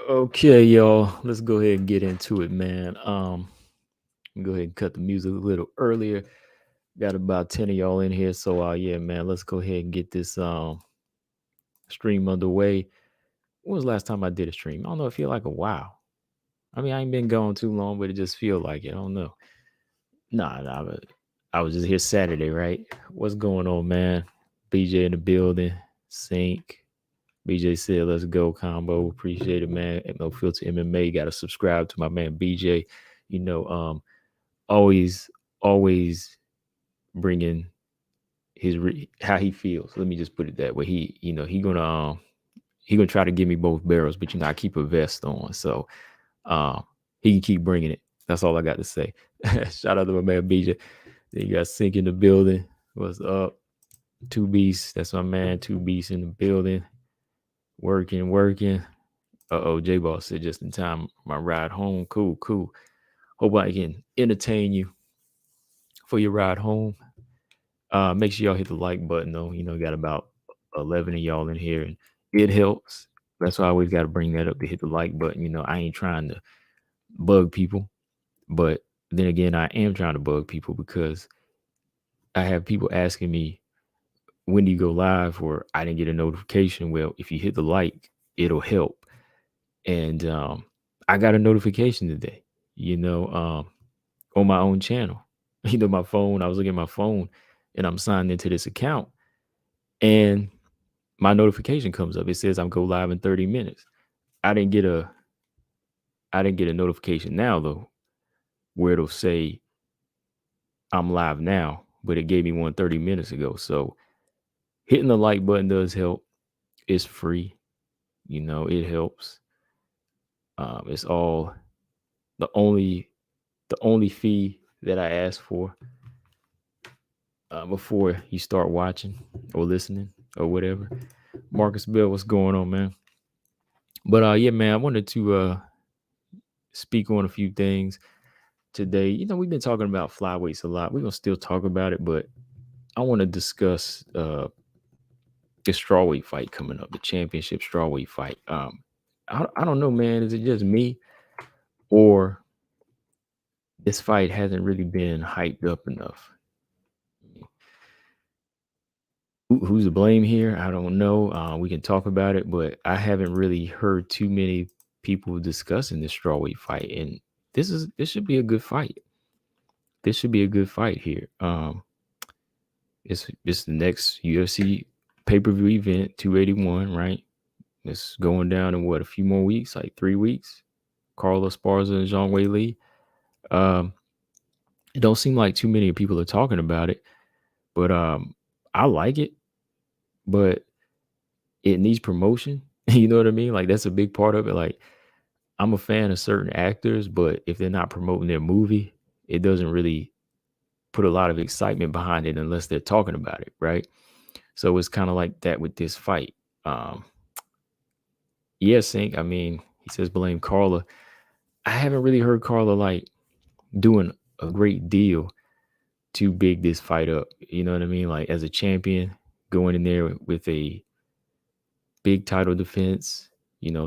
Okay, y'all. Let's go ahead and get into it, man. Go ahead and cut the music a little earlier. Got about 10 of y'all in here. So yeah, man, let's go ahead and get this stream underway. When was the last time I did a stream? I don't know, it feel like a while. I mean, I ain't been gone too long, but it just feel like it. I don't know. Nah, but I was just here Saturday, right? What's going on, man? BJ in the building, Sync. BJ said, "Let's go combo." Appreciate it, man. No filter MMA. Got to subscribe to my man BJ. You know, always, always bringing how he feels. Let me just put it that way. He gonna try to give me both barrels, but I keep a vest on, so um, he can keep bringing it. That's all I got to say. Shout out to my man BJ. Then you got Sink in the building. What's up? Two Beasts. That's my man. Two Beasts in the building. Working. J Boss said just in time. My ride home. Cool. Hope I can entertain you for your ride home. Make sure y'all hit the like button though. Got about 11 of y'all in here, and it helps. That's why I always got to bring that up to hit the like button. I ain't trying to bug people, but then again, I am trying to bug people because I have people asking me, when do you go live? Or I didn't get a notification. Well, if you hit the like, it'll help. And I got a notification today, on my own channel. My phone, I was looking at my phone and I'm signed into this account and my notification comes up. It says I'm go live in 30 minutes. I didn't get a notification now though, where it'll say I'm live now, but it gave me one 30 minutes ago. So hitting the like button does help. It's free. It helps. It's all the only fee that I ask for before you start watching or listening or whatever. Marcus Bell, what's going on, man? But yeah, man, I wanted to speak on a few things today. We've been talking about flyweights a lot. We're gonna still talk about it, but I want to discuss the strawweight fight coming up, the championship strawweight fight. I don't know, man. Is it just me, or this fight hasn't really been hyped up enough? Who's to blame here? I don't know. We can talk about it, but I haven't really heard too many people discussing this strawweight fight, and this should be a good fight. This should be a good fight here. It's the next UFC pay-per-view event, 281, right? It's going down in a few more weeks, like 3 weeks. Carlos Sparza and Zhang Weili. It don't seem like too many people are talking about it, but I like it, but it needs promotion. You know what I mean? Like that's a big part of it. Like I'm a fan of certain actors, but if they're not promoting their movie, it doesn't really put a lot of excitement behind it unless they're talking about it, right? So it's kind of like that with this fight. Yeah, Sink. I mean, he says blame Carla. I haven't really heard Carla like doing a great deal to big this fight up. You know what I mean? Like as a champion, going in there with a big title defense,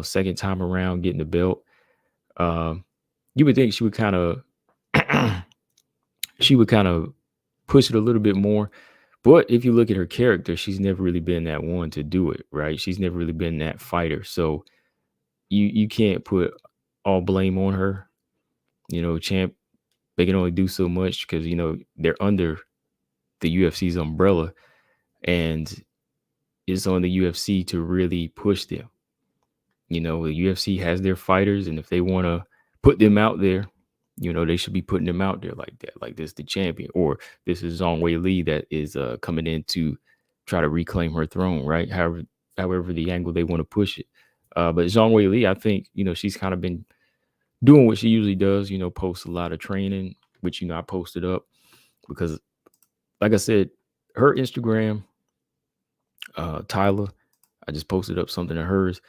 second time around getting the belt. You would think she would kind of push it a little bit more. But if you look at her character, she's never really been that one to do it, right? She's never really been that fighter. So you can't put all blame on her. Champ, they can only do so much because, they're under the UFC's umbrella and it's on the UFC to really push them. The UFC has their fighters, and if they want to put them out there, they should be putting them out there like that. Like this, the champion, or this is Zhang Weili that is coming in to try to reclaim her throne, right? However the angle they want to push it. But Zhang Weili, I think, she's kind of been doing what she usually does, posts a lot of training, which, I posted up because, like I said, her Instagram, Tyler, I just posted up something of hers.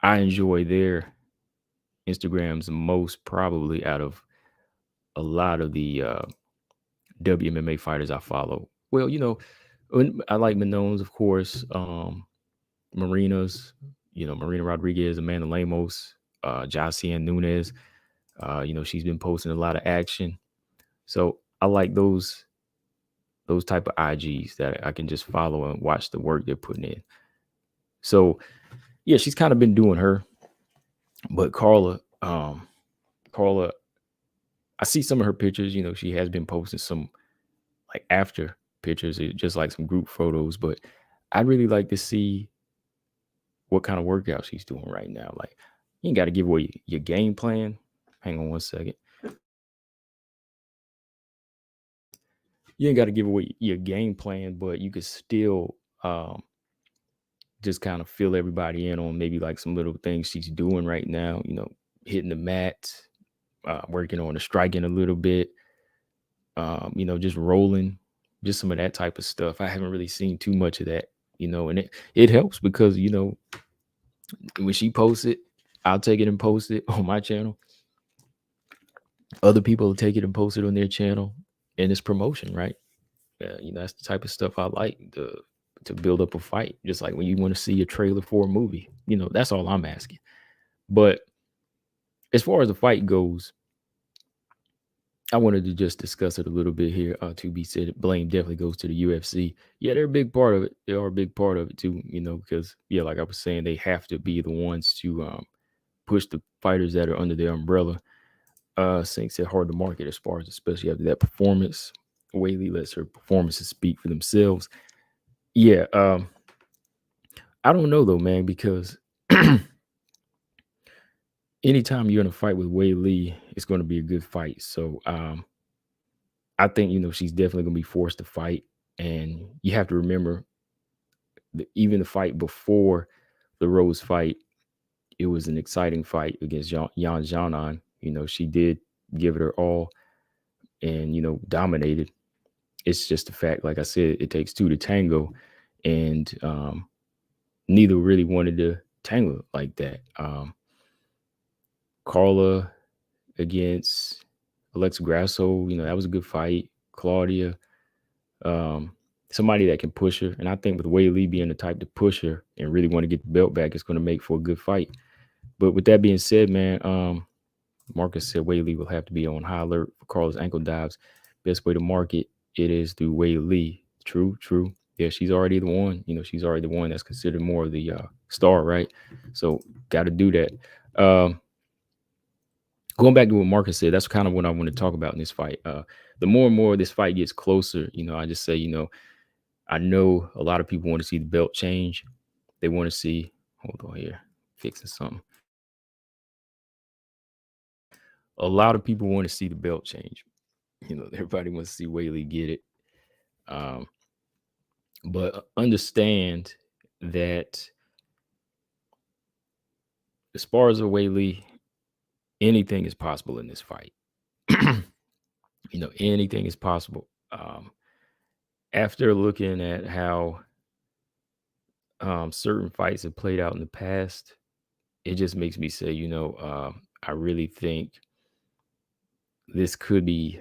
I enjoy their Instagrams most probably out of a lot of the WMMA fighters I follow. Well, I like Manone's, of course, Marina's, Marina Rodriguez, Amanda Lemos. Josiane Nunes. She's been posting a lot of action. So I like those type of IGs that I can just follow and watch the work they're putting in. So yeah, she's kind of been doing her. But Carla, I see some of her pictures. She has been posting some like after pictures, just like some group photos. But I'd really like to see what kind of workout she's doing right now. Like, you ain't got to give away your game plan. Hang on one second. You ain't got to give away your game plan, but you could still just kind of fill everybody in on maybe like some little things she's doing right now. Hitting the mat, working on the striking a little bit. Just rolling, just some of that type of stuff. I haven't really seen too much of that. And it helps because when she posts it, I'll take it and post it on my channel. Other people will take it and post it on their channel, and it's promotion, right? That's the type of stuff I like to build up a fight. Just like when you want to see a trailer for a movie, that's all I'm asking. But as far as the fight goes, I wanted to just discuss it a little bit here. To be said, blame definitely goes to the UFC. Yeah, they're a big part of it. They are a big part of it too, because like I was saying, they have to be the ones to push the fighters that are under their umbrella. Sink said hard to market as far as, especially after that performance. Whaley lets her performances speak for themselves. Yeah, I don't know though, man, because anytime you're in a fight with Whaley, it's going to be a good fight. So I think she's definitely going to be forced to fight, and you have to remember that even the fight before the Rose fight, it was an exciting fight against Yan Xiaonan. She did give it her all and dominated. It's just the fact, like I said, it takes two to tango, and neither really wanted to tango like that. Carla against Alexa Grasso, that was a good fight. Claudia, somebody that can push her. And I think with Whaley being the type to push her and really want to get the belt back, it's going to make for a good fight. But with that being said, man, Marcus said Whaley will have to be on high alert for Carla's ankle dives. Best way to market it is through Whaley. True. Yeah, she's already the one. She's already the one that's considered more of the star, right? So got to do that. Going back to what Marcus said, that's kind of what I want to talk about in this fight. The more and more this fight gets closer, I just say, I know a lot of people want to see the belt change. They want to see, hold on here, fixing something. A lot of people want to see the belt change. Everybody wants to see Whaley get it. But understand that as far as Whaley, anything is possible in this fight. Anything is possible. After looking at how certain fights have played out in the past, it just makes me say, I really think this could be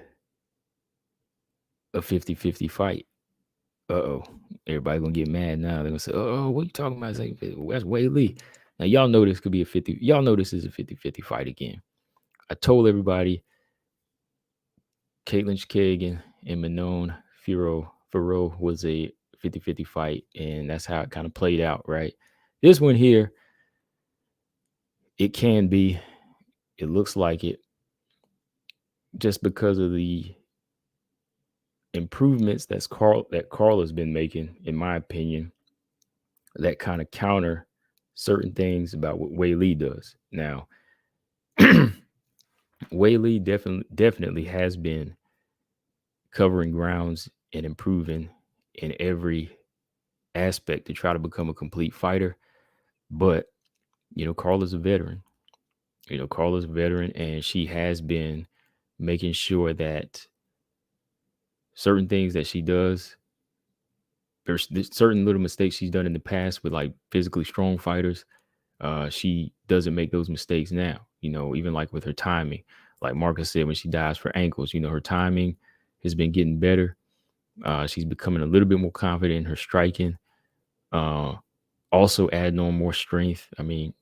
a 50-50 fight. Uh-oh. Everybody gonna get mad now. They're gonna say, oh, what are you talking about? It's like, that's Whaley. Now, y'all know this could be a 50. Y'all know this is a 50-50 fight again. I told everybody Caitlin Kagan and Manon Fiorot was a 50-50 fight, and that's how it kind of played out, right? This one here, it can be, it looks like it, just because of the improvements that Carla's been making, in my opinion, that kind of counter certain things about what Whaley does. Now, Whaley definitely has been covering grounds and improving in every aspect to try to become a complete fighter. But, Carla's a veteran. Carla's a veteran, and she has been making sure that certain things that she does, there's certain little mistakes she's done in the past with like physically strong fighters. She doesn't make those mistakes now, even like with her timing. Like Marcus said, when she dives for ankles, her timing has been getting better. She's becoming a little bit more confident in her striking. Also adding on more strength. I mean,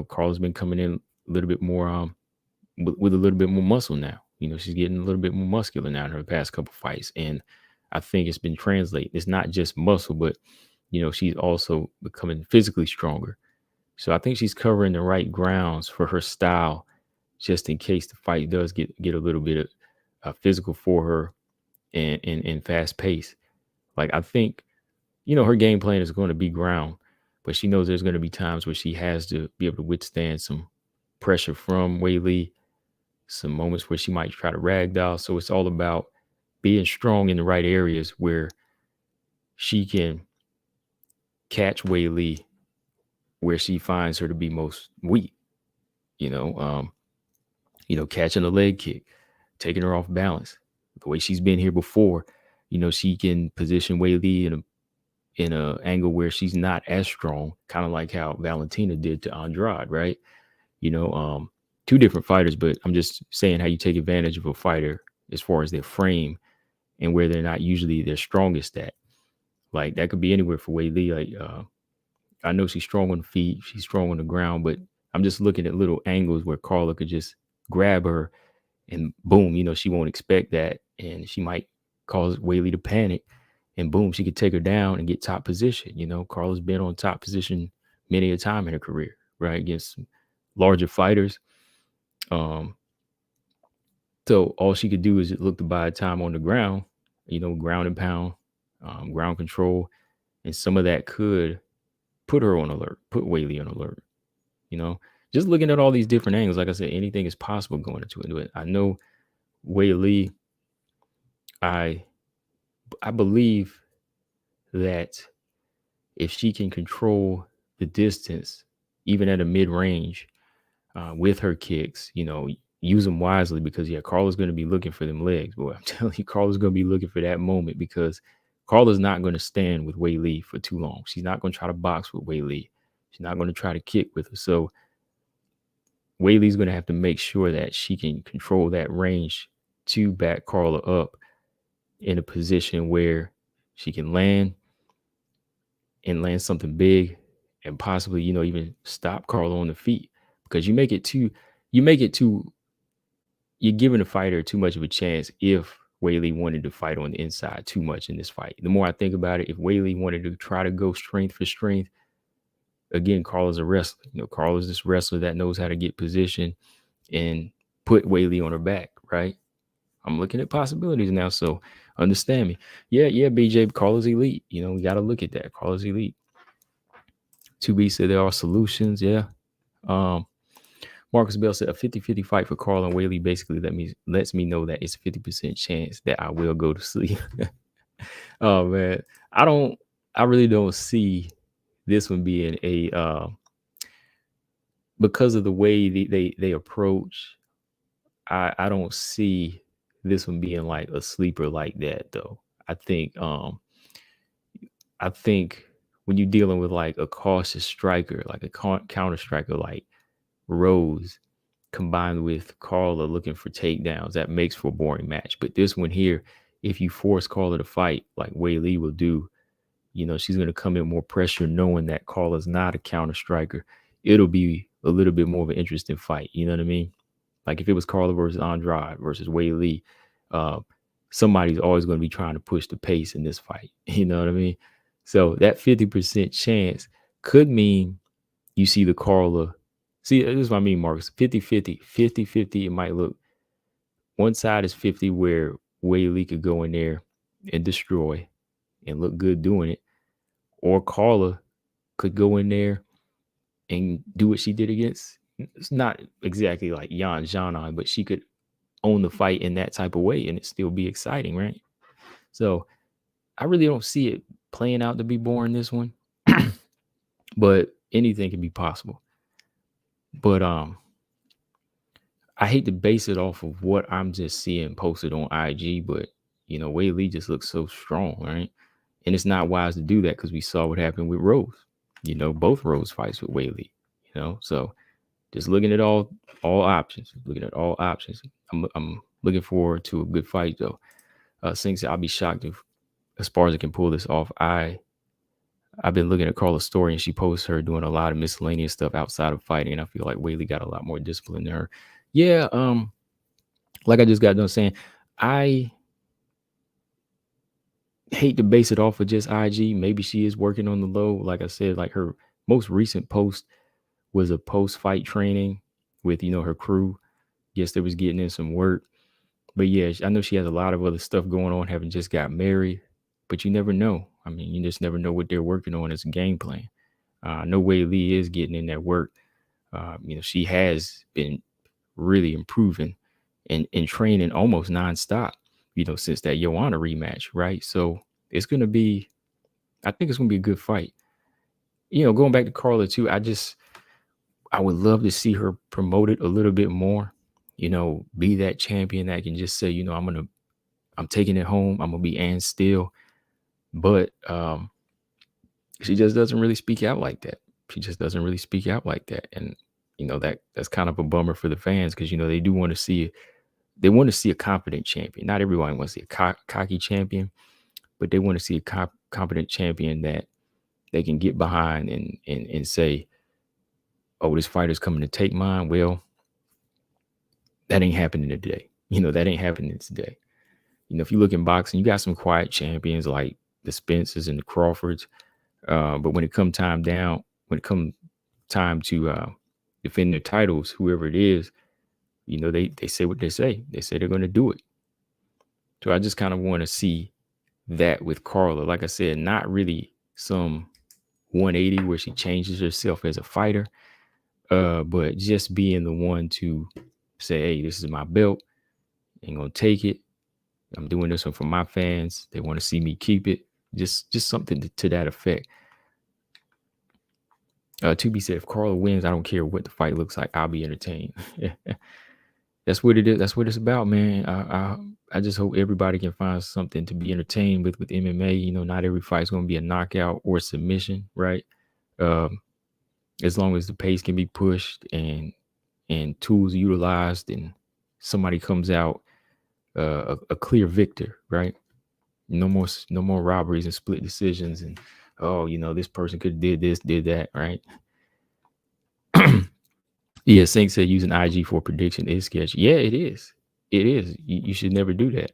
Carla's been coming in a little bit more with a little bit more muscle now. She's getting a little bit more muscular now in her past couple fights, and I think it's been translated. It's not just muscle, but she's also becoming physically stronger. So I think she's covering the right grounds for her style, just in case the fight does get a little bit of physical for her and fast pace. Like, I think her game plan is going to be ground, but she knows there's going to be times where she has to be able to withstand some pressure from Weili, some moments where she might try to ragdoll. So it's all about being strong in the right areas where she can catch Weili where she finds her to be most weak. Catching a leg kick, taking her off balance. The way she's been here before, she can position Weili in a angle where she's not as strong, kind of like how Valentina did to Andrade, right? Two different fighters, but I'm just saying how you take advantage of a fighter as far as their frame and where they're not usually their strongest at. Like, that could be anywhere for Weili. Like, I know she's strong on the feet, she's strong on the ground, but I'm just looking at little angles where Carla could just grab her and boom, she won't expect that. And she might cause Weili to panic and boom, she could take her down and get top position. Carla's been on top position many a time in her career, right? Against larger fighters. So all she could do is look to buy time on the ground, ground and pound, ground control. And some of that could put her on alert, put Weili on alert. Just looking at all these different angles, like I said, anything is possible going into it. I know Weili, I believe that if she can control the distance, even at a mid-range, with her kicks, use them wisely, because Carla's going to be looking for them legs. Boy, I'm telling you, Carla's going to be looking for that moment, because Carla's not going to stand with Weili for too long. She's not going to try to box with Weili. She's not going to try to kick with her. So Weili's going to have to make sure that she can control that range to back Carla up in a position where she can land something big and possibly, even stop Carla on the feet. Because you're giving the fighter too much of a chance if Weili wanted to fight on the inside too much in this fight. The more I think about it, if Weili wanted to try to go strength for strength, again, Carla's a wrestler. Carla's this wrestler that knows how to get position and put Weili on her back, right? I'm looking at possibilities now, so understand me. Yeah, BJ, Carla's elite. We got to look at that. Carla's elite. 2B said there are solutions, yeah. Marcus Bell said a 50-50 fight for Carla and Weili basically lets me know that it's a 50% chance that I will go to sleep. Oh man, I really don't see this one being a because of the way they approach. I don't see this one being like a sleeper like that though. I think when you're dealing with like a cautious striker, like a counter striker like Rose, combined with Carla looking for takedowns, that makes for a boring match. But this one here, if you force Carla to fight like Weili will do, she's going to come in more pressure, knowing that Carla's not a counter striker. It'll be a little bit more of an interesting fight. You know what I mean? Like if it was Carla versus Andrade versus Weili, somebody's always going to be trying to push the pace in this fight. You know what I mean? So that 50% chance could mean you see the Carla. See, this is what I mean, Marcus. 50-50. 50-50, it might look. One side is 50 where Weili could go in there and destroy and look good doing it. Or Carla could go in there and do what she did against. It's not exactly like Yan Zhanan, but she could own the fight in that type of way and it still be exciting, right? So I really don't see it playing out to be boring, this one. But anything can be possible. But I hate to base it off of what I'm just seeing posted on IG, but Weili just looks so strong, right? And it's not wise to do that because we saw what happened with Rose. Both Rose fights with Weili. So just looking at all options. Looking at all options. I'm looking forward to a good fight though. Singh said, I'll be shocked if Esparza can pull this off. I I've been looking at Carla's story, and she posts her doing a lot of miscellaneous stuff outside of fighting. And I feel like Whaley got a lot more discipline than her. Yeah, like I just got done saying, I hate to base it off of just IG. Maybe she is working on the low. Like I said, like her most recent post was a post-fight training with, her crew. Yes, they was getting in some work. But yeah, I know she has a lot of other stuff going on, having just got married. But you never know. I mean, you just never know what they're working on as a game plan. I know Wei Lee is getting in that work. She has been really improving and training almost nonstop, since that Joanna rematch, right? So it's going to be, I think it's going to be a good fight. Going back to Carla too, I would love to see her promoted a little bit more, be that champion that can just say, I'm taking it home. I'm going to be Ann Steele. But she just doesn't really speak out like that. She just doesn't really speak out like that. And, that's kind of a bummer for the fans because, they do want to see a confident champion. Not everyone wants to see a cocky champion, but they want to see a competent champion that they can get behind and say, oh, this fighter's coming to take mine. Well, that ain't happening today. That ain't happening today. If you look in boxing, you got some quiet champions like the Spencers and the Crawfords. But when it comes time to defend their titles, whoever it is, they say what they say. They say they're going to do it. So I just kind of want to see that with Carla. Like I said, not really some 180 where she changes herself as a fighter, but just being the one to say, hey, this is my belt. Ain't going to take it. I'm doing this one for my fans. They want to see me keep it. Just something to that effect. To be said, if Carla wins, I don't care what the fight looks like. I'll be entertained. That's what it is. That's what it's about, man. I just hope everybody can find something to be entertained with MMA. Not every fight is going to be a knockout or submission, right? As long as the pace can be pushed and tools utilized, and somebody comes out a clear victor, right? No more robberies and split decisions, and this person could have did this, did that, right? Yeah, Sink said using IG for prediction is sketchy. Yeah, it is. It is. You should never do that.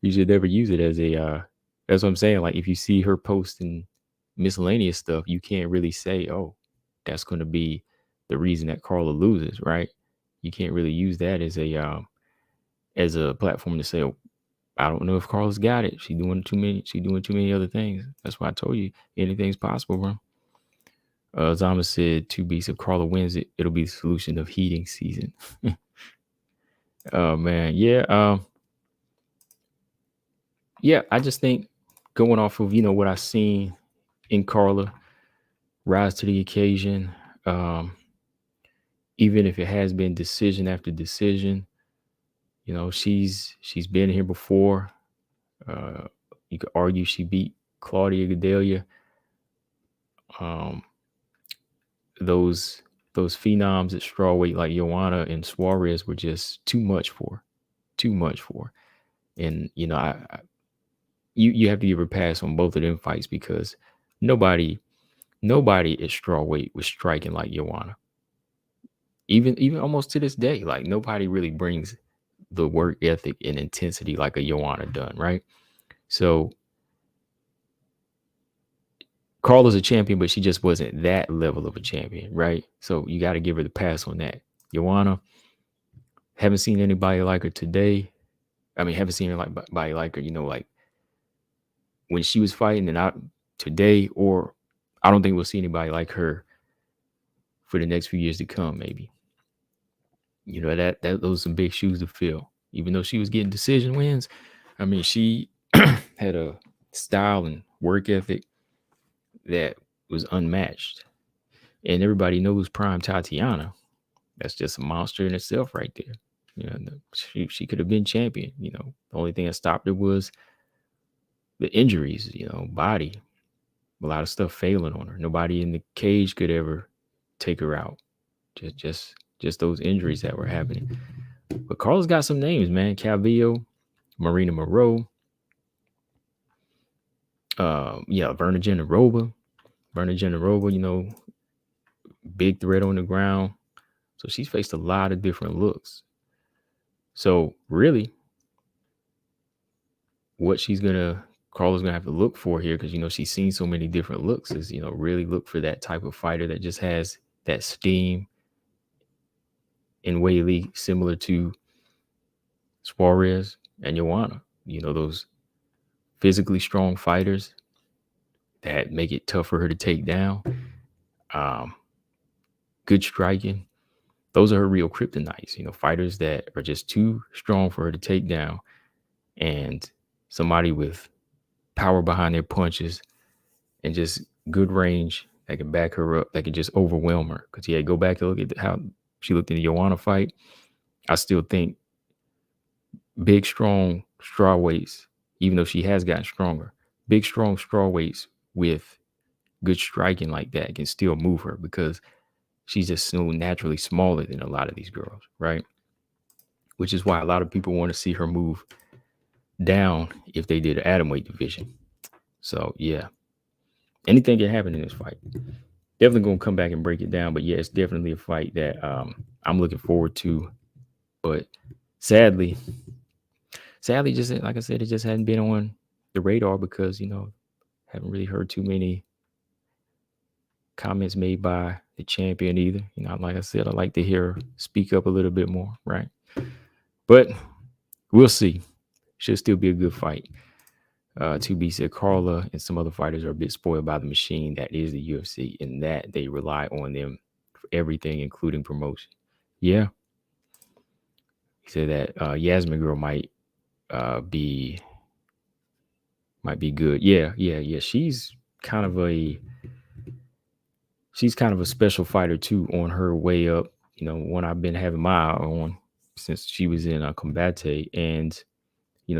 You should never use it as a. That's what I'm saying. Like if you see her posting miscellaneous stuff, you can't really say, "Oh, that's going to be the reason that Carla loses," right? You can't really use that as a platform to say, "Oh, I don't know if Carla's got it. She's doing too many other things." That's why I told you anything's possible, bro. Zama said, "Two beats. If Carla wins it, it'll be the solution of heating season." Oh man, yeah. Yeah, I just think going off of what I've seen in Carla, rise to the occasion. Even if it has been decision after decision, she's been here before. You could argue she beat Claudia Gadelia. Those phenoms at strawweight like Joanna and Suarez were just too much for. And you have to give her a pass on both of them fights because nobody at strawweight was striking like Joanna. Even almost to this day, like nobody really brings the work ethic and intensity like a Joanna done, right? So Carla's a champion, but she just wasn't that level of a champion, right? So you got to give her the pass on that. Joanna, haven't seen anybody like her today. I mean, haven't seen anybody like her, like when she was fighting and out today, or I don't think we'll see anybody like her for the next few years to come, maybe. That those are some big shoes to fill. Even though she was getting decision wins, I mean, she had a style and work ethic that was unmatched. And everybody knows Prime Tatiana. That's just a monster in itself right there. She could have been champion. The only thing that stopped her was the injuries, body. A lot of stuff failing on her. Nobody in the cage could ever take her out. Just those injuries that were happening. But Carla's got some names, man. Calvillo, Marina Moreau. Verna Jandiroba, big threat on the ground. So she's faced a lot of different looks. So really, what Carla's gonna have to look for here, because she's seen so many different looks, is really look for that type of fighter that just has that steam in Weili, similar to Suarez and Joanna. Those physically strong fighters that make it tough for her to take down. Good striking. Those are her real kryptonites. Fighters that are just too strong for her to take down, and somebody with power behind their punches and just good range that can back her up, that can just overwhelm her. Because go back and look at how she looked in the Joanna fight. I still think big, strong straw weights, even though she has gotten stronger, big, strong straw weights with good striking like that can still move her, because she's just so naturally smaller than a lot of these girls, right? Which is why a lot of people want to see her move down if they did an atomweight division. So yeah, anything can happen in this fight. Definitely gonna come back and break it down, but yeah, it's definitely a fight that I'm looking forward to. But sadly, just like I said, it just hadn't been on the radar, because haven't really heard too many comments made by the champion either. Like I said, I like to hear her speak up a little bit more, right? But we'll see. Should still be a good fight. To be said, Carla and some other fighters are a bit spoiled by the machine that is the UFC, and that they rely on them for everything, including promotion. Yeah. He said that Yasmin girl might be good. Yeah. She's kind of a special fighter too, on her way up. One I've been having my eye on since she was in Combate, and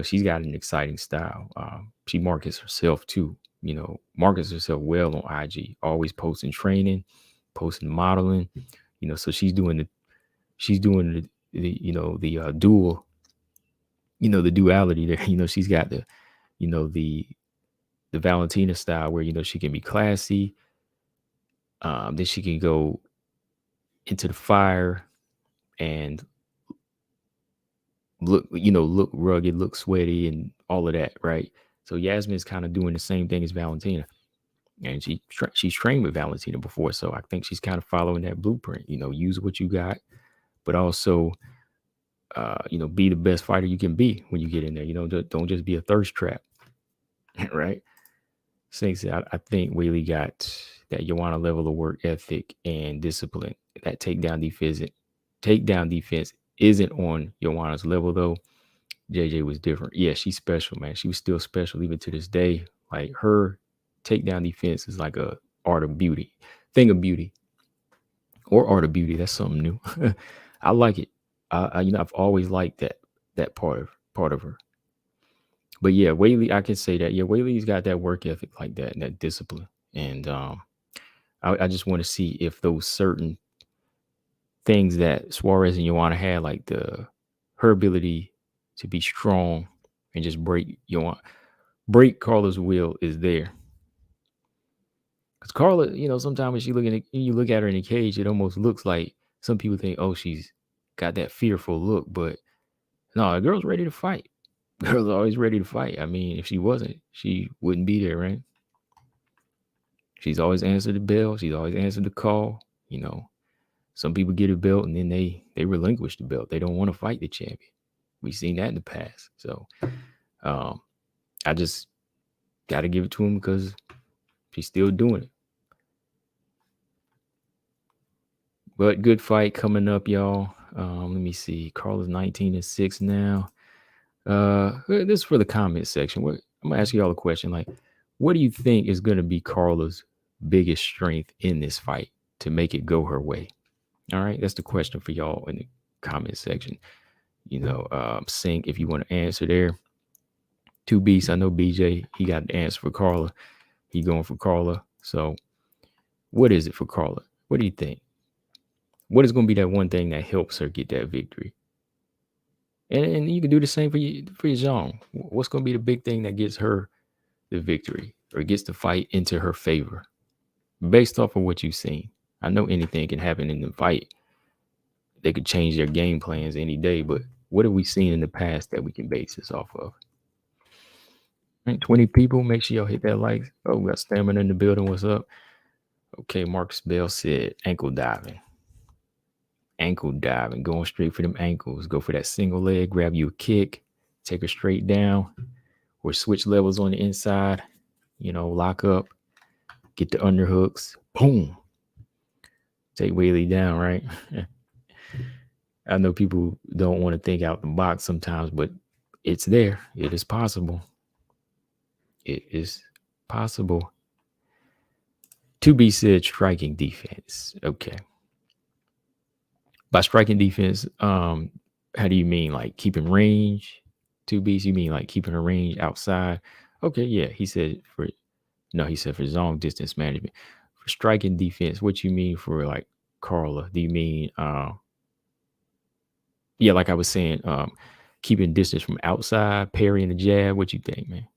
she's got an exciting style. She markets herself too. Markets herself well on IG. Always posting training, posting modeling. So she's doing the dual. The duality there. She's got the Valentina style, where she can be classy. Then she can go into the fire and look rugged, look sweaty, and all of that, right? So Yasmin's kind of doing the same thing as Valentina, and she's trained with Valentina before, so I think she's kind of following that blueprint. Use what you got, but also, be the best fighter you can be when you get in there. Don't just be a thirst trap, right? Since I think Weili got that Joanna level of work ethic and discipline. That takedown defense isn't on Joanna's level though. JJ was different. Yeah, she's special, man. She was still special even to this day. Like, her takedown defense is like a art of beauty, thing of beauty, or art of beauty. That's something new. I like it. I've always liked that part of her. But yeah, Weili, I can say that. Yeah, Weili's got that work ethic like that, and that discipline. And I just want to see if those certain things that Suarez and Joanna had, like her ability to be strong and just break Carla's will, is there. Because Carla, sometimes when you look at her in the cage, it almost looks like some people think, oh, she's got that fearful look. But no, the girl's ready to fight. Girl's always ready to fight. I mean, if she wasn't, she wouldn't be there, right? She's always answered the bell. She's always answered the call. Some people get a belt and then they relinquish the belt. They don't want to fight the champion. We've seen that in the past. So I just got to give it to him because she's still doing it. But good fight coming up, y'all. Let me see. Carla's 19-6 now. This is for the comment section. I'm gonna ask you all a question. Like, what do you think is gonna be Carla's biggest strength in this fight to make it go her way? All right, that's the question for y'all in the comment section. Sync if you want to answer there. Two Beasts, I know BJ, he got the answer for Carla. He going for Carla. So what is it for Carla? What do you think? What is going to be that one thing that helps her get that victory? And you can do the same for your Zhang. What's going to be the big thing that gets her the victory or gets the fight into her favor based off of what you've seen? I know anything can happen in the fight. They could change their game plans any day, but what have we seen in the past that we can base this off of? 20 people, make sure y'all hit that like. Oh, we got Stamina in the building. What's up? Okay, Marcus Bell said ankle diving. Ankle diving, going straight for them ankles. Go for that single leg, grab you a kick, take her straight down, or switch levels on the inside, lock up, get the underhooks, boom. Take Whaley down, right? I know people don't want to think out the box sometimes, but it's there. It is possible. It is possible. To be said, striking defense. Okay. By striking defense, how do you mean? Like keeping range? 2Bs, you mean like keeping her range outside? Okay, yeah. He said for zone distance management. For striking defense, what you mean for like Carla? Do you mean yeah, like I was saying, keeping distance from outside, parrying the jab? What you think, man?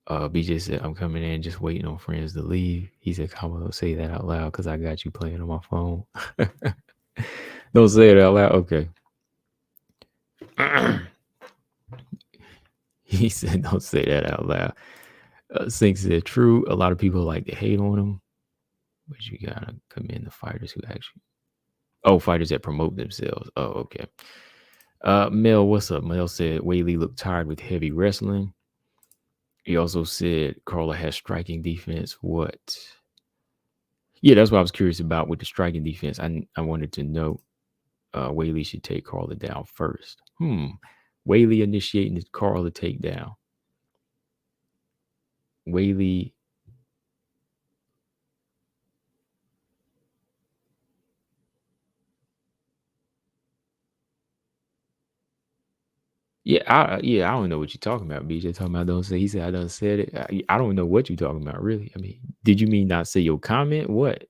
BJ said, I'm coming in just waiting on friends to leave. He said, come on, say that out loud because I got you playing on my phone. Don't say it out loud. Okay. He said, don't say that out loud. Sink said, true. A lot of people like to hate on him, but you got to commend the fighters who actually, fighters that promote themselves. Oh, okay. Mel, what's up? Mel said, Whaley looked tired with heavy wrestling. He also said Carla has striking defense. What? Yeah, that's what I was curious about with the striking defense. I wanted to know Whaley should take Carla down first. Whaley initiating the Carla takedown. Whaley. I don't know what you're talking about, BJ. Talking about don't say. He said I done said it. I don't know what you're talking about, really. I mean, did you mean not say your comment? What?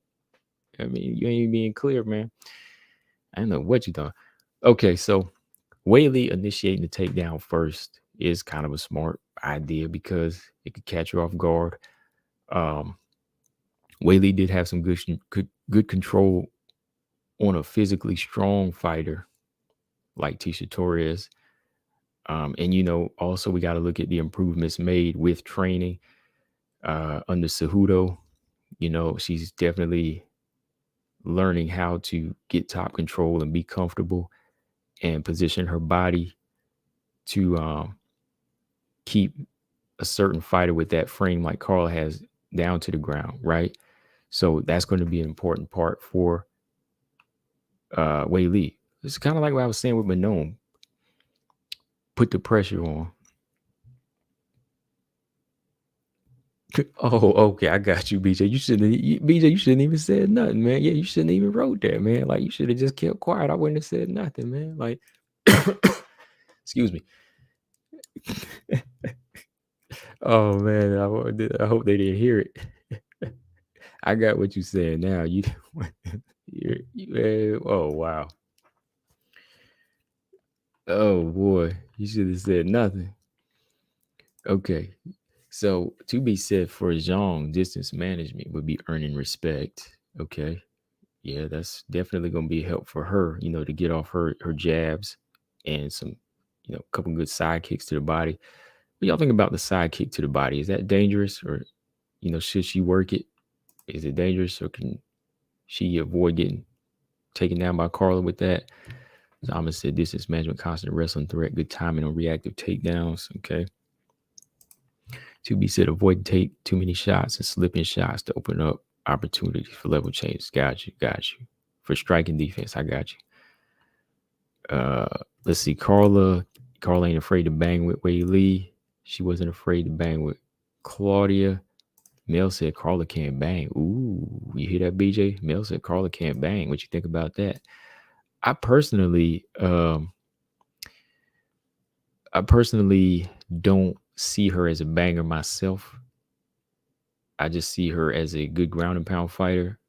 I mean, you ain't being clear, man. I don't know what you're talking. Okay, so Whaley initiating the takedown first is kind of a smart idea because it could catch her off guard. Whaley did have some good control on a physically strong fighter like Tisha Torres. And also we got to look at the improvements made with training under Cejudo. She's definitely learning how to get top control and be comfortable and position her body to keep a certain fighter with that frame like Carl has down to the ground, right? So that's going to be an important part for Whaley. It's kind of like what I was saying with Manon. Put the pressure on. Oh, okay, I got you, BJ. You shouldn't even said nothing, man. Yeah, you shouldn't even wrote that, man. Like you should have just kept quiet. I wouldn't have said nothing, man. Like, excuse me. Oh man, I hope they didn't hear it. I got what you said now. Oh wow. Oh boy, you should have said nothing. Okay. So to be said for Zhang, distance management would be earning respect. Okay. Yeah, that's definitely gonna be a help for her, to get off her jabs and some, a couple good side kicks to the body. What y'all think about the side kick to the body? Is that dangerous or should she work it? Is it dangerous or can she avoid getting taken down by Carla with that? Zama said distance management, constant wrestling threat, good timing on reactive takedowns. Okay. To be said, avoid take too many shots and slipping shots to open up opportunities for level changes. Got you. For striking defense, I got you. Let's see. Carla ain't afraid to bang with Whaley. She wasn't afraid to bang with Claudia. Mel said Carla can't bang. Ooh, you hear that, BJ? Mel said Carla can't bang. What you think about that? I personally don't see her as a banger myself. I just see her as a good ground and pound fighter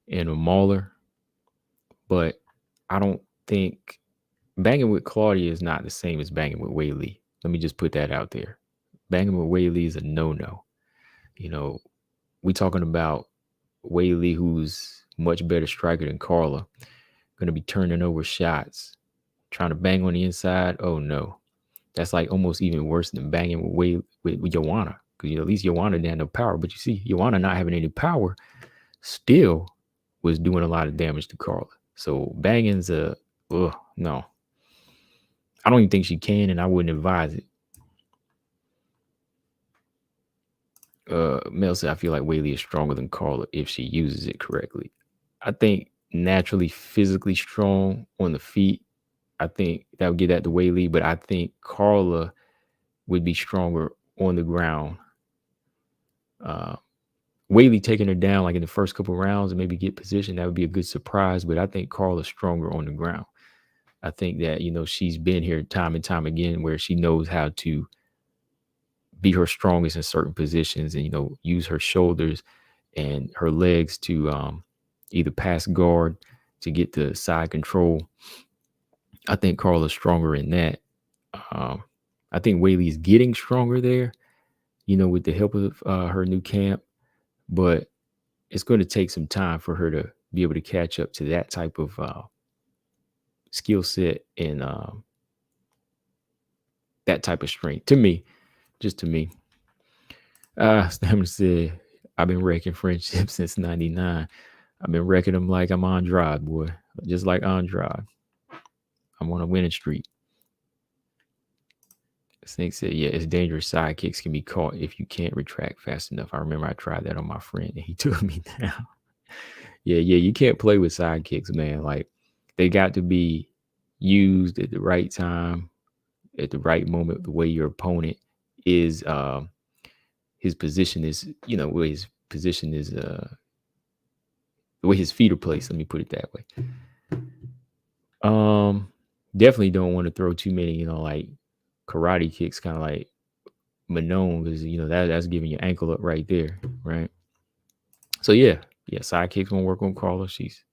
and a mauler. but I don't think banging with Claudia is not the same as banging with Weili. Let me just put that out there. Banging with Weili is a no-no. You know, we talking about Weili, who's much better striker than Carla, going to be turning over shots, trying to bang on the inside. Oh no, that's like almost even worse than banging with Joanna, because at least Joanna didn't have no power. But you see, Joanna not having any power still was doing a lot of damage to Carla. So banging's no. I don't even think she can, and I wouldn't advise it. Mel said, I feel like Weili is stronger than Carla if she uses it correctly. I think naturally physically strong on the feet, I think that would get that to Weili, but I think Carla would be stronger on the ground. Weili taking her down like in the first couple rounds and maybe get position, that would be a good surprise, but I think Carla's stronger on the ground. I think that, she's been here time and time again where she knows how to be her strongest in certain positions and, use her shoulders and her legs to either pass guard to get the side control. I think Carla's stronger in that. I think Weili is getting stronger there, with the help of her new camp, but it's going to take some time for her to be able to catch up to that type of skill set and that type of strength. To me, just to me. Stammer said, I've been wrecking friendships since 99. I've been wrecking them like I'm Andrade, boy. Just like Andrade. I'm on a winning streak. Snake said, yeah, it's dangerous. Sidekicks can be caught if you can't retract fast enough. I remember I tried that on my friend and he took me down. Yeah, you can't play with sidekicks, man. Like, they got to be used at the right time, at the right moment, the way your opponent is, his position is, where his position is, the way his feet are placed. Let me put it that way. Definitely don't want to throw too many, like karate kicks, kind of like Manon, because that's giving your ankle up right there, right? So yeah, sidekicks won't work on Carla. She's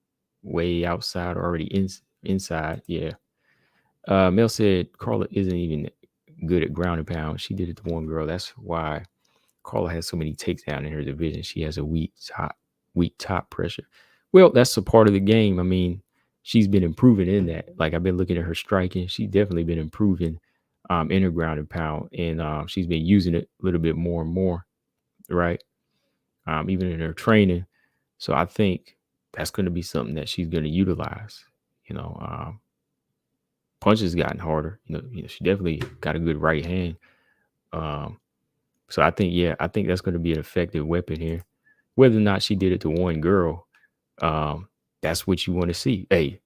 way outside, already inside. Yeah. Mel said Carla isn't even good at ground and pound. She did it to one girl. That's why Carla has so many takedowns in her division. She has a weak top pressure. Well, that's a part of the game. I mean, she's been improving in that. Like, I've been looking at her striking. She's definitely been improving in her ground and pound, and she's been using it a little bit more and more, right? Even in her training. So I think that's going to be something that she's going to utilize. Punches gotten harder. She definitely got a good right hand. So I think that's going to be an effective weapon here. Whether or not she did it to one girl, that's what you want to see. Hey,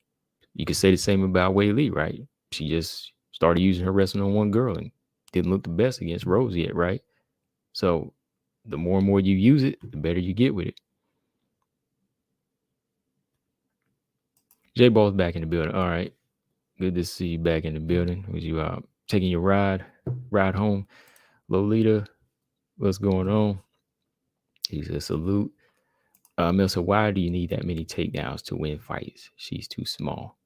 you could say the same about Weili, right? She just started using her wrestling on one girl and didn't look the best against Rose yet, right? So the more and more you use it, the better you get with it. J-Ball's back in the building. All right. Good to see you back in the building. Was you taking your ride home? Lolita, what's going on? He said, salute. Mel said, why do you need that many takedowns to win fights? She's too small.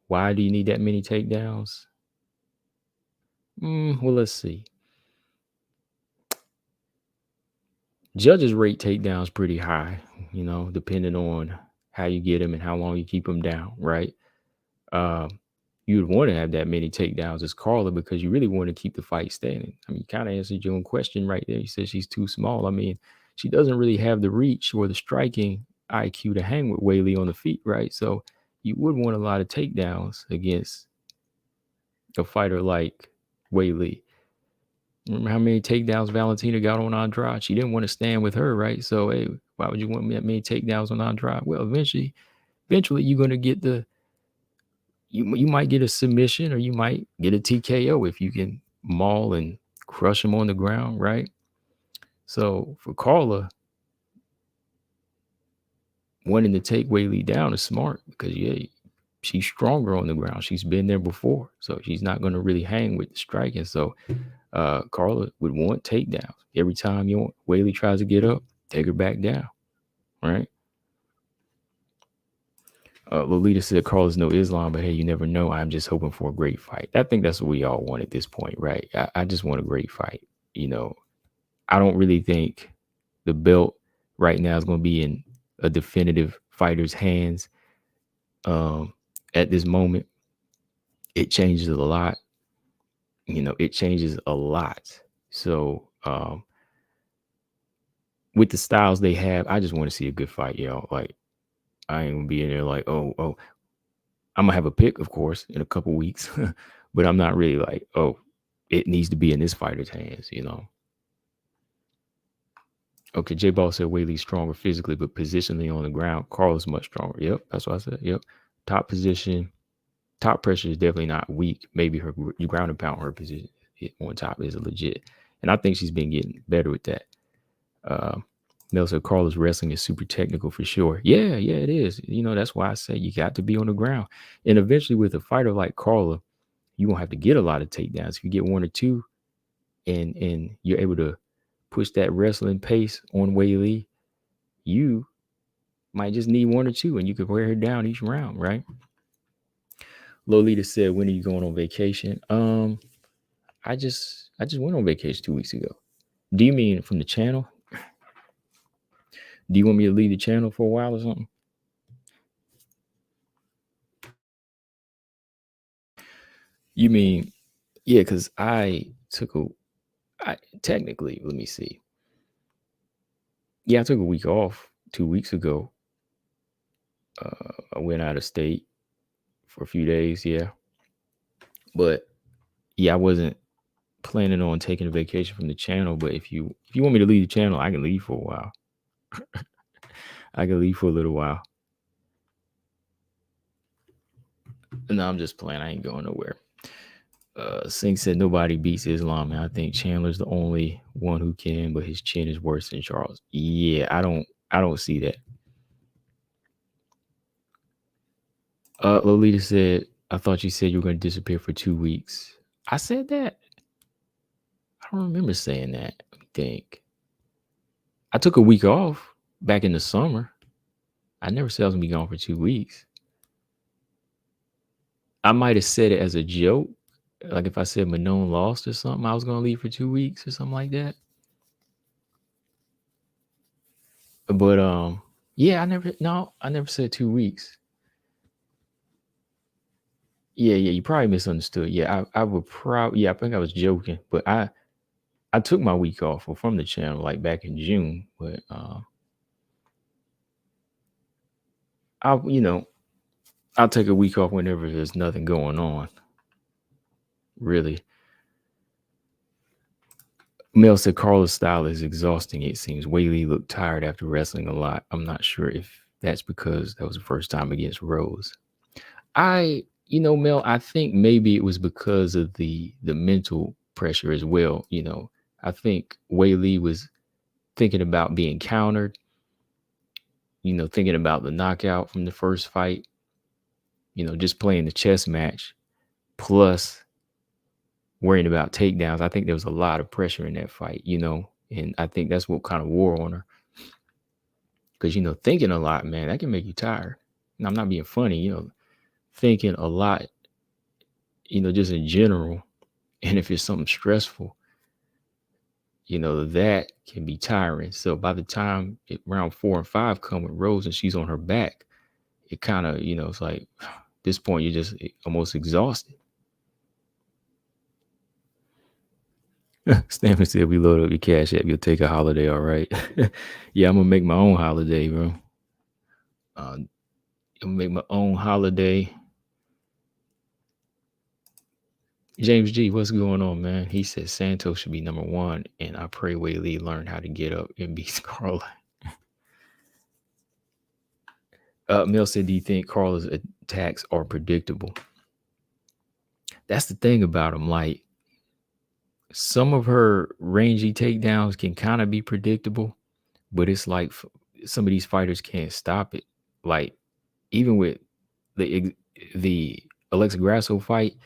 Why do you need that many takedowns? Well, let's see. Judges rate takedowns pretty high, depending on how you get them and how long you keep them down, right? You'd want to have that many takedowns as Carla because you really want to keep the fight standing. I mean, you kind of answered your own question right there. You said she's too small. I mean, she doesn't really have the reach or the striking IQ to hang with Weili on the feet, right? So you would want a lot of takedowns against a fighter like Weili. Remember how many takedowns Valentina got on Andrade? She didn't want to stand with her, right? So, hey, why would you want that many takedowns on Andrade? Well, eventually you're going to get you might get a submission or you might get a TKO if you can maul and crush them on the ground, right? So for Carla, wanting to take Weili down is smart because she's stronger on the ground. She's been there before, so she's not going to really hang with the striking. So Carla would want takedowns every time Weili tries to get up, take her back down, right? Lolita said, Carla's no Islam, but hey, you never know. I'm just hoping for a great fight. I think that's what we all want at this point, right? I just want a great fight. I don't really think the belt right now is going to be in a definitive fighter's hands at this moment. It changes a lot. It changes a lot. So with the styles they have, I just want to see a good fight, yo. Like, I ain't gonna be in there like, oh, I'm gonna have a pick, of course, in a couple weeks, but I'm not really like, oh, it needs to be in this fighter's hands. Okay, J Ball said Whaley's stronger physically, but positionally on the ground, Carl is much stronger. Yep, that's what I said. Yep, top position, top pressure is definitely not weak. Maybe her ground and pound, her position on top is legit, and I think she's been getting better with that. Mel said Carla's wrestling is super technical for sure. Yeah, it is. That's why I say you got to be on the ground. And eventually with a fighter like Carla, you won't have to get a lot of takedowns. If you get one or two and you're able to push that wrestling pace on Wei, you might just need one or two and you could wear her down each round, right? Lolita said, when are you going on vacation? I just went on vacation 2 weeks ago. Do you mean from the channel? Do you want me to leave the channel for a while or something? You mean, yeah, because I technically, let me see. Yeah, I took a week off 2 weeks ago. I went out of state for a few days, yeah. But yeah, I wasn't planning on taking a vacation from the channel. But if you want me to leave the channel, I can leave for a while. I can leave for a little while. No, I'm just playing. I ain't going nowhere. Singh said nobody beats Islam, and I think Chandler's the only one who can, but his chin is worse than Charles. Yeah, I don't see that. Lolita said, I thought you said you were going to disappear for 2 weeks. I said that? I don't remember saying that. I think I took a week off back in the summer. I never said I was going to be gone for 2 weeks. I might have said it as a joke. Like if I said Manon lost or something, I was going to leave for 2 weeks or something like that. But yeah, I never said 2 weeks. Yeah, you probably misunderstood. Yeah, I would probably, I think I was joking, but I took my week off from the channel like back in June, but I'll take a week off whenever there's nothing going on. Really. Mel said Carla's style is exhausting. It seems Whaley looked tired after wrestling a lot. I'm not sure if that's because that was the first time against Rose. Mel, I think maybe it was because of the mental pressure as well. I think Whaley was thinking about being countered, thinking about the knockout from the first fight, just playing the chess match, plus worrying about takedowns. I think there was a lot of pressure in that fight, and I think that's what kind of wore on her. Because, thinking a lot, man, that can make you tired. And I'm not being funny, thinking a lot, just in general. And if it's something stressful, that can be tiring. So by the time round 4 and 5 come with Rose and she's on her back, it kind of, it's like at this point, you're just almost exhausted. Stanley said, we load up your Cash App, you'll take a holiday, all right? Yeah, I'm going to make my own holiday, bro. I'm going to make my own holiday. James G, what's going on, man? He said Santos should be number 1, and I pray Whaley learn how to get up and beat Carla. Mel said, do you think Carla's attacks are predictable? That's the thing about him. Like, some of her rangy takedowns can kind of be predictable, but it's like some of these fighters can't stop it. Like, even with the Alexa Grasso fight,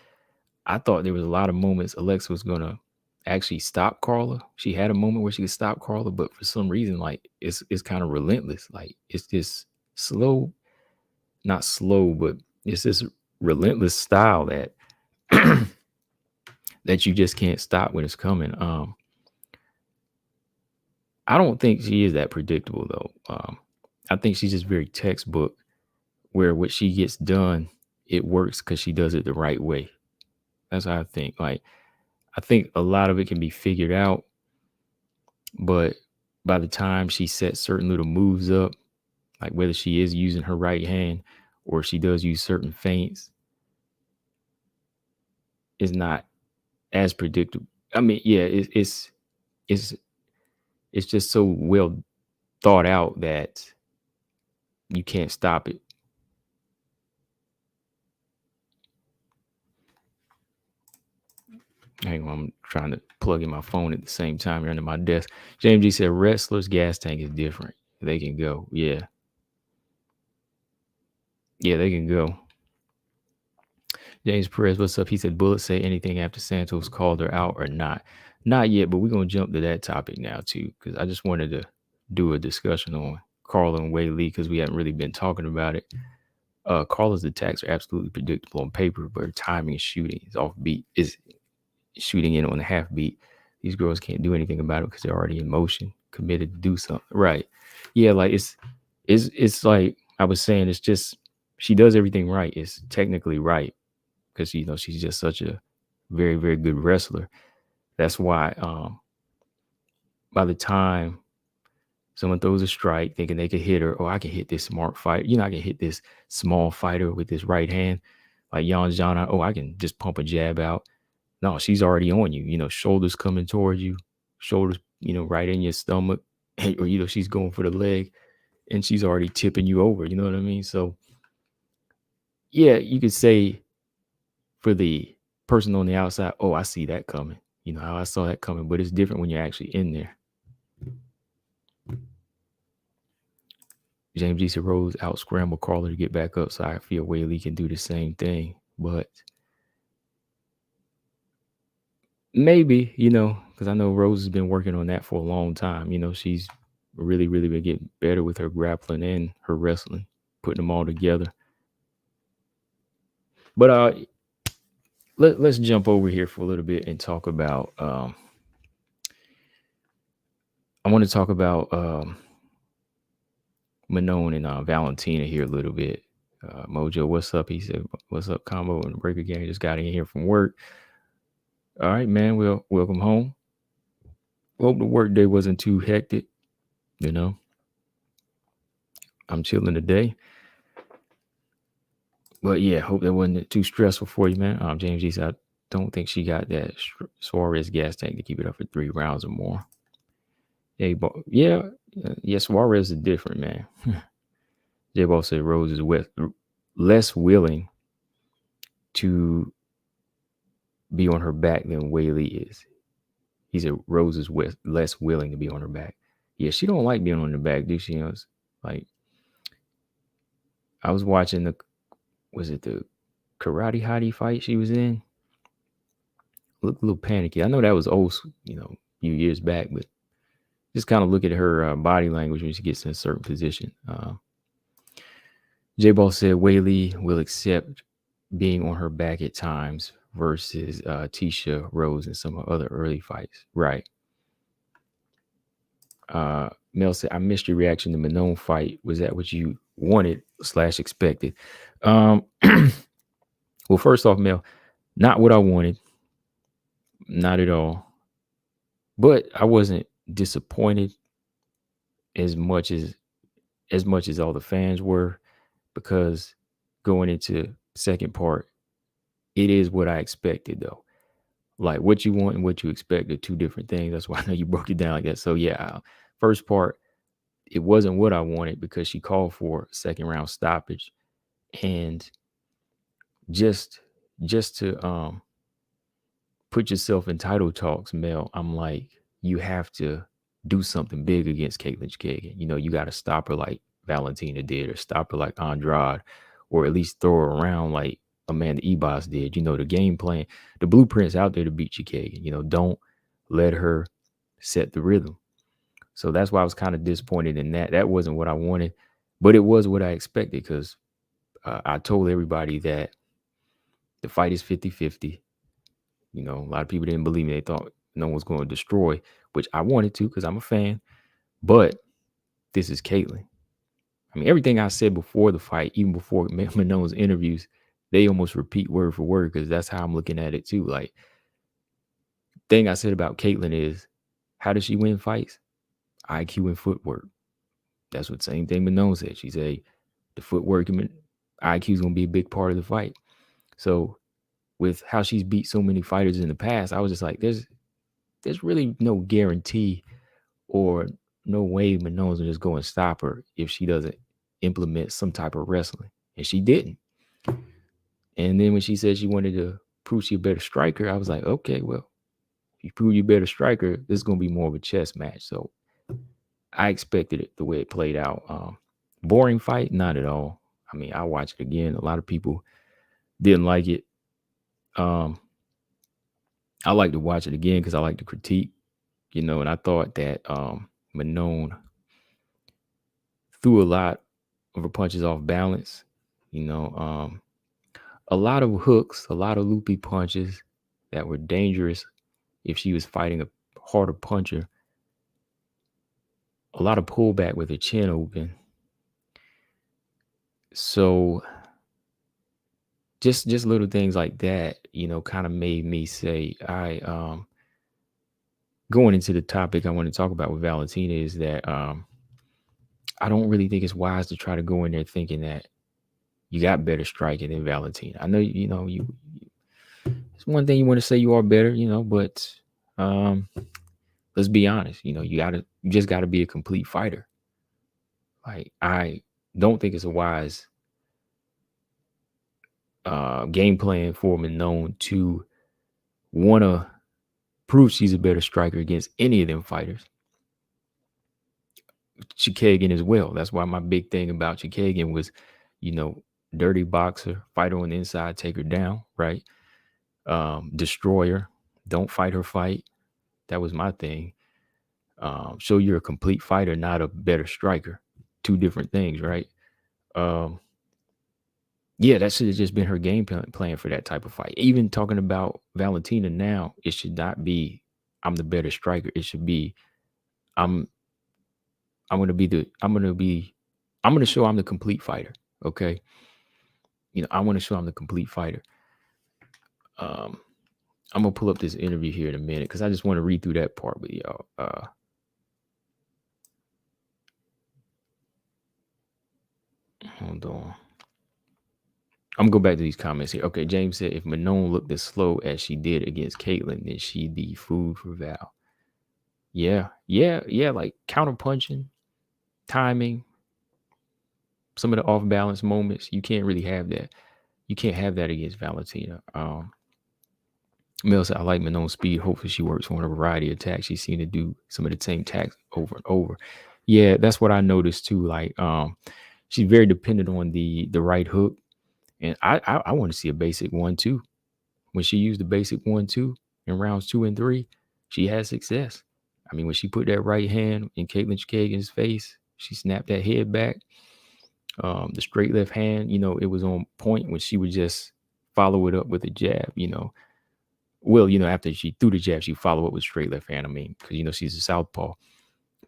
I thought there was a lot of moments Alexa was going to actually stop Carla. She had a moment where she could stop Carla, but for some reason, like, it's kind of relentless. Like, it's just slow. not slow, but it's this relentless style that that you just can't stop when it's coming. I don't think she is that predictable though. I think she's just very textbook, where what she gets done, it works because she does it the right way. That's how I think. Like, I think a lot of it can be figured out, but by the time she sets certain little moves up, like whether she is using her right hand or she does use certain feints, is not as predictable. I mean, yeah, it's it's just so well thought out that you can't stop it. Hang on, I'm trying to plug in my phone at the same time here under my desk. James G said wrestlers' gas tank is different. They can go. Yeah. Yeah, they can go. James Perez, what's up? He said, Bullet say anything after Santos called her out or not? Not yet, but we're going to jump to that topic now, too, because I just wanted to do a discussion on Carla and Wei Lee because we haven't really been talking about it. Carla's attacks are absolutely predictable on paper, but her timing and shooting is offbeat, is shooting in on the half beat. These girls can't do anything about it because they're already in motion, committed to do something. Right. Yeah, like it's like I was saying, it's just she does everything right. It's technically right because she's just such a very, very good wrestler. That's why by the time someone throws a strike thinking they could hit her, oh, I can hit this smart fighter. I can hit this small fighter with this right hand. Like Jan Jana, oh, I can just pump a jab out. No, she's already on you. Shoulders coming towards you, shoulders, right in your stomach, or she's going for the leg, and she's already tipping you over. You know what I mean? So, yeah, you could say for the person on the outside, oh, I see that coming. How I saw that coming, but it's different when you're actually in there. James G. Rose out scramble Carla to get back up, so I feel Wei Lee can do the same thing, but maybe, because I know Rose has been working on that for a long time. She's really, really been getting better with her grappling and her wrestling, putting them all together. But let's jump over here for a little bit and talk about. I want to talk about Manon and Valentina here a little bit. Mojo, what's up? He said, "What's up, Combo and Breaker Gang? Just got in here from work. All right, man. Well, welcome home. Hope the work day wasn't too hectic. I'm chilling today. But yeah, hope that wasn't too stressful for you, man. James G said, I don't think she got that Suarez gas tank to keep it up for 3 rounds or more. Yeah, Suarez is different, man. J-Ball said Rose is less willing to be on her back than Wei Lee is. He said Rose is less willing to be on her back. Yeah, she don't like being on her back, do she? Like, I was watching the Karate Hottie fight she was in? Looked a little panicky. I know that was old, a few years back, but just kind of look at her body language when she gets in a certain position. J-Ball said Wei Lee will accept being on her back at times versus Tisha Rose in some other early fights. Right. Mel said, I missed your reaction to Manon fight. Was that what you wanted / expected? Well, first off, Mel, not what I wanted. Not at all. But I wasn't disappointed as much as all the fans were, because going into second part, it is what I expected though. Like what you want and what you expect are two different things. That's why I know you broke it down like that. So yeah, first part, it wasn't what I wanted because she called for second round stoppage, and just to put yourself in title talks, Mel, I'm like, you have to do something big against Caitlin Kagan. You got to stop her like Valentina did, or stop her like Andrade, or at least throw her around like Amanda Ebos did. The game plan, the blueprint's out there to beat you, Kagan. Don't let her set the rhythm. So that's why I was kind of disappointed in that. That wasn't what I wanted, but it was what I expected, because I told everybody that the fight is 50-50. A lot of people didn't believe me. They thought no one was going to destroy, which I wanted to because I'm a fan. But this is Caitlyn. I mean, everything I said before the fight, even before Manon's interviews, they almost repeat word for word because that's how I'm looking at it too. Like, thing I said about Caitlyn is, how does she win fights? IQ and footwork. That's what same thing Manon said. She said the footwork and IQ is going to be a big part of the fight. So with how she's beat so many fighters in the past, I was just like, there's really no guarantee or no way Manon's just go and stop her if she doesn't implement some type of wrestling. And she didn't. And then when she said she wanted to prove she a better striker, I was like, okay, well, if you prove you a better striker, this is going to be more of a chess match. So I expected it the way it played out. Boring fight? Not at all. I mean, I watched it again. A lot of people didn't like it. I like to watch it again because I like to critique, and I thought that Manon threw a lot of her punches off balance. A lot of hooks, a lot of loopy punches that were dangerous if she was fighting a harder puncher. A lot of pullback with her chin open. So just little things like that, kind of made me say, going into the topic I want to talk about with Valentina is that I don't really think it's wise to try to go in there thinking that you got better striking than Valentina. I know, you it's one thing you want to say you are better, but let's be honest, you just got to be a complete fighter. Like, I don't think it's a wise game plan for Manon to want to prove she's a better striker against any of them fighters. Chikagan as well. That's why my big thing about Chikagan was, dirty boxer, fighter on the inside, take her down, right? Destroyer, don't fight her fight. That was my thing. Show you're a complete fighter, not a better striker. Two different things, right? Yeah, that should have just been her game plan for that type of fight. Even talking about Valentina now, it should not be I'm the better striker. It should be I'm going to show I'm the complete fighter. Okay. I want to show I'm the complete fighter. I'm going to pull up this interview here in a minute because I just want to read through that part with y'all. Hold on. I'm going to go back to these comments here. Okay, James said, if Manon looked as slow as she did against Caitlyn, then she'd be food for Val. Yeah, like counter-punching, timing, some of the off-balance moments. You can't really have that. You can't have that against Valentina. Mel said, I like Manon's speed. Hopefully she works on a variety of attacks. She seemed to do some of the same attacks over and over. Yeah, that's what I noticed too. Like, she's very dependent on the right hook. And I want to see a basic 1-2. When she used the basic 1-2 in rounds 2 and 3, she had success. I mean, when she put that right hand in Caitlyn Chikagan's face, she snapped that head back. The straight left hand, it was on point when she would just follow it up with a jab, Well, after she threw the jab, she followed up with straight left hand. I mean, because, she's a southpaw.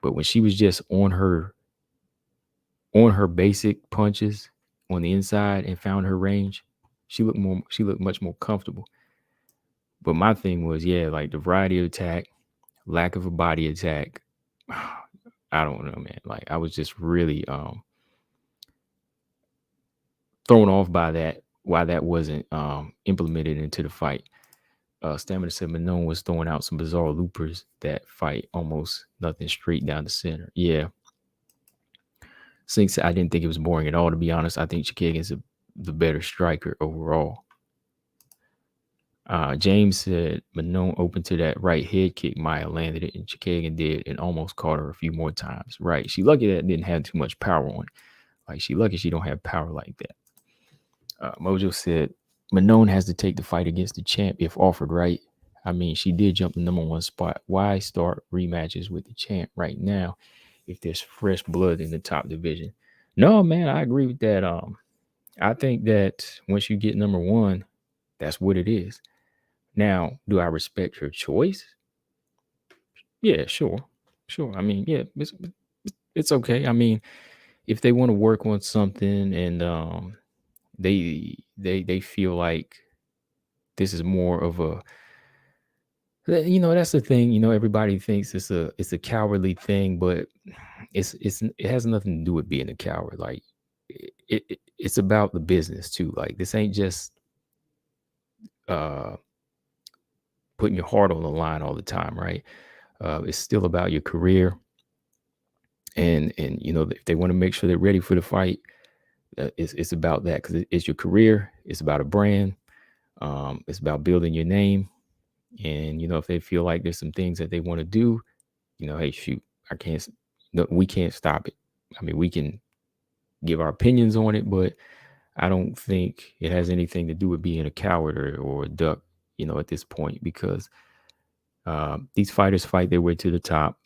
But when she was just on her basic punches on the inside and found her range, she looked much more comfortable. But my thing was, like the variety of attack, lack of a body attack. I don't know, man. Like, I was just really thrown off by that, why that wasn't implemented into the fight. Stamina said Manon was throwing out some bizarre loopers that fight almost nothing straight down the center. Yeah. Sink said, I didn't think it was boring at all, to be honest. I think Chikagan's the better striker overall. James said Manon opened to that right head kick. Maya landed it, and Chikagan did, and almost caught her a few more times. Right. She lucky that it didn't have too much power on it. Like, she lucky she don't have power like that. Mojo said Manon has to take the fight against the champ if offered, right? I mean, she did jump the number 1 spot. Why start rematches with the champ right now if there's fresh blood in the top division? No, man, I agree with that. I think that once you get number one, that's what it is. Now, do I respect her choice? Yeah, sure. Sure. I mean, yeah, it's okay. I mean, if they want to work on something and they feel like this is more of a that's the thing, everybody thinks it's a cowardly thing, but it has nothing to do with being a coward. Like it's about the business too. Like this ain't just uh putting your heart on the line all the time, right? It's still about your career, and if they want to make sure they're ready for the fight, it's about that because it's your career. It's about a brand. It's about building your name, and if they feel like there's some things that they want to do, hey, shoot, I can't. No, we can't stop it. I mean, we can give our opinions on it, but I don't think it has anything to do with being a coward or a duck. At this point, because these fighters fight their way to the top.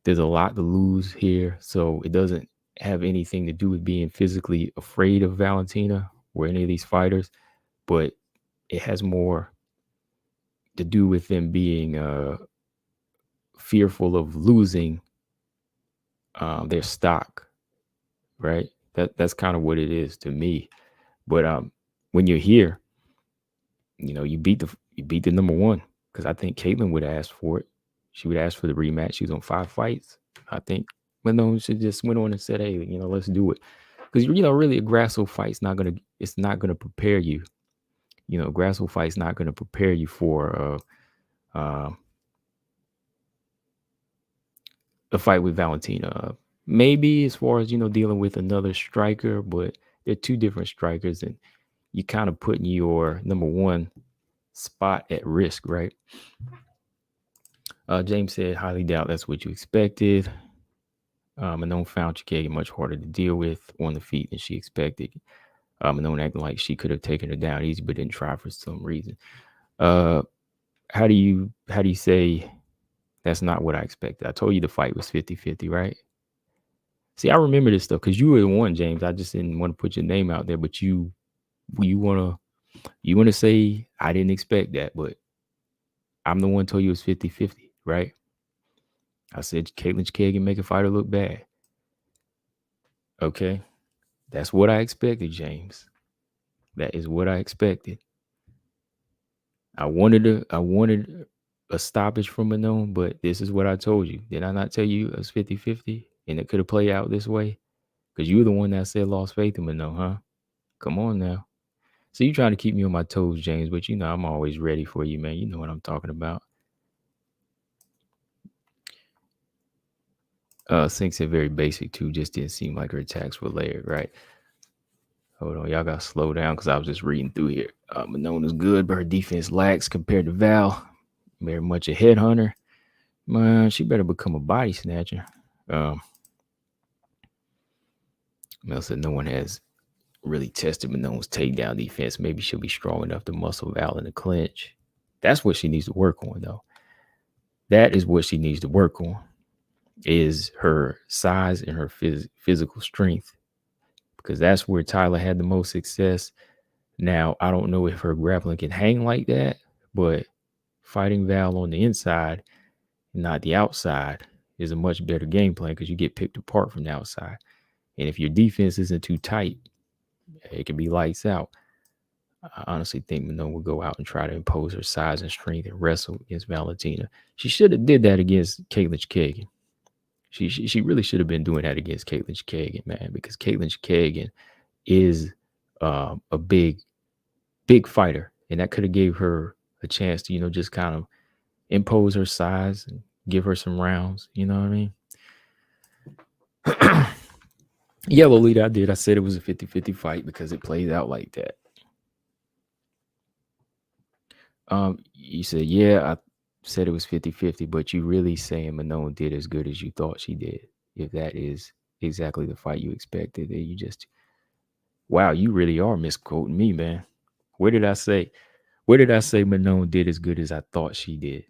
There's a lot to lose here, so it doesn't have anything to do with being physically afraid of Valentina or any of these fighters, but it has more to do with them being fearful of losing their stock, right? That's kind of what it is to me. But when you're here, you beat the number one because I think Caitlin would ask for it. She would ask for the rematch. She was on 5 fights. I think Manon should just went on and said, "Hey, let's do it." Because really, a Grasso fight's not gonna. It's not gonna prepare you. Grasso fight's not gonna prepare you for uh, a fight with Valentina. Maybe as far as dealing with another striker, but they're two different strikers, and you kind of putting your number one spot at risk, right? James said, highly doubt that's what you expected. Manon found Chikagi much harder to deal with on the feet than she expected. Manon acting like she could have taken her down easy, but didn't try for some reason. Uh, how do you say that's not what I expected? I told you the fight was 50-50, right? See, I remember this stuff because you were the one, James. I just didn't want to put your name out there, but you wanna say I didn't expect that, but I'm the one told you it was 50-50, right? I said Caitlin Kagan make a fighter look bad. Okay. That's what I expected, James. That is what I expected. I wanted a stoppage from Manon, but this is what I told you. Did I not tell you it was 50-50 and it could have played out this way? Because you were the one that said lost faith in Manon, huh? Come on now. So you trying to keep me on my toes, James, but I'm always ready for you, man. You know what I'm talking about. Sink said very basic too, just didn't seem like her attacks were layered, right? Hold on, y'all gotta slow down because I was just reading through here. Manon is good, but her defense lacks compared to Val. Very much a headhunter. Man, she better become a body snatcher. Um, Mel said no one has really tested Manon's takedown defense. Maybe she'll be strong enough to muscle Val in the clinch. That's what she needs to work on, though. That is what she needs to work on. Is her size and her physical strength, because that's where Tyler had the most success. Now, I don't know if her grappling can hang like that, but fighting Val on the inside, not the outside, is a much better game plan because you get picked apart from the outside. And if your defense isn't too tight, it can be lights out. I honestly think Manon will go out and try to impose her size and strength and wrestle against Valentina. She should have did that against Caitlin Kagan. She really should have been doing that against Caitlin Kagan, man, because Caitlin Kagan is a big fighter, and that could have gave her a chance to just kind of impose her size and give her some rounds. You know what I mean? Yeah, Lolita, I did. I said it was a 50-50 fight because it plays out like that. You said, yeah, I said it was 50-50, but you really saying Manon did as good as you thought she did. If that is exactly the fight you expected, then wow, you really are misquoting me, man. Where did I say? Where did I say Manon did as good as I thought she did?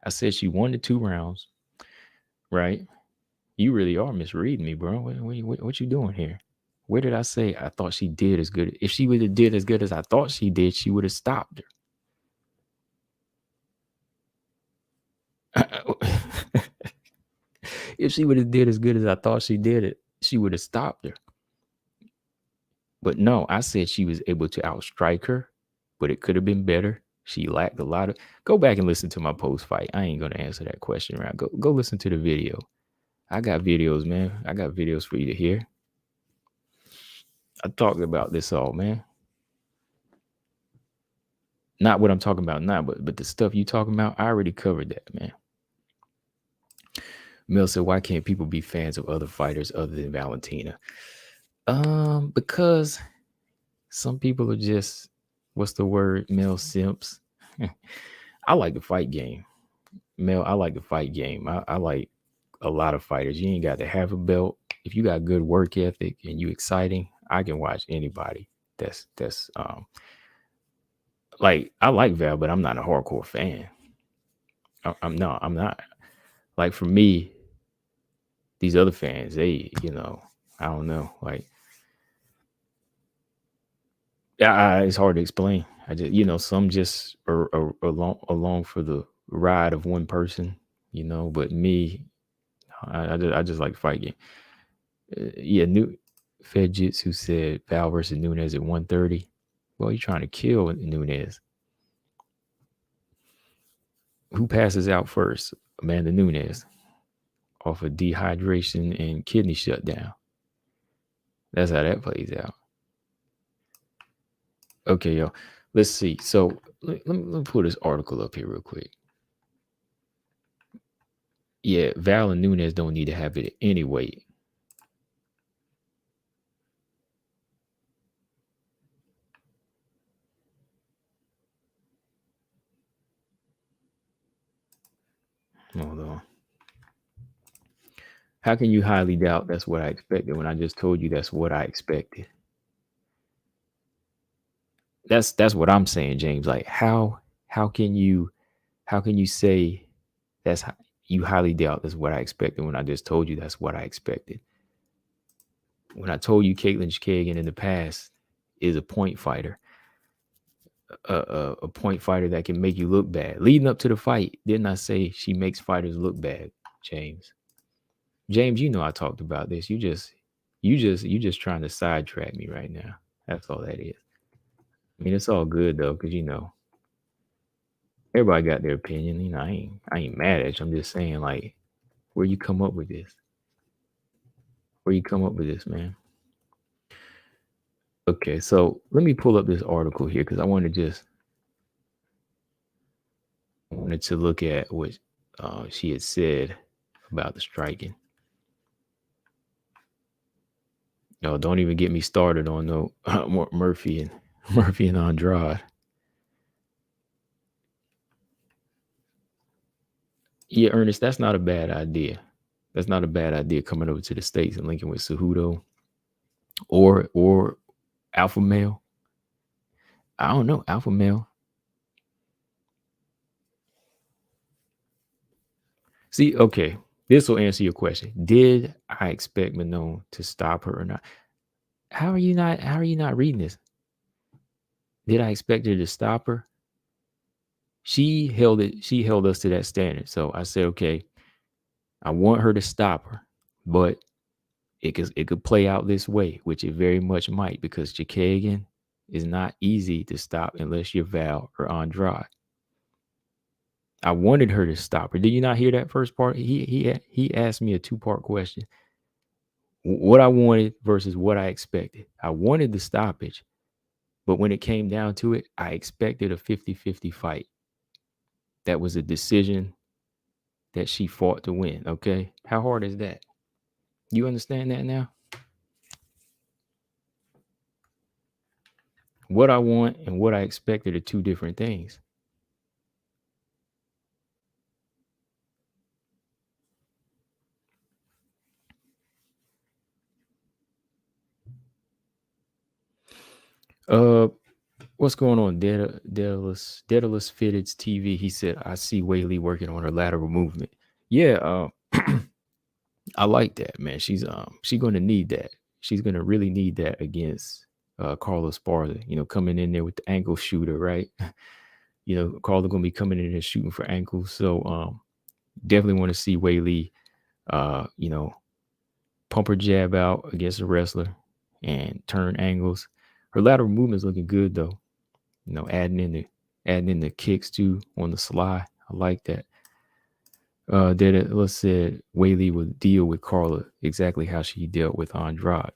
I said she won the 2 rounds, right? You really are misreading me, bro. What you doing here? Where did I say I thought she did as good? If she would have did as good as I thought she did, she would have stopped her. If she would have did as good as I thought she did it, she would have stopped her. But no, I said she was able to outstrike her, but it could have been better. She lacked a lot of. Go back and listen to my post fight. I ain't gonna answer that question right. Go listen to the video. I got videos, man. I got videos for you to hear. I talked about this all, man. Not what I'm talking about now, but the stuff you talking about, I already covered that, man. Mel said, why can't people be fans of other fighters other than Valentina? Because some people are just, what's the word, Mel simps. I like the fight game. Mel, I like the fight game. I like a lot of fighters. You ain't got to have a belt. If you got good work ethic and you exciting, I can watch anybody. That's like, I like Val, but I'm not a hardcore fan. I'm not. Like, for me, these other fans, they, I don't know. Like, it's hard to explain. I just, some just are along for the ride of one person, but me, I just like the fight game. Yeah, new Fed Jits said Val versus Nunes at 130. Well, you're trying to kill Nunes. Who passes out first? Amanda Nunes off of dehydration and kidney shutdown. That's how that plays out. Okay, yo, let's see. So let me pull this article up here real quick. Yeah, Val and Nunes don't need to have it anyway. Hold on. How can you highly doubt that's what I expected when I just told you that's what I expected? That's what I'm saying, James. Like, how can you say that's how you highly doubt that's what I expected when I just told you that's what I expected? When I told you Caitlin Kagan in the past is a point fighter, a point fighter that can make you look bad. Leading up to the fight, didn't I say she makes fighters look bad, James? James, I talked about this. You just trying to sidetrack me right now. That's all that is. I mean, it's all good though, because everybody got their opinion. I ain't mad at you. I'm just saying, like, where you come up with this? Where you come up with this, man? Okay, so let me pull up this article here because I wanted to look at what she had said about the striking. No, don't even get me started on no Murphy and Andrade. Yeah, Ernest, that's not a bad idea. That's not a bad idea coming over to the States and linking with Cejudo or Alpha Male. I don't know, Alpha Male. See, okay, this will answer your question. Did I expect Manon to stop her or not? How are you not reading this? Did I expect her to stop her? She held us to that standard. So I said, okay, I want her to stop her, but it could play out this way, which it very much might, because Chikagan is not easy to stop unless you're Val or Andrade. I wanted her to stop her. Did you not hear that first part? He asked me a 2-part question. What I wanted versus what I expected. I wanted the stoppage, but when it came down to it, I expected a 50-50 fight. That was a decision that she fought to win, okay? How hard is that? You understand that now? What I want and what I expected are two different things. What's going on? Daedalus Fitteds TV. He said, I see Whaley working on her lateral movement. Yeah, I like that, man. She's gonna need that. she's gonna really need that against Carla Sparza. Coming in there with the ankle shooter, right? Carla gonna be coming in there shooting for ankles. So definitely want to see Weili, pump her jab out against a wrestler and turn angles. Her lateral movement's looking good though. Adding in the kicks too on the sly. I like that. Let's say Weili would deal with Carla exactly how she dealt with Andrade.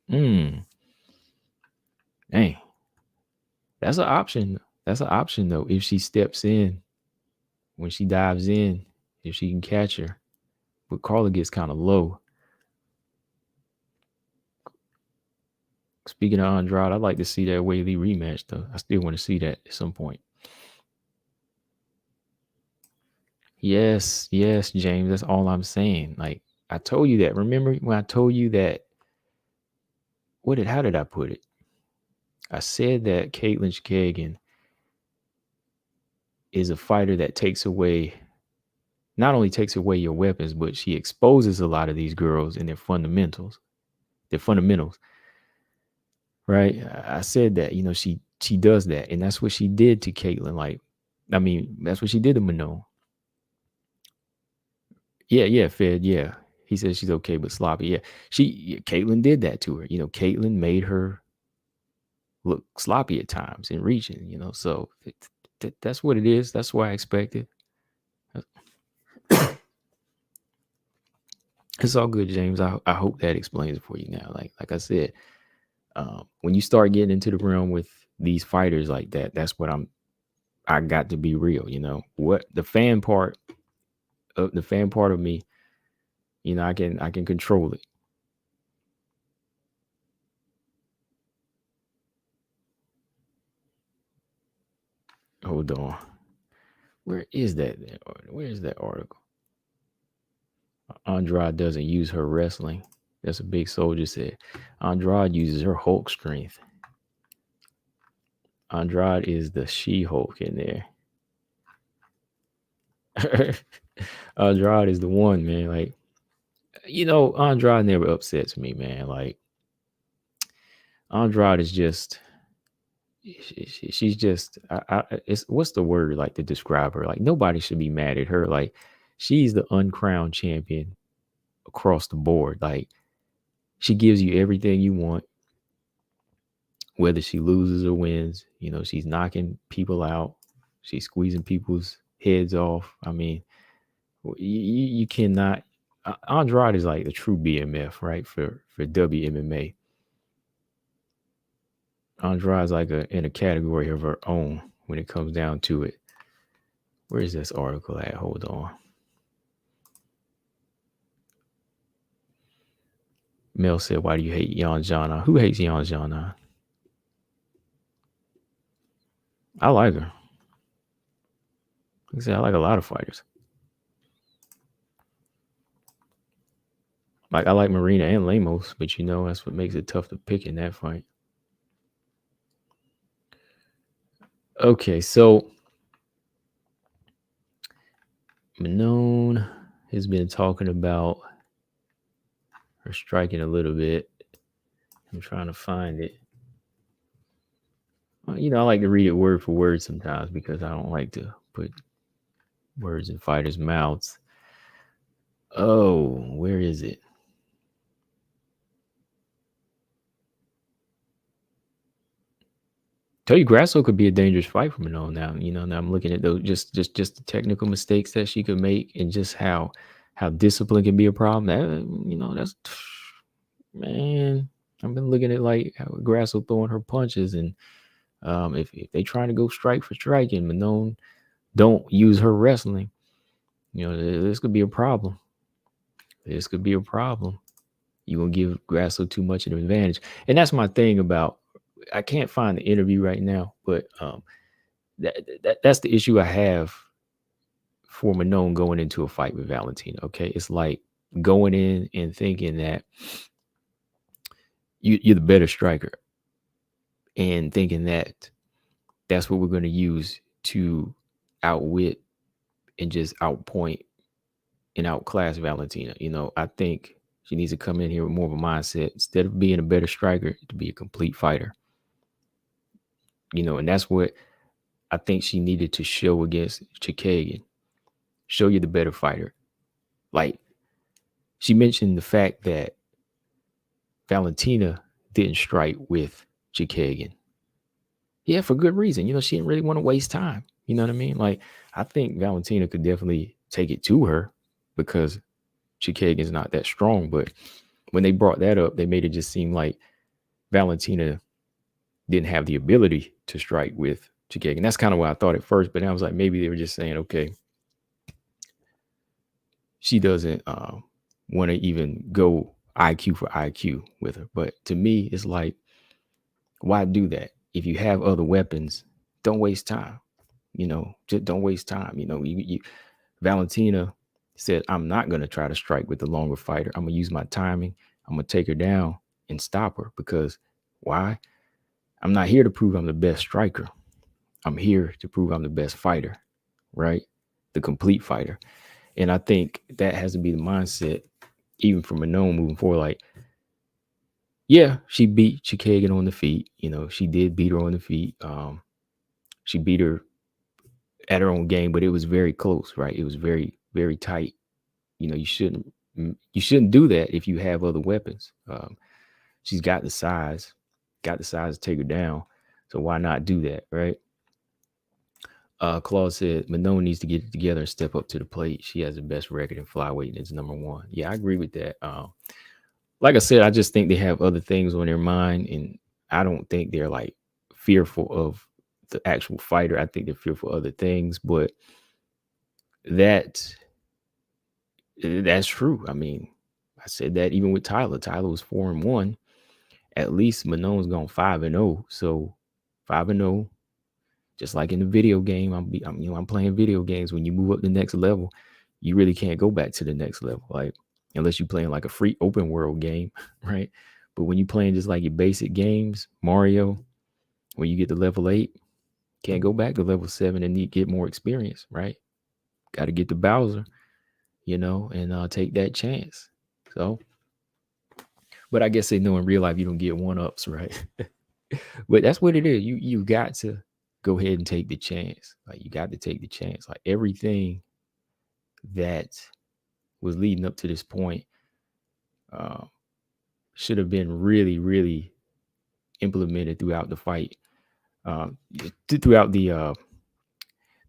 Dang, that's an option. That's an option though. If she steps in, when she dives in, if she can catch her, but Carla gets kind of low. Speaking of Andrade, I'd like to see that Weili rematch though. I still want to see that at some point. Yes, James. That's all I'm saying. Like I told you that. Remember when I told you that? How did I put it? I said that Caitlin Kagan is a fighter that not only takes away your weapons, but she exposes a lot of these girls in their fundamentals. Right? I said that, she does that, and that's what she did to Caitlin. Like, I mean, that's what she did to Manon. Yeah, Fed, yeah. He says she's okay but sloppy. Yeah. Caitlin did that to her. Caitlin made her look sloppy at times in reaching, so that's what it is. That's what I expected. It's all good, James. I hope that explains it for you now. Like I said, when you start getting into the realm with these fighters like that, that's what I got to be real. What the fan part of me, I can control it. Hold on. Where is that? Where is that article? Andrade doesn't use her wrestling. That's a big soldier said. Andrade uses her Hulk strength. Andrade is the She-Hulk in there. Andrade is the one, man. Like, Andrade never upsets me, man. Like, Andrade is just, she's just, it's what's the word like to describe her? Like, nobody should be mad at her. Like, she's the uncrowned champion across the board. Like, she gives you everything you want, whether she loses or wins. She's knocking people out. She's squeezing people's heads off. I mean, you cannot. Andrade is like the true BMF, right? For WMMA. Andrade's like in a category of her own when it comes down to it. Where is this article at? Hold on. Mel said, "Why do you hate Yan Jana?" Who hates Yan Jana? I like her. Like I said, I like a lot of fighters. Like I like Marina and Lemos, but that's what makes it tough to pick in that fight. Okay, so Manon has been talking about her striking a little bit. I'm trying to find it. I like to read it word for word sometimes because I don't like to put words in fighters' mouths. Oh, where is it? Tell you, Grasso could be a dangerous fight for Manon now. Now I'm looking at those just the technical mistakes that she could make and just how discipline can be a problem. That's man. I've been looking at like how Grasso throwing her punches, and if they trying to go strike for strike and Manon don't use her wrestling, this could be a problem. This could be a problem. You're gonna give Grasso too much of an advantage, and that's my thing about. I can't find the interview right now, but that's the issue I have for Manon going into a fight with Valentina. Okay, it's like going in and thinking that you're the better striker, and thinking that that's what we're going to use to outwit and just outpoint and outclass Valentina. I think She needs to come in here with more of a mindset instead of being a better striker to be a complete fighter. And that's what I think she needed to show against Chikagan. Show you the better fighter. Like, she mentioned the fact that Valentina didn't strike with Chikagan. Yeah, for good reason. She didn't really want to waste time. You know what I mean? Like, I think Valentina could definitely take it to her because Chikagan's not that strong. But when they brought that up, they made it just seem like Valentina didn't have the ability to strike with Chikagan. That's kind of what I thought at first. But then I was like, maybe they were just saying, okay, she doesn't want to even go IQ for IQ with her. But to me, it's like, why do that? If you have other weapons, don't waste time. Just don't waste time. Valentina said, I'm not going to try to strike with the longer fighter. I'm going to use my timing. I'm going to take her down and stop her because why? I'm not here to prove I'm the best striker. I'm here to prove I'm the best fighter, right? The complete fighter. And I think that has to be the mindset, even for Manon moving forward. Like, yeah, she beat Chikagan on the feet. She did beat her on the feet. She beat her at her own game, but it was very close, right? It was very, very tight. You shouldn't do that if you have other weapons. She's got the size to take her down. So why not do that, right? Claude said Manon needs to get it together and step up to the plate. She has the best record in flyweight and is number one. Yeah, I agree with that. Like I said, I just think they have other things on their mind, and I don't think they're like fearful of the actual fighter. I think they're fearful of other things, but that's true. I mean, I said that even with Tyler. Tyler was 4-1. At least Manon's gone 5-0. So 5-0. Just like in the video game, I'm playing video games. When you move up the next level, you really can't go back to the next level, like unless you're playing like a free open world game, right? But when you're playing just like your basic games, Mario, when you get to level 8, can't go back to level 7 and get more experience, right? Got to get to Bowser, and take that chance. So, but I guess they know in real life you don't get one ups, right? But that's what it is. You got to go ahead and take the chance. Like, you got to take the chance. Like, everything that was leading up to this point should have been really, really implemented throughout the fight, throughout the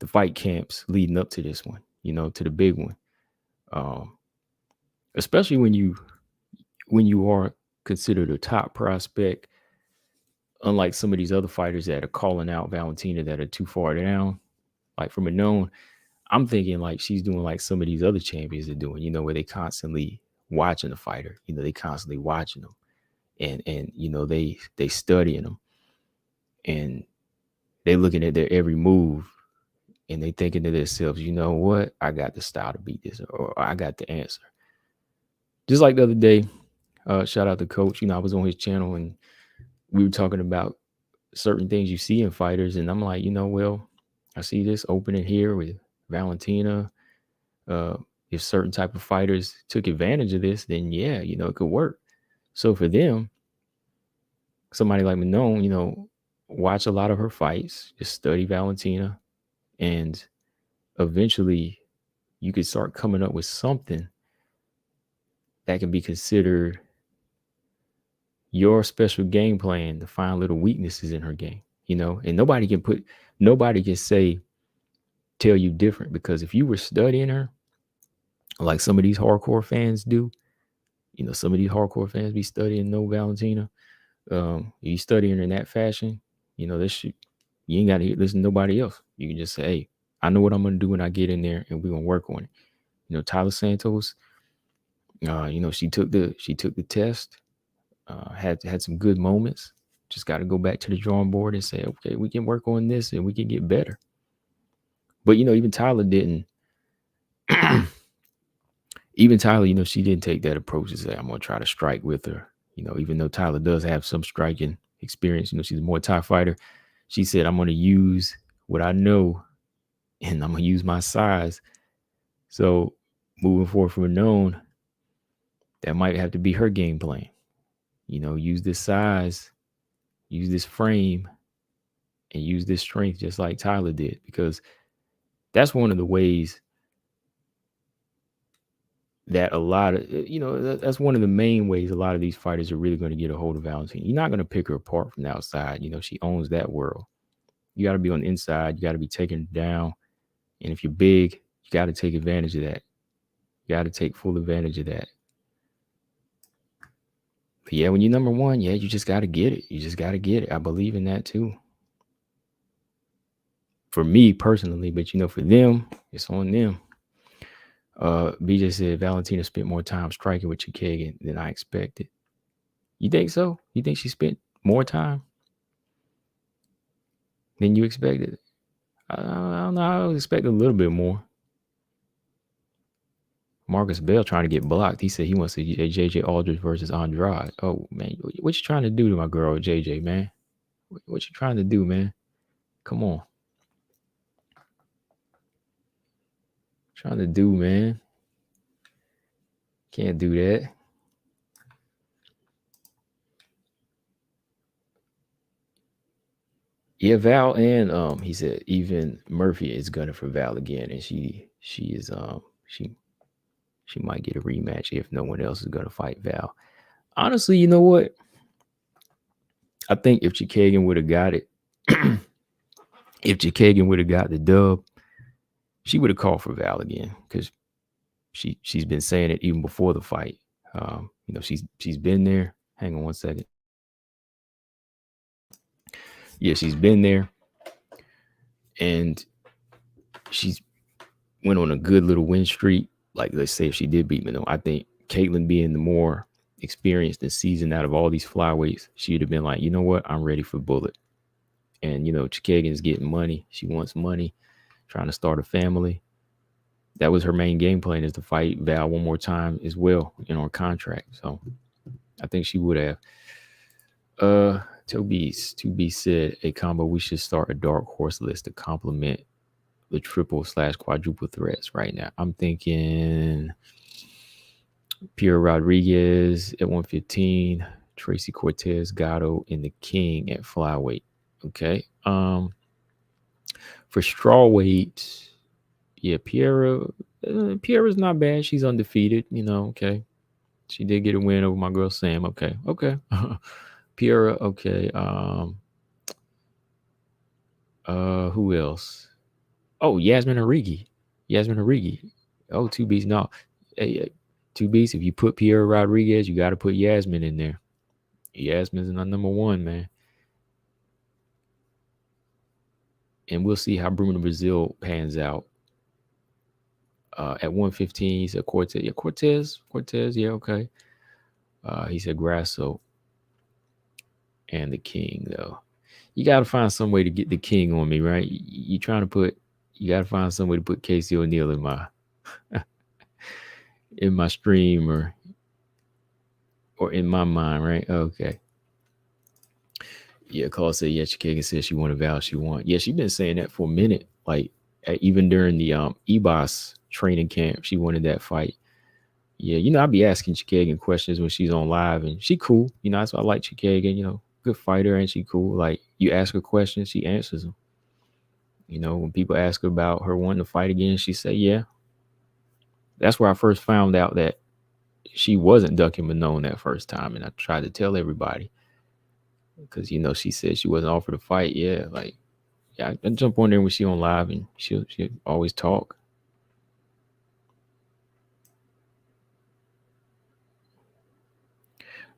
fight camps leading up to this one. To the big one. Especially when you are considered a top prospect, unlike some of these other fighters that are calling out Valentina that are too far down. Like, from Manon, I'm thinking like she's doing like some of these other champions are doing, where they constantly watching the fighter, they constantly watching them, and they studying them, and they looking at their every move, and they thinking to themselves, you know what, I got the style to beat this, or I got the answer. Just like the other day, shout out to Coach. I was on his channel and we were talking about certain things you see in fighters, and I'm like, well, I see this opening here with Valentina. If certain type of fighters took advantage of this, then yeah, it could work. So for them, somebody like Manon, watch a lot of her fights, just study Valentina, and eventually you could start coming up with something that can be considered your special game plan to find little weaknesses in her game, and nobody can tell you different, because if you were studying her like some of these hardcore fans do, some of these hardcore fans be studying No Valentina. You studying in that fashion, this shit, you ain't got to listen to nobody else. You can just say, hey, I know what I'm going to do when I get in there, and we're going to work on it. Tyler Santos, she took the test, had some good moments. Just got to go back to the drawing board and say, okay, we can work on this and we can get better. But, even Tyler didn't. Even Tyler, she didn't take that approach to say, I'm going to try to strike with her. Even though Tyler does have some striking experience, she's a Muay Thai fighter. She said, I'm going to use what I know, and I'm going to use my size. So moving forward from Manon, That might have to be her game plan. Use this size, use this frame, and use this strength just like Tyler did, because that's one of the ways that a lot of that's one of the main ways a lot of these fighters are really going to get a hold of Valentina. You're not going to pick her apart from the outside. She owns that world. You got to be on the inside. You got to be taking her down. And if you're big, you got to take advantage of that. You got to take full advantage of that. But yeah, when you're number one, yeah, you just got to get it. You just got to get it. I believe in that too. For me personally, but for them, it's on them. BJ said Valentina spent more time striking with Chikagan than I expected. You think so? You think she spent more time than you expected? I don't know. I was expecting a little bit more. Marcus Bell trying to get blocked. He said he wants to JJ Aldridge versus Andrade. Oh, man. What you trying to do to my girl, JJ, man? What you trying to do, man? Come on. Trying to do, man. Can't do that. Yeah, Val and he said even Murphy is gunning for Val again, and she might get a rematch if no one else is gonna fight Val. Honestly, you know what? I think if Chikagan would have got it, if Chikagan would have got the dub, she would have called for Val again, because she's been saying it even before the fight. She's been there. Hang on one second. Yeah, she's been there, and she's went on a good little win streak. Like, let's say if she did beat Mano, I think Caitlin, being the more experienced and seasoned out of all these flyweights, she'd have been like, you know what, I'm ready for Bullet. And Chikagan's getting money. She wants money, trying to start a family. That was her main game plan, is to fight Val one more time as well, her contract. So I think she would have. To be said, a combo, we should start a dark horse list to complement the triple/quadruple threats right now. I'm thinking Pierre Rodriguez at 115, Tracy Cortez, Gatto, and the King at flyweight. Okay. For strawweight, yeah, Pierre's not bad. She's undefeated, okay. She did get a win over my girl Sam. Okay. Pierre, okay. Who else? Oh, Yasmin Origi. Oh, two beats. No. Hey, two beats. If you put Pierre Rodriguez, you got to put Yasmin in there. Yasmin's not number one, man. And we'll see how Bruno Brazil pans out. At 115, he said Cortez. Yeah, Cortez. Yeah, okay. He said Grasso and the King, though. You got to find some way to get the King on me, right? You got to find some way to put Casey O'Neill in my in my stream or in my mind, right? Okay. Yeah, Carl said, yeah, Chikagan said she wanted Val, she won. Yeah, she's been saying that for a minute. Like, even during the EBOS training camp, she wanted that fight. Yeah, I'll be asking Chikagan questions when she's on live, and she cool. That's why I like Chikagan, good fighter, and she cool. Like, you ask her questions, she answers them. When people ask her about her wanting to fight again, she say, yeah. That's where I first found out that she wasn't ducking Manon that first time, and I tried to tell everybody. Because, she said she wasn't offered a fight. Yeah, like, yeah, I jump on there when she on live, and she'll always talk.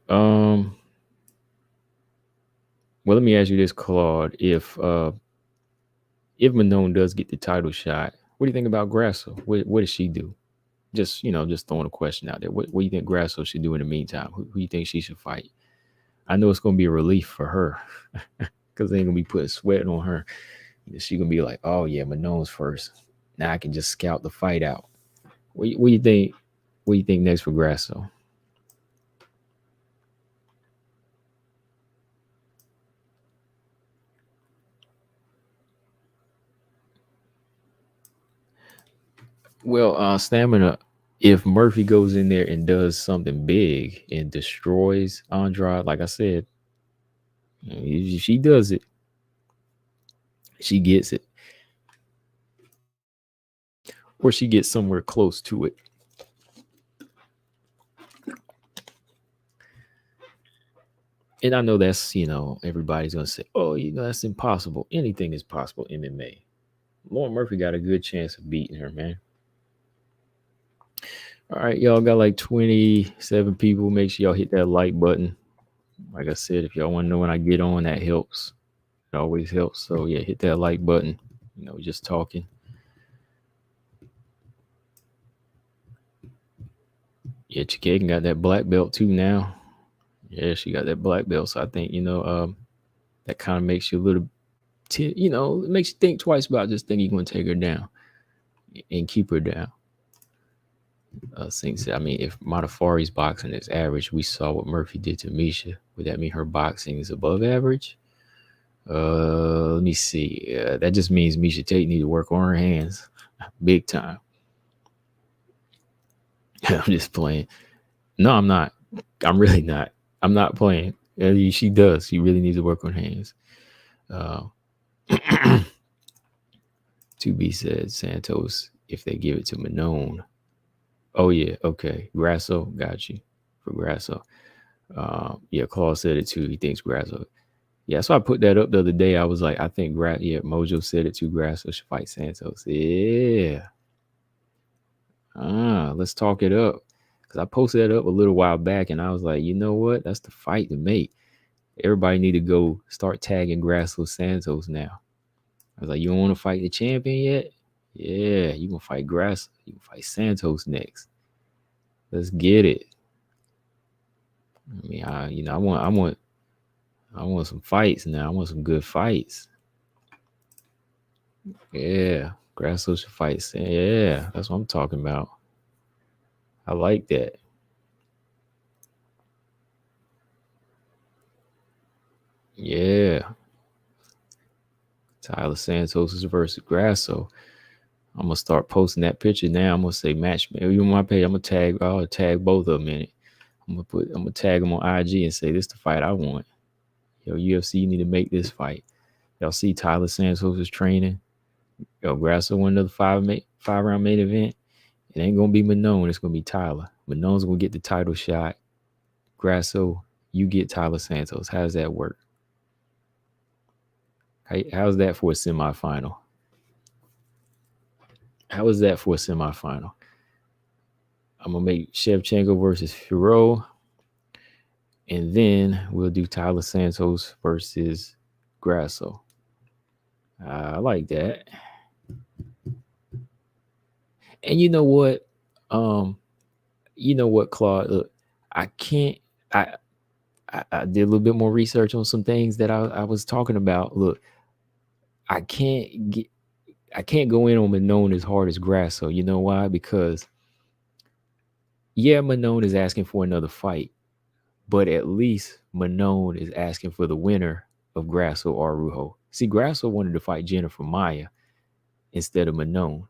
Well, let me ask you this, Claude. If Manon does get the title shot, what do you think about Grasso? What does she do? Just throwing a question out there. What do you think Grasso should do in the meantime? Who do you think she should fight? I know it's gonna be a relief for her because they ain't gonna be putting sweat on her. She gonna be like, oh yeah, Manon's first. Now I can just scout the fight out. What do you think? What do you think next for Grasso? Well, stamina. if Murphy goes in there and does something big and destroys Andrade, like I said, if she does it, she gets it, or she gets somewhere close to it. And I know that's, everybody's gonna say, oh, that's impossible. Anything is possible in MMA. Lauren Murphy got a good chance of beating her, man. All right, y'all got like 27 people. Make sure y'all hit that like button. Like I said, if y'all want to know when I get on, that helps. It always helps. So yeah, hit that like button. Just talking. Yeah, Chikagan got that black belt too now. Yeah, she got that black belt. So I think, that kind of makes you a little, it makes you think twice about just thinking you're going to take her down and keep her down. Sink said, I mean, if Modaffari's boxing is average, we saw what Murphy did to Misha. Would that mean her boxing is above average? Let me see. That just means Misha Tate need to work on her hands big time. I'm just playing. No, I'm not. I'm really not. I'm not playing. She does. She really needs to work on her hands. 2B said Santos if they give it to Manon. Oh, yeah. Okay. Grasso. Got you for Grasso. Yeah, Claude said it too. He thinks Grasso. Yeah, so I put that up the other day. I was like, I think Mojo said it too. Grasso should fight Santos. Yeah. Let's talk it up. Because I posted that up a little while back and I was like, you know what? That's the fight to make. Everybody need to go start tagging Grasso Santos now. I was like, you don't want to fight the champion yet? Yeah, you gonna fight Grasso. You can fight Santos next. Let's get it. I mean, I want some fights now. I want some good fights. Yeah, Grasso should fight. Yeah, that's what I'm talking about. I like that. Yeah. Tyler Santos versus Grasso. I'm gonna start posting that picture now. I'm gonna say match. You on my page? I'll tag both of them in it. I'm gonna tag them on IG and say this is the fight I want. Yo, UFC, you need to make this fight. Y'all see Tyler Santos is training. Yo, Grasso won another 5-round main event. It ain't gonna be Manon. It's gonna be Tyler. Manon's gonna get the title shot. Grasso, you get Tyler Santos. How does that work? How's that for a semifinal? How is that for a semifinal? I'm gonna make Shevchenko versus Fiorot, and then we'll do Tyler Santos versus Grasso. I like that. And you know what? Claude? Look, I can't. I did a little bit more research on some things that I was talking about. Look, I can't go in on Manon as hard as Grasso. You know why? Because Manon is asking for another fight, but at least Manon is asking for the winner of Grasso or Araujo. See, Grasso wanted to fight Jennifer Maia instead of Manon.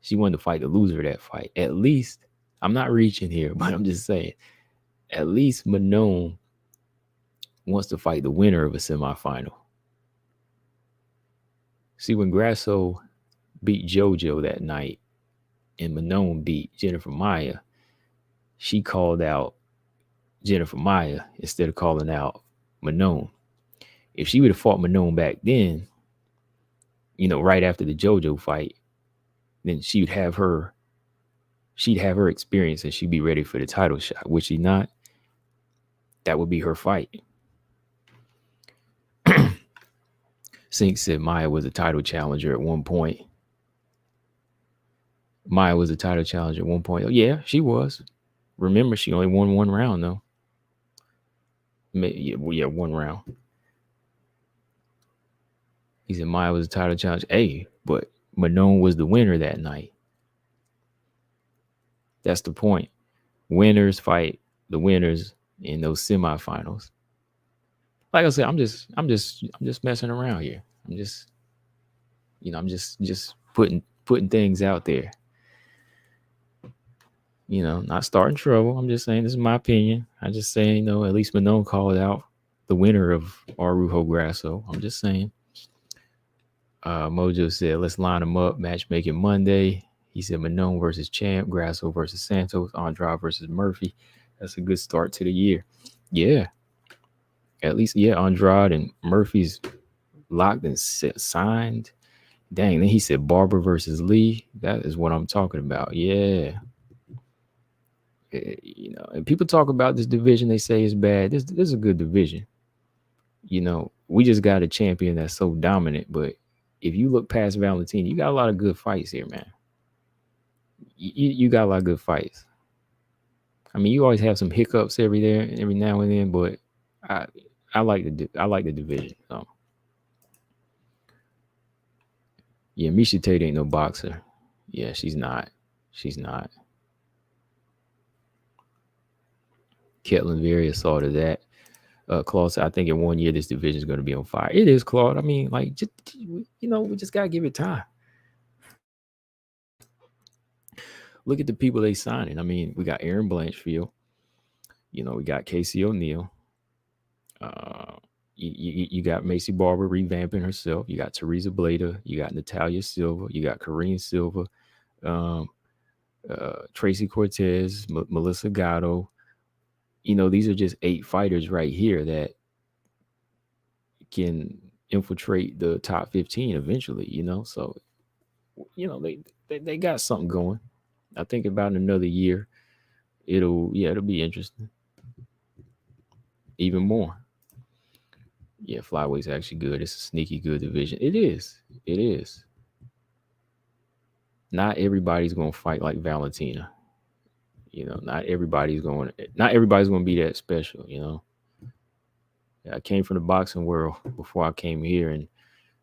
She wanted to fight the loser of that fight. At least, I'm not reaching here, but I'm just saying, at least Manon wants to fight the winner of a semifinal. See, when Grasso beat JoJo that night and Manon beat Jennifer Maia, she called out Jennifer Maia instead of calling out Manon. If she would have fought Manon back then, right after the JoJo fight, then she'd have her experience and she'd be ready for the title shot. Would she not? That would be her fight. Sink said Maia was a title challenger at one point. Maia was a title challenger at one point. Oh, yeah, she was. Remember, she only won one round, though. Yeah, one round. He said Maia was a title challenger. Hey, but Manon was the winner that night. That's the point. Winners fight the winners in those semifinals. Like I said, I'm just messing around here. I'm just putting things out there. Not starting trouble. I'm just saying this is my opinion. I just saying, at least Manon called out the winner of Arujo Grasso. I'm just saying. Mojo said, let's line them up. Matchmaking Monday. He said Manon versus Champ, Grasso versus Santos, Andrade versus Murphy. That's a good start to the year. Yeah. At least, yeah, Andrade and Murphy's locked and signed. Dang, then he said Barber versus Lee. That is what I'm talking about. Yeah. And people talk about this division, they say it's bad. This is a good division. We just got a champion that's so dominant, but if you look past Valentina, you got a lot of good fights here, man. You got a lot of good fights. I mean, you always have some hiccups every now and then, but I I like the division. So yeah, Misha Tate ain't no boxer. Yeah, she's not. She's not. Ketlin Very saw to that. Claude said, I think in 1 year this division is going to be on fire. It is, Claude. I mean, like, just, we just got to give it time. Look at the people they signing. I mean, we got Aaron Blanchfield. We got Casey O'Neill. You got Macy Barber revamping herself. You got Teresa Bleda. You got Natalia Silva. You got Corrine Silva. Um, Tracy Cortez. Melissa Gatto. These are just 8 fighters right here that can infiltrate the top 15 eventually. So they got something going. I think about another year, it'll be interesting even more. Yeah, Flyweight's actually good. It's a sneaky good division. It is. It is. Not everybody's going to fight like Valentina. Not everybody's going to be that special. I came from the boxing world before I came here, and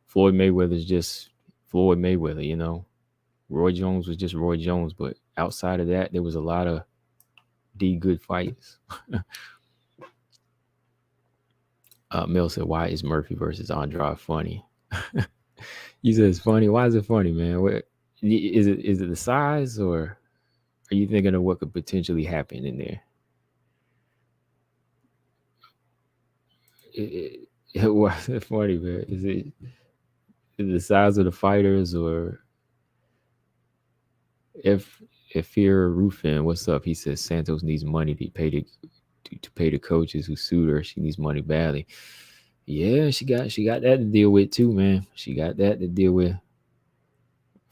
Floyd Mayweather's just Floyd Mayweather. Roy Jones was just Roy Jones, but outside of that, there was a lot of good fights. Mel said, "Why is Murphy versus Andrade funny?" You said it's funny. Why is it funny, man? What is it? Is it the size, or are you thinking of what could potentially happen in there? Why is it funny, man? Is it the size of the fighters, or if fear Rufin, what's up? He says Santos needs money to pay to pay the coaches who sued her. She needs money badly. Yeah, she got that to deal with too, man. She got that to deal with.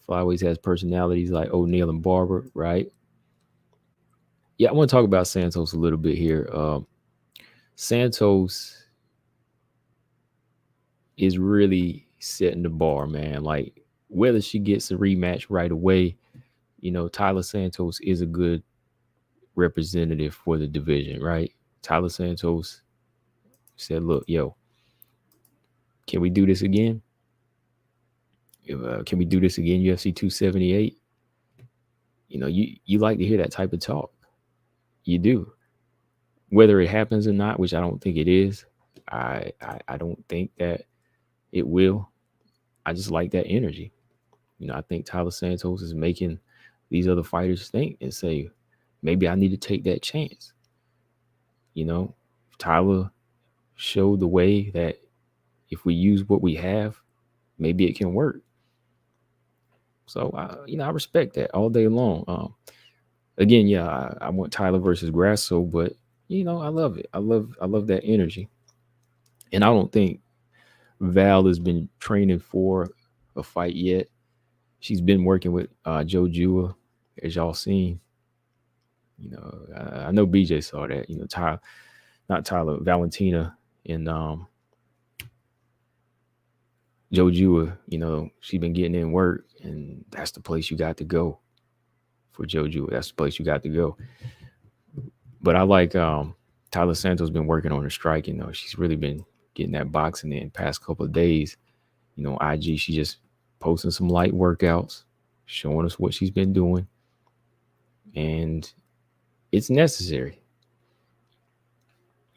Flyweight has personalities like O'Neal and Barber, right? Yeah, I want to talk about Santos a little bit here. Santos is really setting the bar, man. Like, whether she gets a rematch right away, Tyler Santos is a good representative for the division, right? Tyler Santos said, look, yo, can we do this again? Can we do this again, UFC 278? You like to hear that type of talk. You do. Whether it happens or not, which I don't think it is, I don't think that it will. I just like that energy. I think Tyler Santos is making these other fighters think and say, maybe I need to take that chance. Tyler showed the way that if we use what we have, maybe it can work. So, I respect that all day long. Again, yeah, I want Tyler versus Grasso, but I love it. I love that energy. And I don't think Val has been training for a fight yet. She's been working with Joe Jua, as y'all seen. I know BJ saw that. Valentina and Joe Jua. She's been getting in work, and that's the place you got to go for Joe Jua. That's the place you got to go. But I like Tyler Santos been working on her striking, though. She's really been getting that boxing in the past couple of days. IG, she just posting some light workouts, showing us what she's been doing. And it's necessary.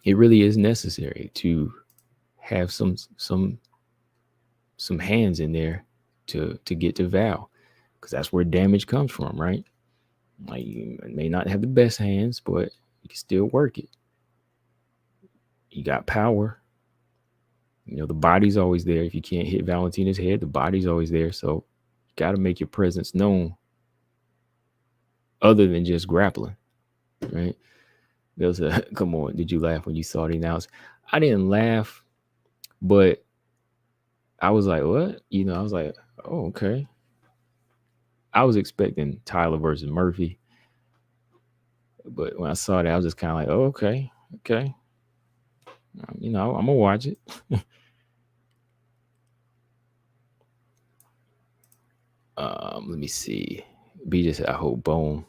It really is necessary to have some hands in there to get to Val, because that's where damage comes from, right? Like, you may not have the best hands, but you can still work it. You got power. The body's always there. If you can't hit Valentina's head, the body's always there. So you got to make your presence known other than just grappling, right? There was a, come on, did you laugh when you saw the announcement? I didn't laugh, but I was like, what? I was like, oh, okay. I was expecting Tyler versus Murphy. But when I saw that, I was just kind of like, oh, okay, okay. I'm going to watch it. Let me see. B just said, I hope Bone.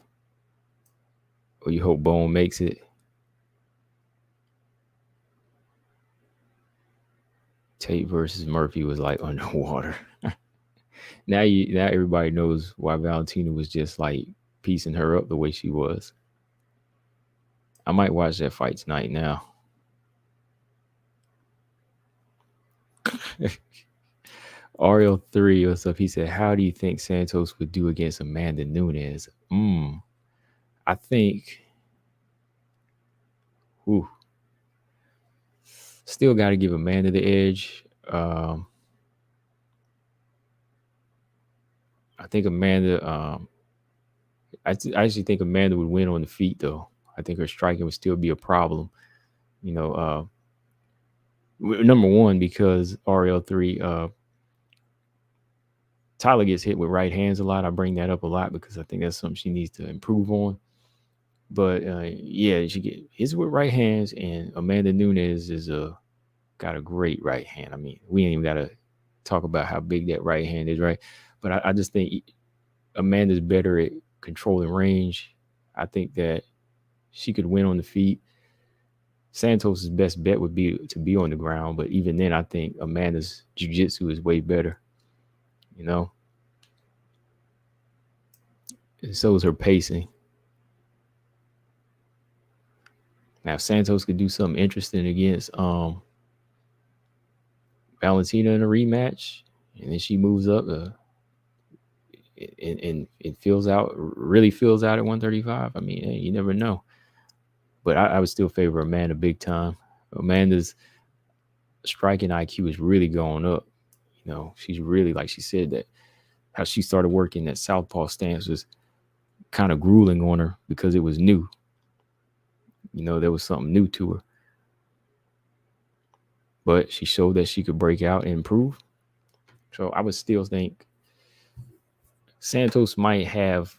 Or you hope Bone makes it. Tate versus Murphy was like underwater. Now everybody knows why Valentina was just like piecing her up the way she was. I might watch that fight tonight now. Ariel 3 or stuff. He said, how do you think Santos would do against Amanda Nunes? I think still got to give Amanda the edge. I think Amanda I actually think Amanda would win on the feet though. I think her striking would still be a problem. Number one, because RL3 Tyler gets hit with right hands a lot. I bring that up a lot because I think that's something she needs to improve on. But she get hits with right hands, and Amanda Nunes is got a great right hand. I mean, we ain't even got to talk about how big that right hand is, right? But I just think Amanda's better at controlling range. I think that she could win on the feet. Santos' best bet would be to be on the ground, but even then, I think Amanda's jiu-jitsu is way better. And so is her pacing. Now, if Santos could do something interesting against Valentina in a rematch, and then she moves up and it really fills out at 135. I mean, you never know. But I would still favor Amanda big time. Amanda's striking IQ is really going up. She's really, like she said, that how she started working that southpaw stance was kind of grueling on her because it was new. There was something new to her. But she showed that she could break out and improve. So I would still think Santos might have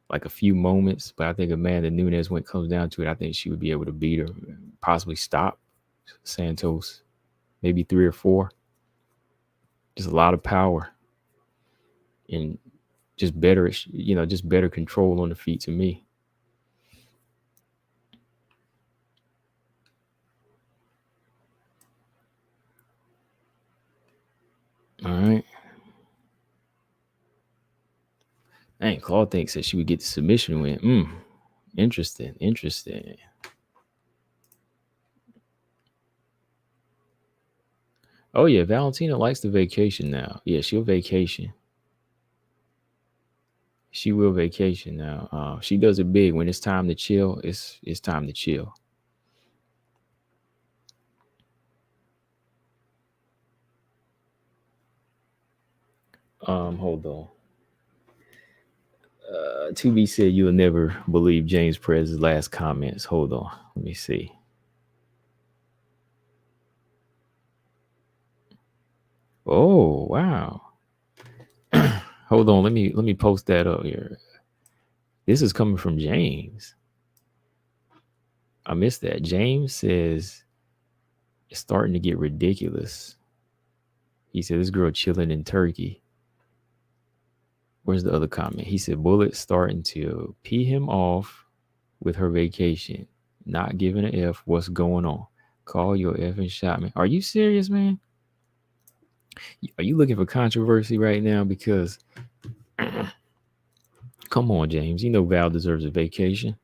like a few moments, but I think Amanda Nunes, when it comes down to it, I think she would be able to beat her, possibly stop Santos, maybe 3 or 4. Just a lot of power and just better, just better control on the feet to me. All right. Dang, Claude thinks that she would get the submission win. Interesting. Oh, yeah, Valentina likes the vacation now. Yeah, she'll vacation. She will vacation now. She does it big. When it's time to chill, it's time to chill. Hold on. 2B said you'll never believe James Perez's last comments. Hold on. Let me see. Oh, wow. Hold on. Let me post that up here. This is coming from James. I missed that. James says it's starting to get ridiculous. He said this girl chilling in Turkey. Where's the other comment? He said Bullet's starting to pee him off with her vacation. Not giving an F. What's going on? Call your effing shot, man. Are you serious, man? Are you looking for controversy right now? Because come on, James. You know Val deserves a vacation.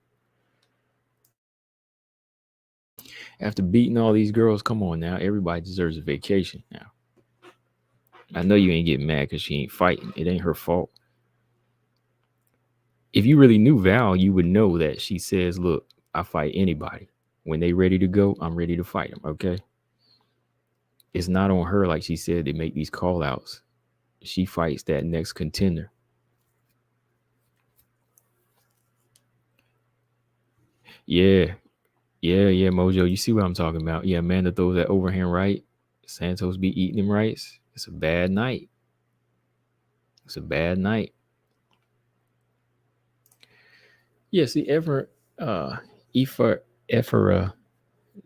After beating all these girls, come on now. Everybody deserves a vacation now. I know you ain't getting mad because she ain't fighting. It ain't her fault. if you really knew Val, you would know that she says, "Look, I fight anybody. When they ready to go, I'm ready to fight them." Okay, it's not on her, like she said, to make these call outs. She fights that next contender. Yeah, yeah, Mojo. You see what I'm talking about? Yeah, Amanda throws that overhand right. Santos be eating him rights. It's a bad night. It's a bad night. Yeah, see, Ephra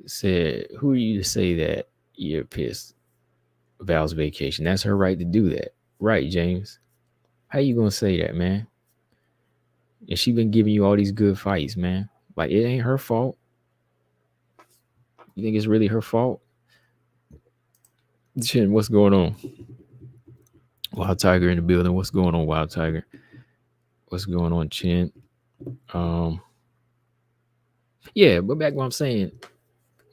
said, "Who are you to say that you're pissed Val's vacation? That's her right to do that, right, James? How you gonna say that, man? And she been giving you all these good fights, man. Like it ain't her fault. You think it's really her fault? Chin, what's going on? Wild Tiger in the building. What's going on, Wild Tiger? What's going on, Chin? Um, yeah, but back what I'm saying,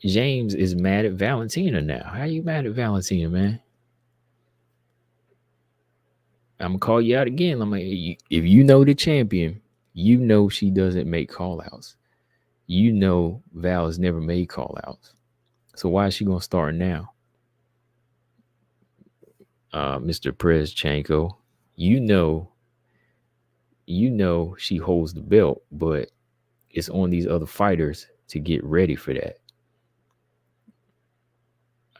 James is mad at Valentina now. How you mad at Valentina, man? I'm gonna call you out again. I'm like, if you know the champion, you know she doesn't make call outs. You know Val has never made call outs. So why is she gonna start now? Mr. Prezchenko, you know she holds the belt, but it's on these other fighters to get ready for that.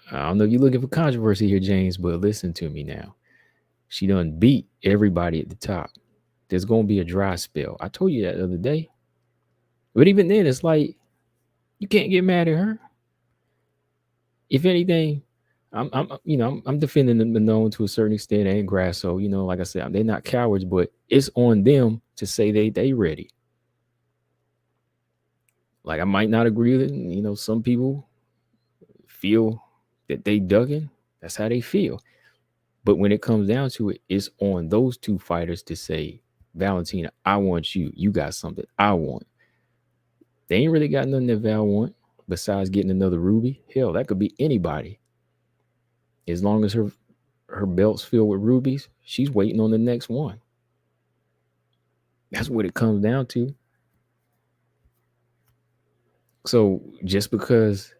I don't know if you're looking for controversy here, James, but listen to me now. She done beat everybody at the top. There's gonna be a dry spell. I told you that the other day. But even then, it's like you can't get mad at her. If anything, I'm defending the known to a certain extent and Grasso. Like I said, they're not cowards, but it's on them to say they ready. Like I might not agree with it. Some people feel that they dug in. That's how they feel. But when it comes down to it, it's on those two fighters to say, Valentina, I want you. You got something I want. They ain't really got nothing that Val want besides getting another ruby. Hell, that could be anybody. As long as her belt's filled with rubies, she's waiting on the next one. That's what it comes down to. So just because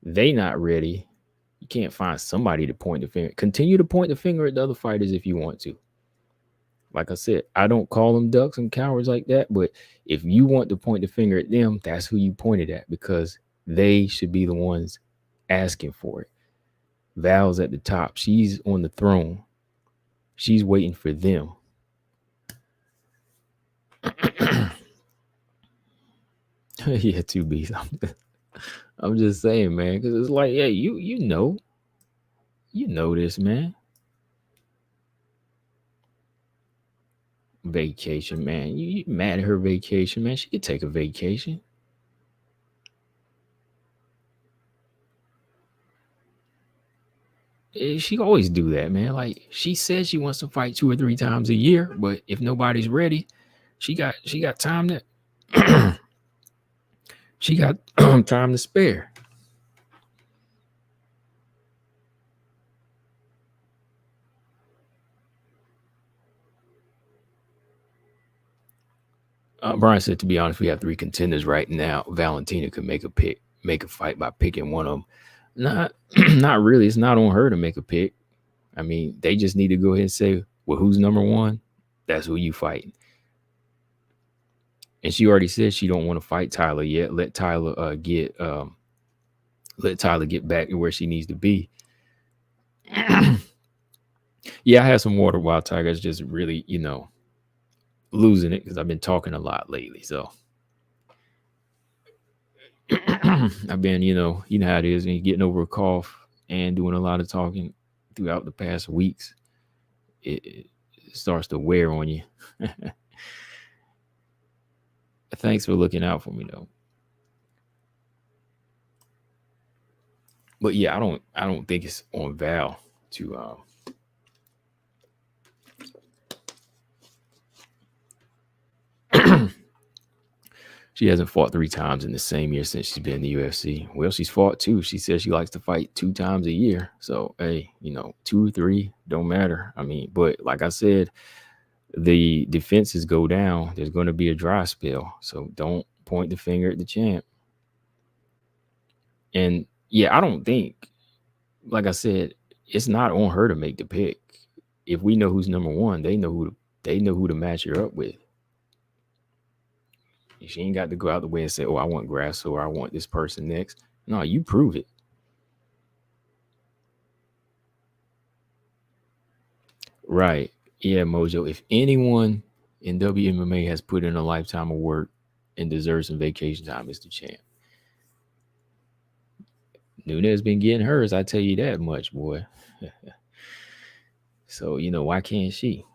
they not ready, you can't find somebody to point the finger. Continue to point the finger at the other fighters if you want to. Like I said, I don't call them ducks and cowards like that, but if you want to point the finger at them, that's who you pointed at because they should be the ones asking for it. Val's at the top. She's on the throne. She's waiting for them. Yeah, two B's. I'm just saying, man, because it's like, yeah, you know this, man. Vacation, man. You mad at her vacation, man? She could take a vacation. She always do that, man. Like she says she wants to fight 2 or 3 times a year, but if nobody's ready, she got time to she got time to spare. Brian said, to be honest, we have 3 contenders right now. Valentina could make a fight by picking one of them. Not really. It's not on her to make a pick. I mean, they just need to go ahead and say, well, who's number one? That's who you fighting. And she already said she don't want to fight Tyler yet. Let Tyler get back to where she needs to be. Yeah, I had some water while Tiger's just really, losing it because I've been talking a lot lately. So I've been, you know how it is when you're getting over a cough and doing a lot of talking throughout the past weeks. It starts to wear on you. Thanks for looking out for me, though. But yeah, I don't think it's on Val to she hasn't fought 3 times in the same year since she's been in the UFC. Well, she's fought 2. She says she likes to fight 2 times a year. So, hey, 2 or 3 don't matter. I mean, but like I said, the defenses go down, there's going to be a dry spell. So don't point the finger at the champ. And yeah, I don't think, like I said, it's not on her to make the pick. If we know who's number one, they know who to match her up with. She ain't got to go out the way and say, "Oh, I want Grasso or I want this person next." No, you prove it. Right. Yeah, Mojo. If anyone in WMMA has put in a lifetime of work and deserves some vacation time, it's the champ. Nunes been getting hers, I tell you that much, boy. So, why can't she?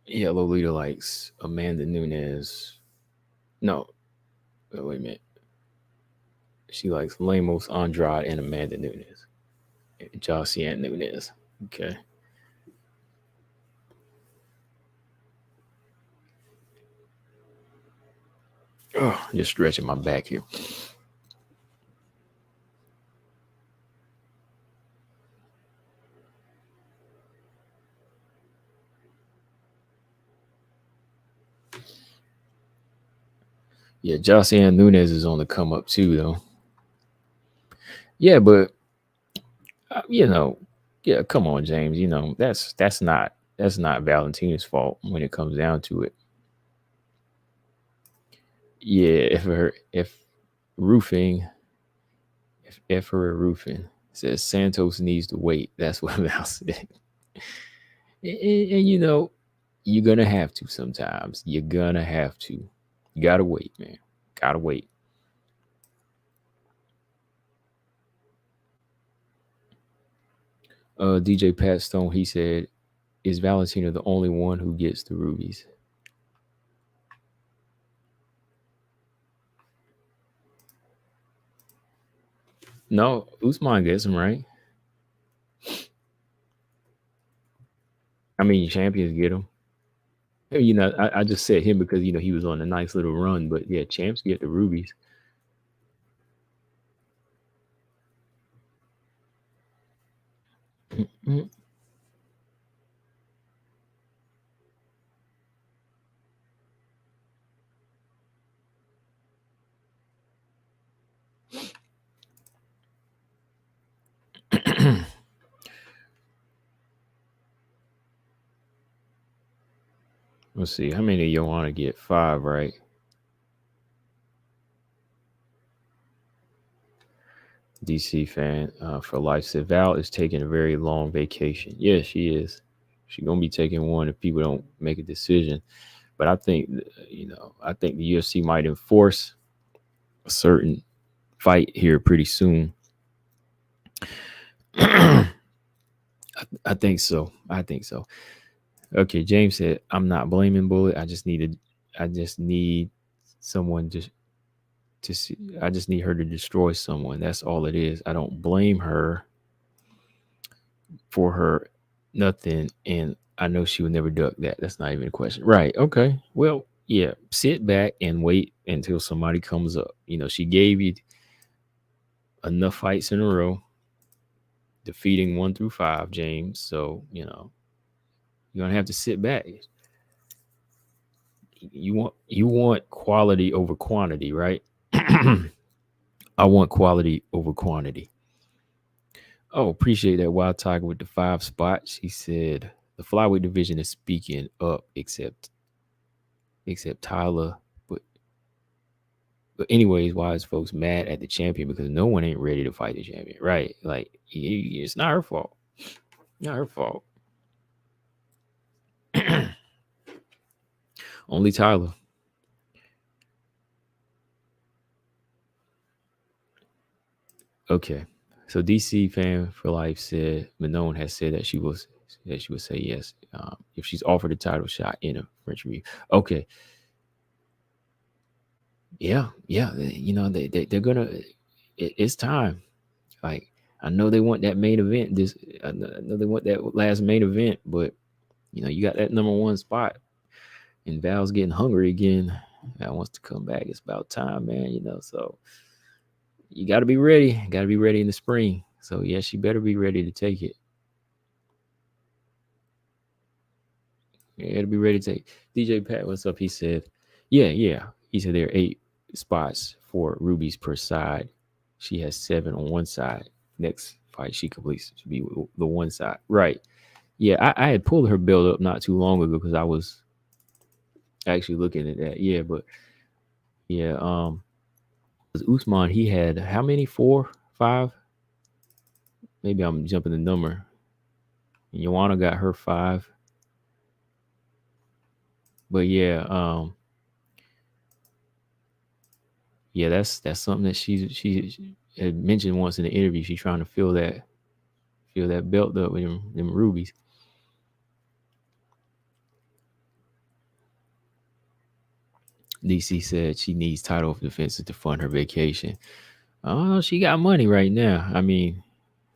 Yeah, Lolita likes Amanda Nunes. No, wait a minute. She likes Lemos, Andrade, and Amanda Nunes. Josiane Nunes. Okay. Oh, just stretching my back here. Yeah, Josiane Nunes is on the come up too, though. Yeah, but uh, you know, yeah, come on, James. That's not Valentina's fault when it comes down to it. Yeah, if roofing, if her roofing says Santos needs to wait, that's what Val said. And you're gonna have to sometimes. You're gonna have to. You gotta wait, man. Gotta wait. DJ Pat Stone, he said, "Is Valentina the only one who gets the rubies?" No, Usman gets them, right? I mean, champions get them. I just said him because he was on a nice little run, but yeah, champs get the rubies. Let's see, how many you want to get? 5, right? DC fan for life said Val is taking a very long vacation. Yeah, she is. She's gonna be taking one if people don't make a decision. But I think the UFC might enforce a certain fight here pretty soon. I think so. I think so. Okay, James said, "I'm not blaming Bullet. I just need someone to see. I just need her to destroy someone. That's all it is. I don't blame her for her nothing, and I know she would never duck that. That's not even a question, right? Okay. Well, yeah. Sit back and wait until somebody comes up. She gave you enough fights in a row, defeating 1 through 5, James. So you're gonna have to sit back. You want quality over quantity, right? I want quality over quantity. Oh, appreciate that, Wild Tiger, with the 5 spots. He said the flyweight division is speaking up, except Tyler. But anyways, why is folks mad at the champion? Because no one ain't ready to fight the champion, right? Like it's not her fault. Not her fault. Only Tyler. Okay. So DC fan for life said Manon has said that she would say yes if she's offered a title shot in a French review. Okay. Yeah, yeah. They're gonna. It's time. Like I know they want that main event. I know they want that last main event, but you got that number one spot, and Val's getting hungry again. Val wants to come back. It's about time, man. So You got to be ready. Got to be ready in the spring. So yeah, she better be ready to take it. You got to be ready to take. DJ Pat, what's up? He said, yeah. He said there are 8 spots for rubies per side. She has 7 on one side. Next fight she completes to be the one side. Right. Yeah, I had pulled her belt up not too long ago because I was actually looking at that. Yeah, but yeah, Usman, he had how many? 4, 5? Maybe I'm jumping the number. Joanna got her 5. But yeah, that's something that she had mentioned once in the interview. She's trying to fill that belt up with them rubies. DC said she needs title defenses to fund her vacation. Oh, she got money right now. I mean,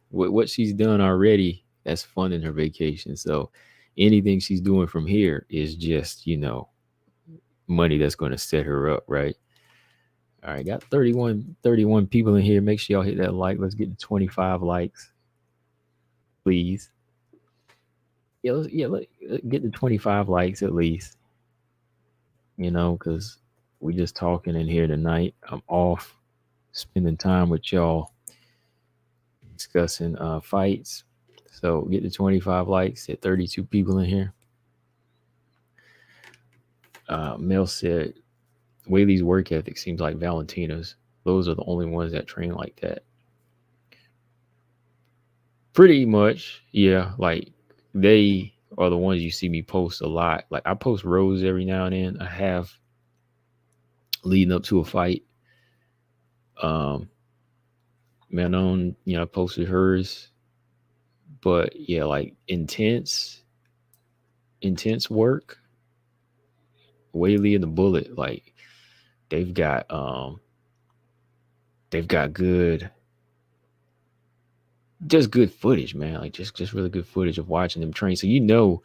what she's done already, that's funding her vacation. So anything she's doing from here is just, money that's going to set her up, right? All right, got 31 people in here. Make sure y'all hit that like. Let's get to 25 likes, please. Let's get to 25 likes at least, because we just talking in here tonight. I'm off spending time with y'all discussing fights. So get to 25 likes at 32 people in here. Mel said, Whaley's work ethic seems like Valentina's. Those are the only ones that train like that. Pretty much, yeah. Like they are the ones you see me post a lot. Like I post rows every now and then. I have leading up to a fight. Manon, I posted hers. But yeah, like intense work. Whaley and the Bullet, like they've got good, just good footage, man. Like just really good footage of watching them train. So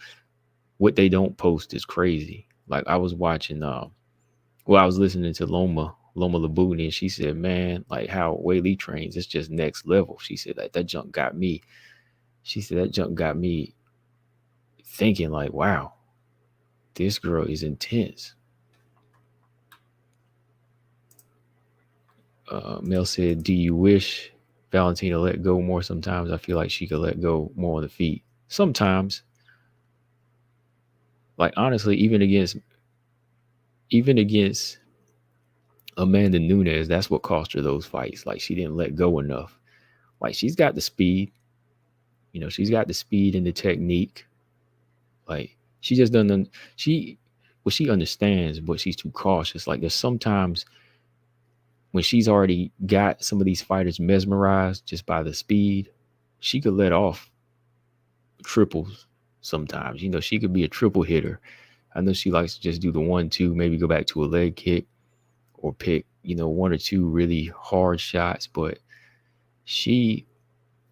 what they don't post is crazy. Like I was watching I was listening to Loma Labuni, and she said, man, like how Whaley trains, it's just next level. She said like that junk got me. She said that junk got me thinking like, wow, this girl is intense. Mel said, do you wish Valentina let go more? Sometimes I feel like she could let go more on the feet. Sometimes. Like honestly, even against Amanda Nunes, that's what cost her those fights. Like she didn't let go enough. Like she's got the speed, she's got the speed and the technique. Like she just doesn't. She understands, but she's too cautious. Like there's sometimes when she's already got some of these fighters mesmerized just by the speed, she could let off triples sometimes. She could be a triple hitter. I know she likes to just do the 1-2, maybe go back to a leg kick or pick, 1 or 2 really hard shots, but she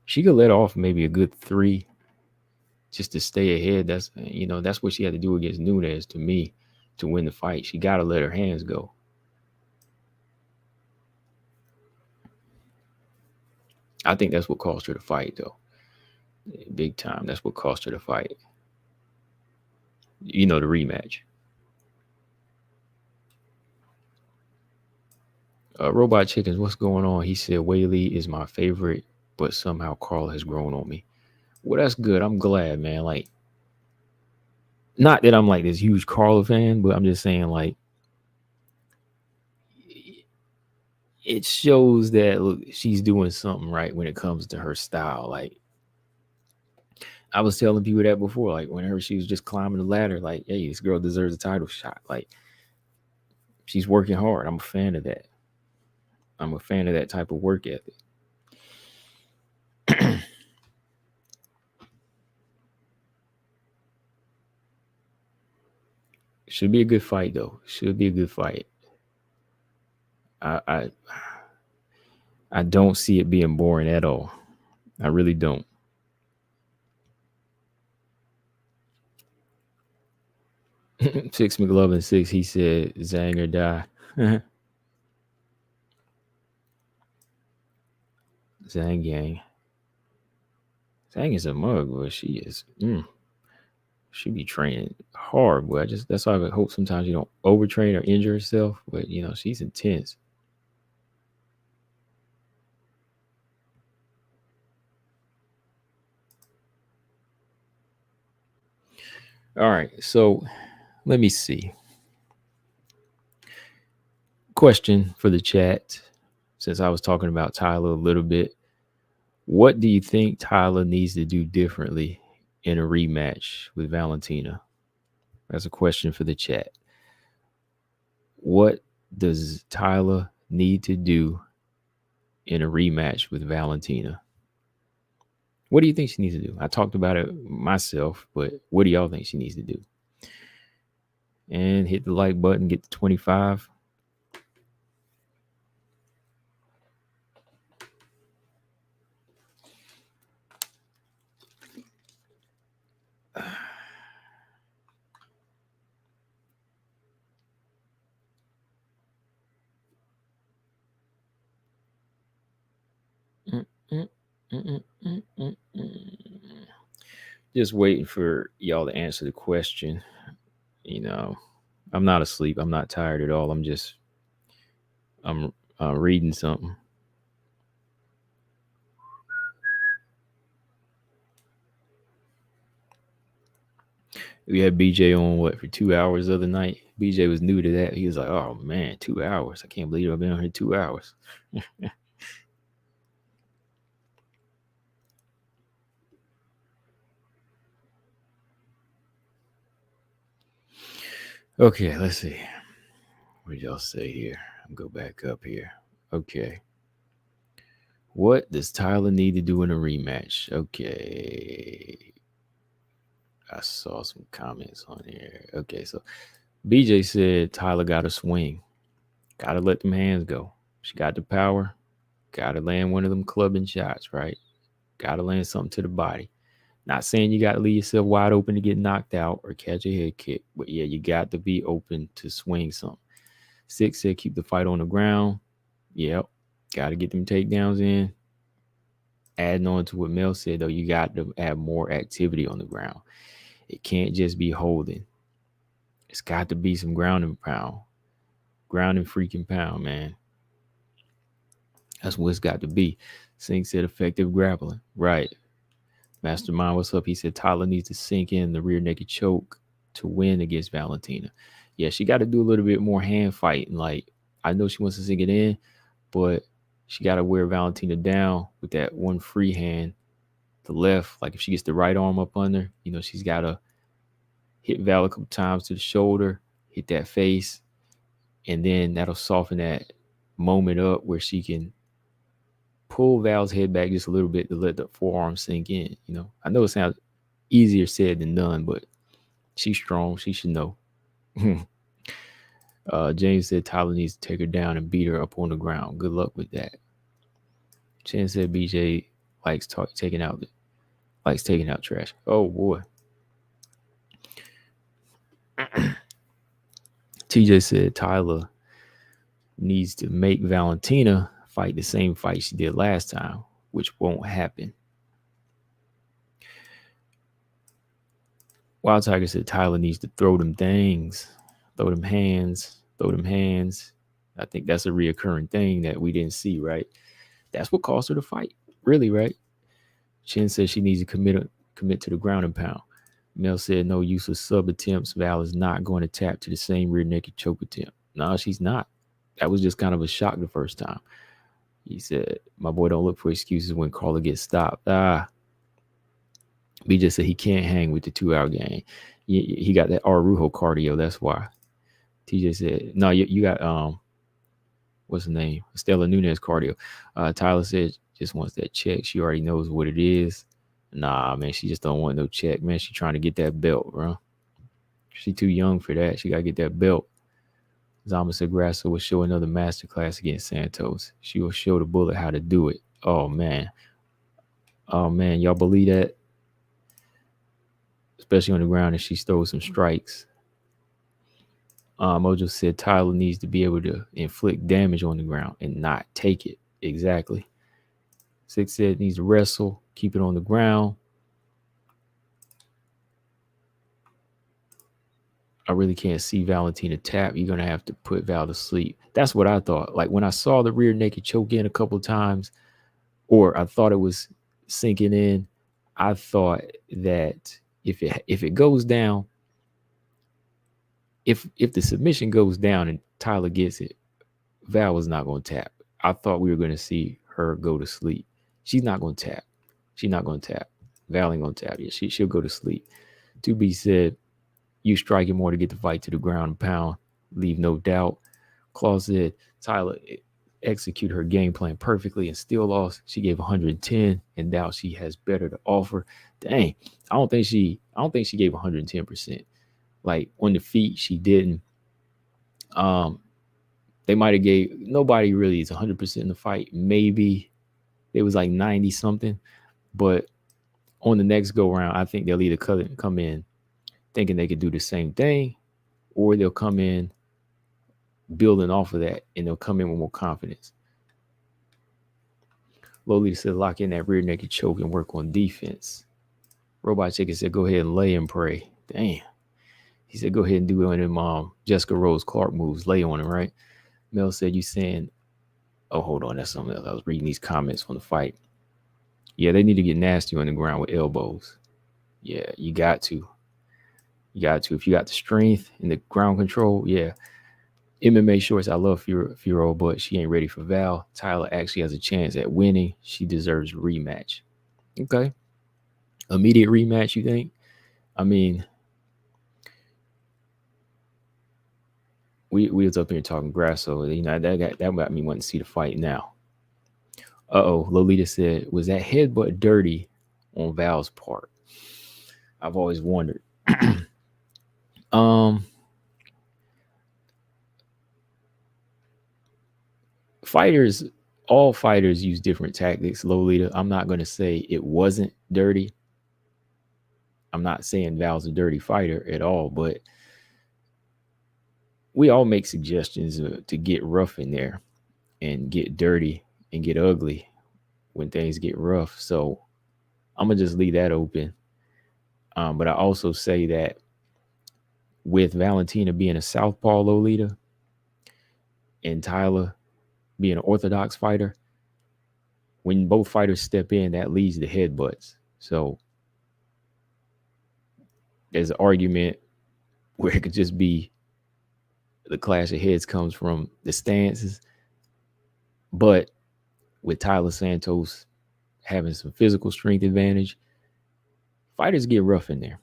could let off maybe a good 3 just to stay ahead. That's what she had to do against Nunes to me to win the fight. She got to let her hands go. I think that's what cost her the fight, though. Big time. That's what cost her the fight. The rematch. Robot Chickens, what's going on? He said, Whaley is my favorite, but somehow Carl has grown on me. Well, that's good. I'm glad, man. Like, not that I'm like this huge Carla fan, but I'm just saying, like, it shows that look, she's doing something right when it comes to her style. Like, I was telling people that before, like, whenever she was just climbing the ladder, like, hey, this girl deserves a title shot. Like, she's working hard. I'm a fan of that. I'm a fan of that type of work ethic. Should be a good fight, though. Should be a good fight. I I don't see it being boring at all. I really don't. 6 McLovin 6. He said, "Zang or die." Zhang Yang. Zhang is a mug, but she is. She be training hard, boy. That's why I hope sometimes you don't overtrain or injure yourself. But she's intense. All right, so let me see. Question for the chat. Since I was talking about Tyler a little bit, what do you think Tyler needs to do differently in a rematch with Valentina? That's a question for the chat. What does Tyler need to do in a rematch with Valentina? What do you think she needs to do? I talked about it myself, but what do y'all think she needs to do? And hit the like button, get to 25. Just waiting for y'all to answer the question. I'm not asleep. I'm not tired at all. I'm reading something. We had BJ on for 2 hours the other night. BJ was new to that. He was like, "Oh man, 2 hours! I can't believe I've been on here 2 hours." Okay, let's see. What did y'all say here? I'll go back up here. Okay. What does Tyler need to do in a rematch? Okay. I saw some comments on here. Okay, so BJ said Tyler got to swing. Got to let them hands go. She got the power. Got to land one of them clubbing shots, right? Got to land something to the body. Not saying you got to leave yourself wide open to get knocked out or catch a head kick, but yeah, you got to be open to swing something. Six said keep the fight on the ground. Yep. Got to get them takedowns in. Adding on to what Mel said, though, you got to add more activity on the ground. It can't just be holding. It's got to be some ground and pound. Ground and freaking pound, man. That's what it's got to be. Sink said effective grappling. Right. Mastermind, what's up? He said Tyler needs to sink in the rear naked choke to win against Valentina. Yeah, she got to do a little bit more hand fighting. Like, I know she wants to sink it in, but she got to wear Valentina down with that one free hand, the left. Like, if she gets the right arm up under, she's got to hit Val a couple times to the shoulder, hit that face, and then that'll soften that moment up where she can pull Val's head back just a little bit to let the forearm sink in. I know it sounds easier said than done, but she's strong. She should know. James said Tyler needs to take her down and beat her up on the ground. Good luck with that. Chen said BJ likes taking out trash. Oh boy. TJ said Tyler needs to make Valentina fight the same fight she did last time, which won't happen. Wild Tiger said Tyler needs to throw them things, throw them hands. I think that's a reoccurring thing that we didn't see, right? That's what caused her to fight, really, right? Chen says she needs to commit to the ground and pound. Mel said no use of sub attempts. Val is not going to tap to the same rear naked choke attempt. No, she's not. That was just kind of a shock the first time. He said, my boy don't look for excuses when Carla gets stopped. BJ said he can't hang with the 2-hour game. He got that Arujo cardio. That's why. TJ said, no, you got, what's the name? Stella Nunez cardio. Tyler said just wants that check. She already knows what it is. Nah, man, she just don't want no check, man. She trying to get that belt, bro. She too young for that. She got to get that belt. Zama Sagrasso will show another masterclass against Santos. She will show the bullet how to do it. Oh, man. Y'all believe that? Especially on the ground, and she throws some strikes. Mojo said Tyler needs to be able to inflict damage on the ground and not take it. Exactly. 6 said needs to wrestle, keep it on the ground. I really can't see Valentina tap. You're gonna have to put Val to sleep. That's what I thought. Like when I saw the rear naked choke in a couple of times, or I thought it was sinking in, I thought that if it goes down, if the submission goes down and Tyler gets it, Val was not going to tap. I thought we were going to see her go to sleep. She's not going to tap. She's not going to tap. Val ain't going to tap. Yeah, she'll go to sleep. 2B said, you striking more to get the fight to the ground and pound. Leave no doubt. Claw said, Tyler execute her game plan perfectly and still lost. She gave 110 and doubt she has better to offer. Dang, I don't think she gave 110%. Like on the feet, she didn't. They might have gave nobody really is 100% in the fight. Maybe it was like 90 something, but on the next go round, I think they'll either come in thinking they could do the same thing, or they'll come in building off of that, and they'll come in with more confidence. Lolita said, lock in that rear naked choke and work on defense. Robot Chicken said, go ahead and lay and pray. Damn. He said, go ahead and do one of them Jessica Rose Clark moves. Lay on him, right? Mel said, you saying, oh, hold on, that's something else. I was reading these comments from the fight. Yeah, they need to get nasty on the ground with elbows. Yeah, you got to. You got to. If you got the strength and the ground control, yeah. MMA Shorts, I love Fiorot, but she ain't ready for Val. Tyler actually has a chance at winning. She deserves a rematch. Okay. Immediate rematch, you think? I mean, we was up here talking grass, so you know that got me wanting to see the fight now. Lolita said, was that headbutt dirty on Val's part? I've always wondered. All fighters use different tactics. Lolita, I'm not going to say it wasn't dirty. I'm not saying Val's a dirty fighter at all, but we all make suggestions to get rough in there and get dirty and get ugly when things get rough. So I'm going to just leave that open. But I also say that with Valentina being a southpaw Lolita and Tyler being an orthodox fighter, when both fighters step in, that leads to headbutts. So there's an argument where it could just be the clash of heads comes from the stances. But with Tyler Santos having some physical strength advantage, fighters get rough in there.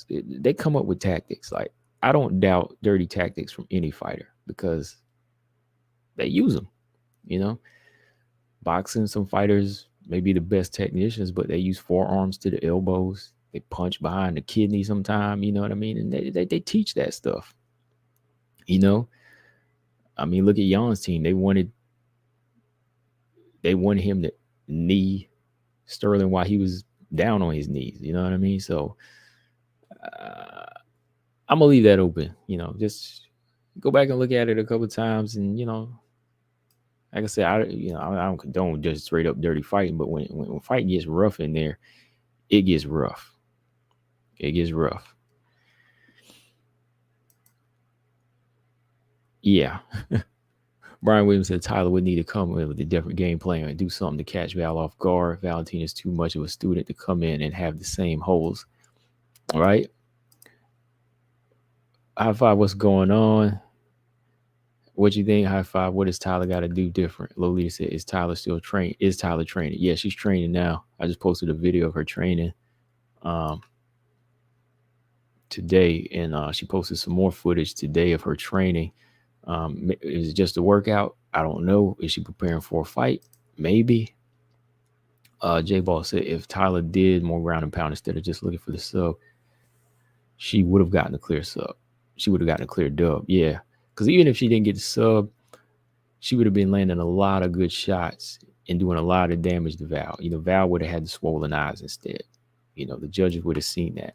They come up with tactics. Like, I don't doubt dirty tactics from any fighter because they use them. You know, boxing, some fighters may be the best technicians, but they use forearms to the elbows. They punch behind the kidney sometime, you know what I mean? And they teach that stuff. You know, I mean, look at Jan's team. They wanted him to knee Sterling while he was down on his knees. You know what I mean? So I'm gonna leave that open. You know, just go back and look at it a couple of times, and you know, like I said, I don't condone just straight up dirty fighting, but when fight gets rough in there, it gets rough. It gets rough. Yeah. Brian Williams said Tyler would need to come in with a different game plan and do something to catch Val off guard. Valentina's too much of a student to come in and have the same holes. All right. High Five, what's going on? What you think, High Five? What does Tyler got to do different? Lolita said, is Tyler still trained? Is Tyler training? Yeah, she's training now. I just posted a video of her training today, and she posted some more footage today of her training. Is it just a workout? I don't know. Is she preparing for a fight? Maybe. J Ball said if Tyler did more ground and pound instead of just looking for the sub, she would have gotten a clear sub. She would have gotten a clear dub. Yeah. Because even if she didn't get the sub, she would have been landing a lot of good shots and doing a lot of damage to Val. You know, Val would have had the swollen eyes instead. You know, the judges would have seen that.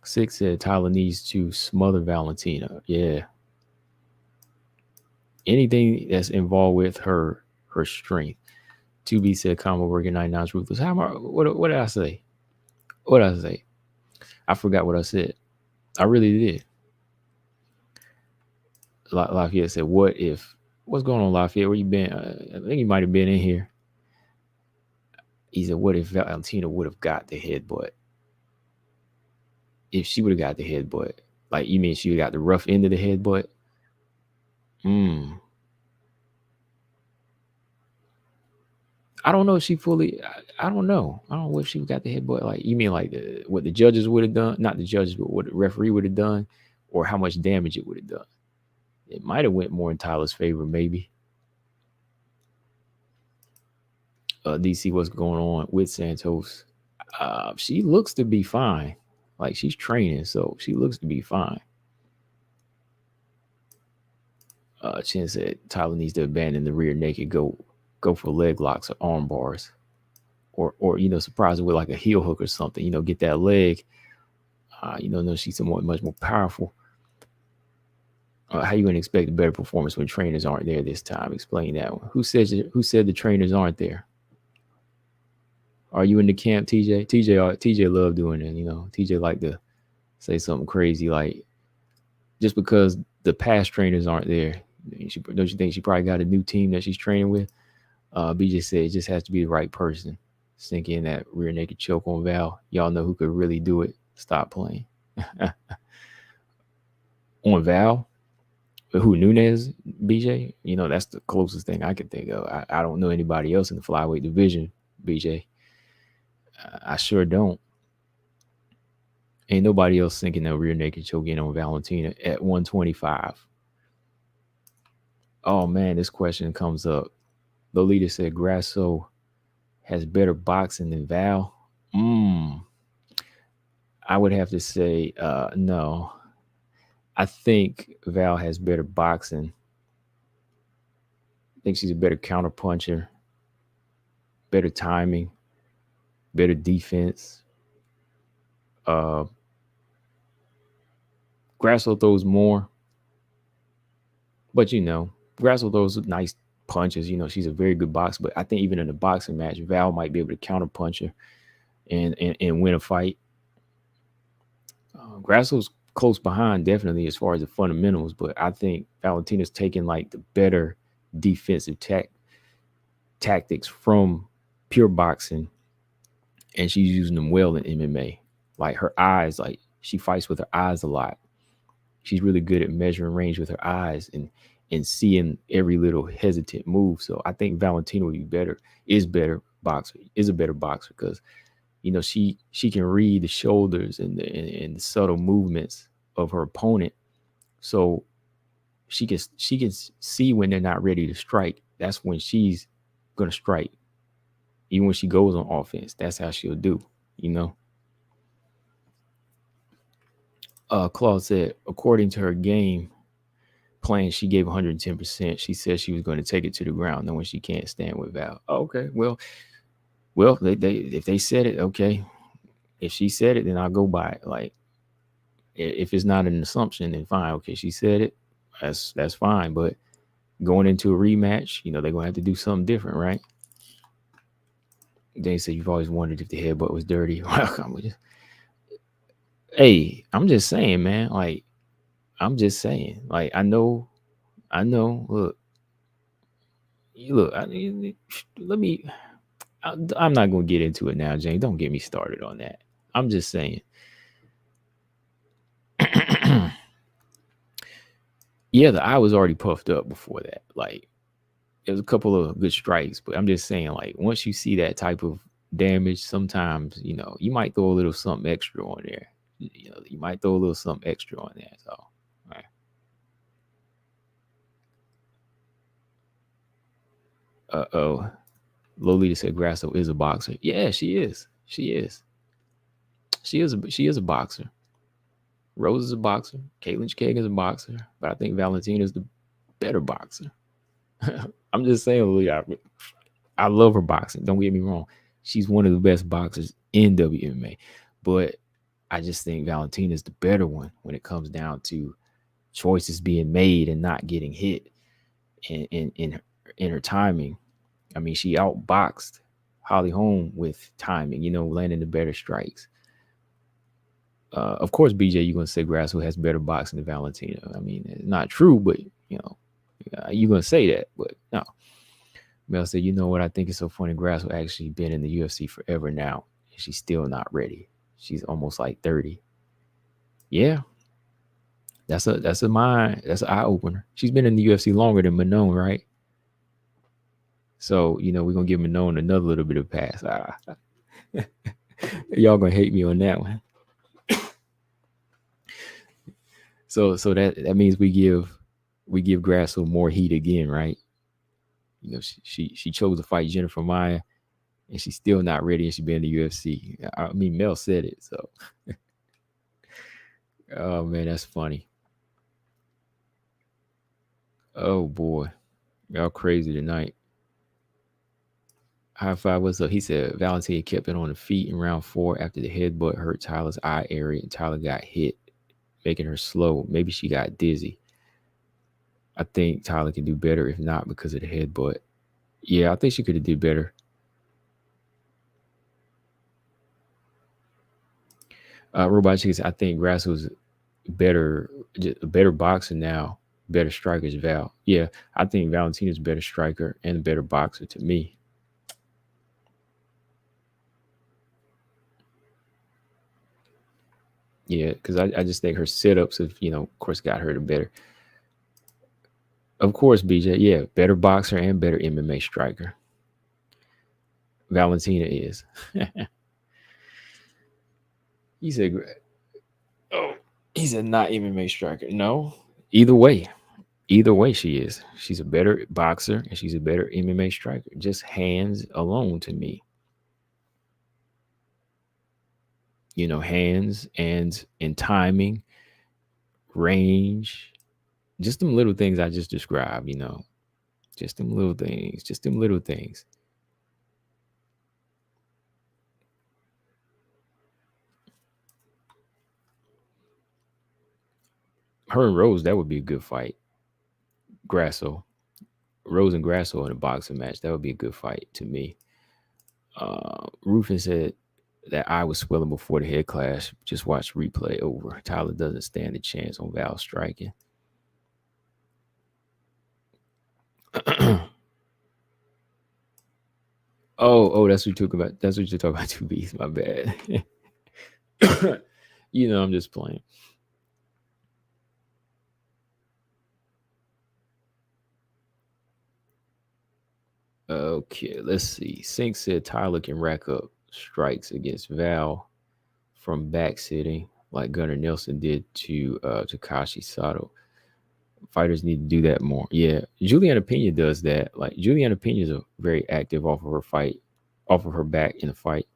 6 said Tyler needs to smother Valentina. Yeah. Anything that's involved with her strength. 2B said combo working 99 is ruthless. What did I say? What did I say? I forgot what I said. I really did. Lafayette said, what if? What's going on, Lafayette? Where you been? I think you might have been in here. He said, what if Valentina would have got the headbutt? If she would have got the headbutt. Like, you mean she got the rough end of the headbutt? I don't know if she fully. I don't know. I don't know if she got the headbutt. Like, you mean like what the judges would have done? Not the judges, but what the referee would have done, or how much damage it would have done. It might have went more in Tyler's favor, maybe. DC, what's going on with Santos? She looks to be fine. Like, she's training, so she looks to be fine. Chin said Tyler needs to abandon the rear naked, go for leg locks or arm bars, or surprise her with like a heel hook or something. Get that leg. No, she's somewhat much more powerful. How you gonna expect a better performance when trainers aren't there this time? Explain that one. Who said the trainers aren't there? Are you in the camp, TJ? TJ love doing it. TJ like to say something crazy like, just because the past trainers aren't there, don't you think she probably got a new team that she's training with? BJ said it just has to be the right person. Sink in that rear naked choke on Val. Y'all know who could really do it. Stop playing. On Val? Who, Nunes, BJ? That's the closest thing I can think of. I don't know anybody else in the flyweight division, BJ. I sure don't. Ain't nobody else sinking that rear naked choke in on Valentina at 125. Oh, man, this question comes up. Lolita said Grasso has better boxing than Val. I would have to say no. I think Val has better boxing. I think she's a better counterpuncher, better timing, better defense. Grasso throws more, but Grasso throws nice punches. She's a very good boxer, but I think even in a boxing match, Val might be able to counterpunch her and win a fight. Grasso's close behind, definitely, as far as the fundamentals, but I think Valentina's taking like the better defensive tactics from pure boxing, and she's using them well in MMA. Like, her eyes, like, she fights with her eyes a lot. She's really good at measuring range with her eyes and seeing every little hesitant move. So I think Valentina would be better, is a better boxer because she can read the shoulders and the subtle movements of her opponent. So she can see when they're not ready to strike. That's when she's gonna strike. Even when she goes on offense, that's how she'll do. Claude said, according to her game plan, she gave 110%. She said she was going to take it to the ground, knowing she can't stand with Val. Oh, okay, well, they if they said it, okay. If she said it, then I'll go by it. Like, if it's not an assumption, then fine. Okay, she said it. That's fine. But going into a rematch, they're gonna have to do something different, right? They said you've always wondered if the headbutt was dirty. Hey, I'm just saying, man. Like, I'm just saying. Like, I know. Look. Let me. I'm not gonna get into it now, Jane. Don't get me started on that. I'm just saying. Yeah, the eye was already puffed up before that. Like, there was a couple of good strikes, but I'm just saying, like, once you see that type of damage, sometimes you might throw a little something extra on there. You might throw a little something extra on there. So, all right. Lolita said Grasso is a boxer. Yeah, she is. She is a boxer. Rose is a boxer. Caitlin Chikag is a boxer. But I think Valentina is the better boxer. I'm just saying, Lolita, I love her boxing. Don't get me wrong. She's one of the best boxers in WMA. But I just think Valentina is the better one when it comes down to choices being made and not getting hit in her timing. I mean, she outboxed Holly Holm with timing, landing the better strikes. Of course, BJ, you're gonna say Grasso has better boxing than Valentina. I mean, it's not true, but you're gonna say that. But no, Mel said, you know what? I think it's so funny. Grasso actually been in the UFC forever now, and she's still not ready. She's almost like 30. Yeah, that's an eye opener. She's been in the UFC longer than Manon, right? So we're gonna give Manon another little bit of pass. Y'all gonna hate me on that one. So that means we give Grasso more heat again, right? She chose to fight Jennifer Maia, and she's still not ready, and she's been in the UFC. I mean, Mel said it, so. Oh man, that's funny. Oh boy, y'all crazy tonight. High five, what's up? He said Valentina kept it on the feet in round 4 after the headbutt hurt Tyler's eye area and Tyler got hit, making her slow. Maybe she got dizzy. I think Tyler can do better if not because of the headbutt. Yeah, I think she could have did better. Robot Chicken said, I think Grasso's a better boxer now, better striker is Val. Yeah, I think Valentina's a better striker and a better boxer to me. Yeah, because I just think her sit-ups have, of course, got her to better. Of course, BJ, yeah, better boxer and better MMA striker. Valentina is. He said, he said not MMA striker. No, either way she is. She's a better boxer and she's a better MMA striker. Just hands alone to me. Hands and timing, range, just them little things I just described, just them little things. Her and Rose, that would be a good fight. Grasso, Rose and Grasso in a boxing match, that would be a good fight to me. Rufin said that eye was swelling before the head clash. Just watch replay over. Tyler doesn't stand a chance on Val striking. Oh, that's what you talk about. That's what you're talking about. 2Bs. My bad. I'm just playing. Okay, let's see. Sink said Tyler can rack up strikes against Val from back sitting like Gunnar Nelson did to Takashi Sato. Fighters need to do that more. Yeah, Juliana Pena does that. Like Juliana Pena is very active off of her back in the fight.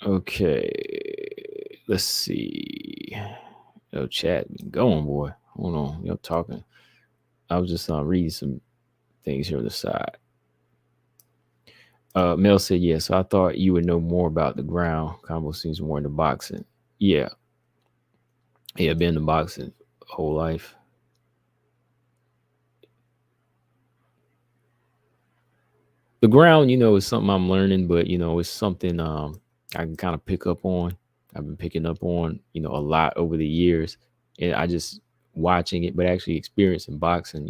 Okay, let's see. Yo, chat going, boy. Hold on, y'all talking. I was just reading some things here on the side. Mel said, yeah, so I thought you would know more about the ground. Combo seems more into boxing. Yeah. Yeah, been in boxing whole life. The ground, is something I'm learning, but it's something I can kind of pick up on. I've been picking up on, a lot over the years. And I just watching it, but actually experiencing boxing,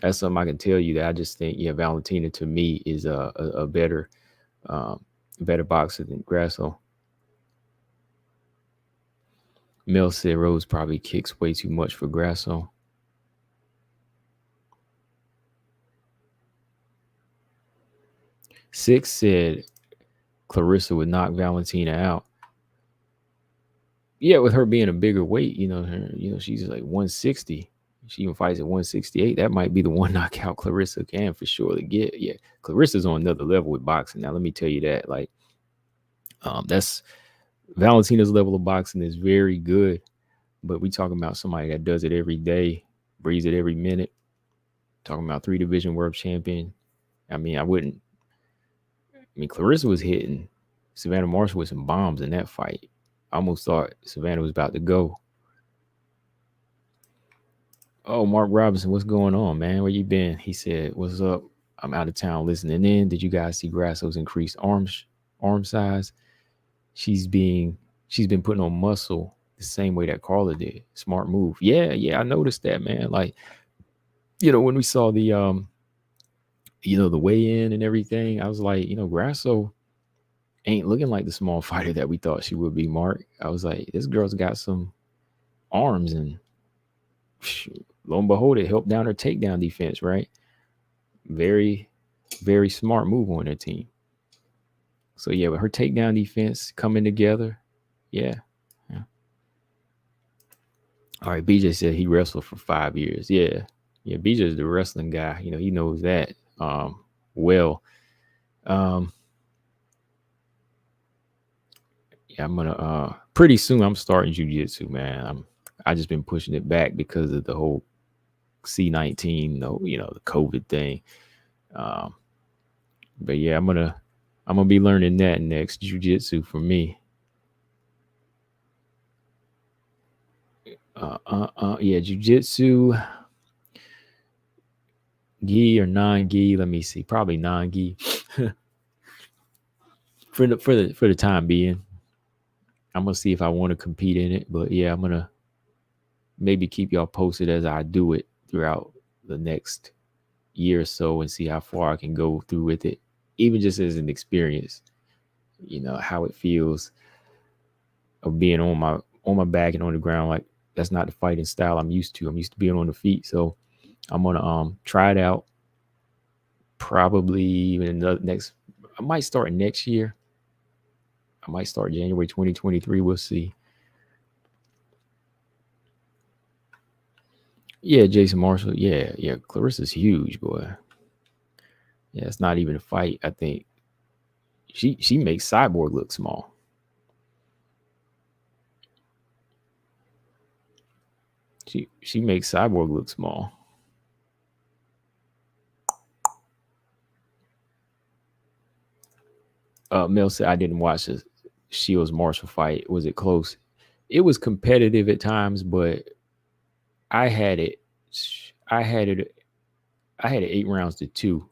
that's something I can tell you that I just think, Valentina to me is a better boxer than Grasso. Mel said Rose probably kicks way too much for Grasso. Six said Clarissa would knock Valentina out. Yeah, with her being a bigger weight, she's like 160. She even fights at 168. That might be the one knockout Clarissa can for sure to get. Yeah, Clarissa's on another level with boxing. Now, let me tell you that. Like, that's Valentina's level of boxing is very good, but we talking about somebody that does it every day, breathes it every minute. Talking about 3 division world champion. I mean, I wouldn't. I mean, Clarissa was hitting Savannah Marshall with some bombs in that fight. I almost thought Savannah was about to go. Oh, Mark Robinson, what's going on, man? Where you been? He said, "What's up? I'm out of town listening in. Did you guys see Grasso's increased arm size? She's being she's been putting on muscle the same way that Carla did. Smart move. Yeah, I noticed that, man. Like, when we saw the weigh in and everything, I was like, Grasso ain't looking like the small fighter that we thought she would be, Mark. I was like, this girl's got some arms, and lo and behold, it helped down her takedown defense, right? Very, very smart move on their team. So yeah, with her takedown defense coming together, yeah. All right, BJ said he wrestled for 5 years. Yeah, BJ is the wrestling guy. He knows that well. Yeah, I'm gonna pretty soon I'm starting jujitsu, man. I just been pushing it back because of the whole C19, the COVID thing. But yeah, I'm gonna be learning that next, jujitsu for me. Yeah, jujitsu, gi or non-gi. Let me see, probably non-gi for the time being. I'm gonna see if I want to compete in it, but yeah, I'm gonna maybe keep y'all posted as I do it throughout the next year or so and see how far I can go through with it, even just as an experience. How it feels of being on my back and on the ground. Like, that's not the fighting style I'm used to. I'm used to being on the feet, so I'm gonna try it out. Probably even in the next. I might start next year. I might start January 2023. We'll see. Yeah, Jason Marshall. Yeah. Clarissa's huge, boy. Yeah, it's not even a fight. I think she makes Cyborg look small. She makes Cyborg look small. Mel said I didn't watch the Shields Marshall fight. Was it close? It was competitive at times, but I had it. I had it. I had it 8 rounds to 2.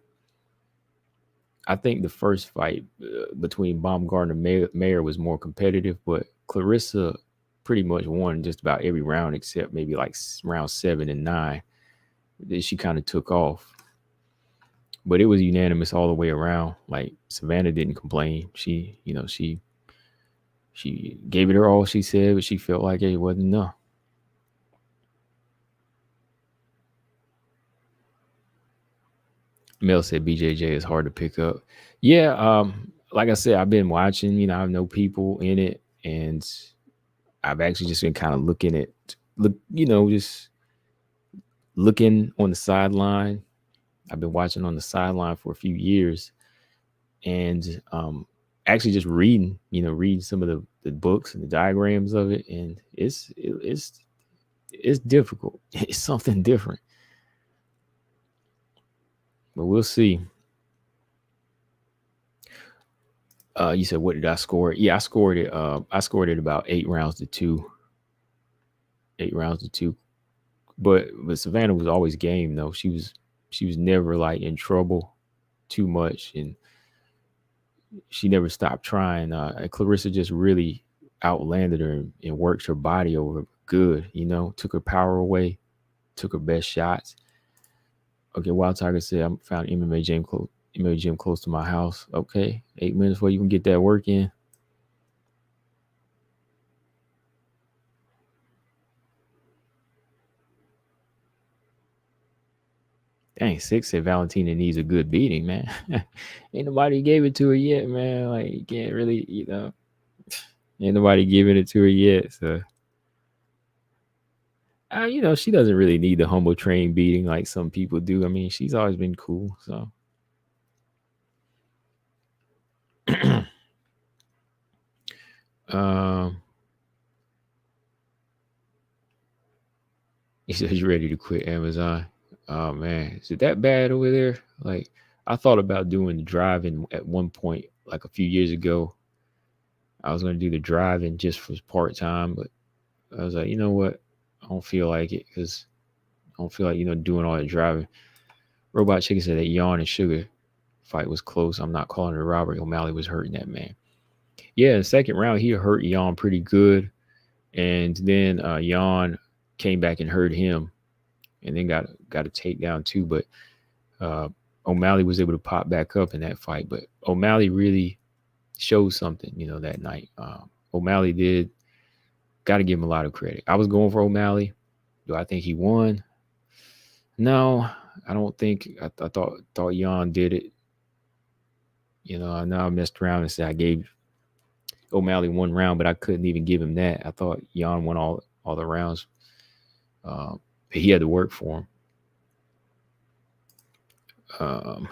I think the first fight between Baumgartner and Mayer was more competitive, but Clarissa pretty much won just about every round except maybe like round 7 and 9. Then she kind of took off, but it was unanimous all the way around. Like, Savannah didn't complain. She gave it her all, she said, but she felt like it wasn't enough. Mel said BJJ is hard to pick up. Yeah, like I said, I've been watching. I know people in it, and I've actually just been kind of just looking on the sideline. I've been watching on the sideline for a few years, and actually just reading some of the books and the diagrams of it, and it's difficult. It's something different, but we'll see. You said, what did I score? Yeah, I scored it. I scored it about 8 rounds to 2. 8 rounds to 2. But Savannah was always game though. She was never like in trouble too much, and she never stopped trying. Clarissa just really outlanded her and worked her body over good. Took her power away, took her best shots. Okay, Wild Tiger said I found MMA gym close to my house. Okay, 8 minutes before you can get that work in. Dang, Six said Valentina needs a good beating, man. Ain't nobody gave it to her yet, man. Like, you can't really, ain't nobody giving it to her yet. So, she doesn't really need the humble train beating like some people do. I mean, she's always been cool. So, he says you're ready to quit Amazon. Oh man, is it that bad over there? Like, I thought about doing the driving at one point, like a few years ago. I was going to do the driving just for part time, but I was like, you know what? I don't feel like it because I don't feel like doing all that driving. Robot Chicken said that Yawn and Sugar fight was close. I'm not calling it a robbery. O'Malley was hurting that man. Yeah, in the second round he hurt Yawn pretty good, and then Yawn came back and hurt him, and then got a takedown too. But uh, O'Malley was able to pop back up in that fight. But O'Malley really showed something, that night. O'Malley did. Got to give him a lot of credit. I was going for O'Malley. Do I think he won? No, I don't think. I thought Jan did it. I know I messed around and said I gave O'Malley one round, but I couldn't even give him that. I thought Jan won all the rounds. But he had to work for him.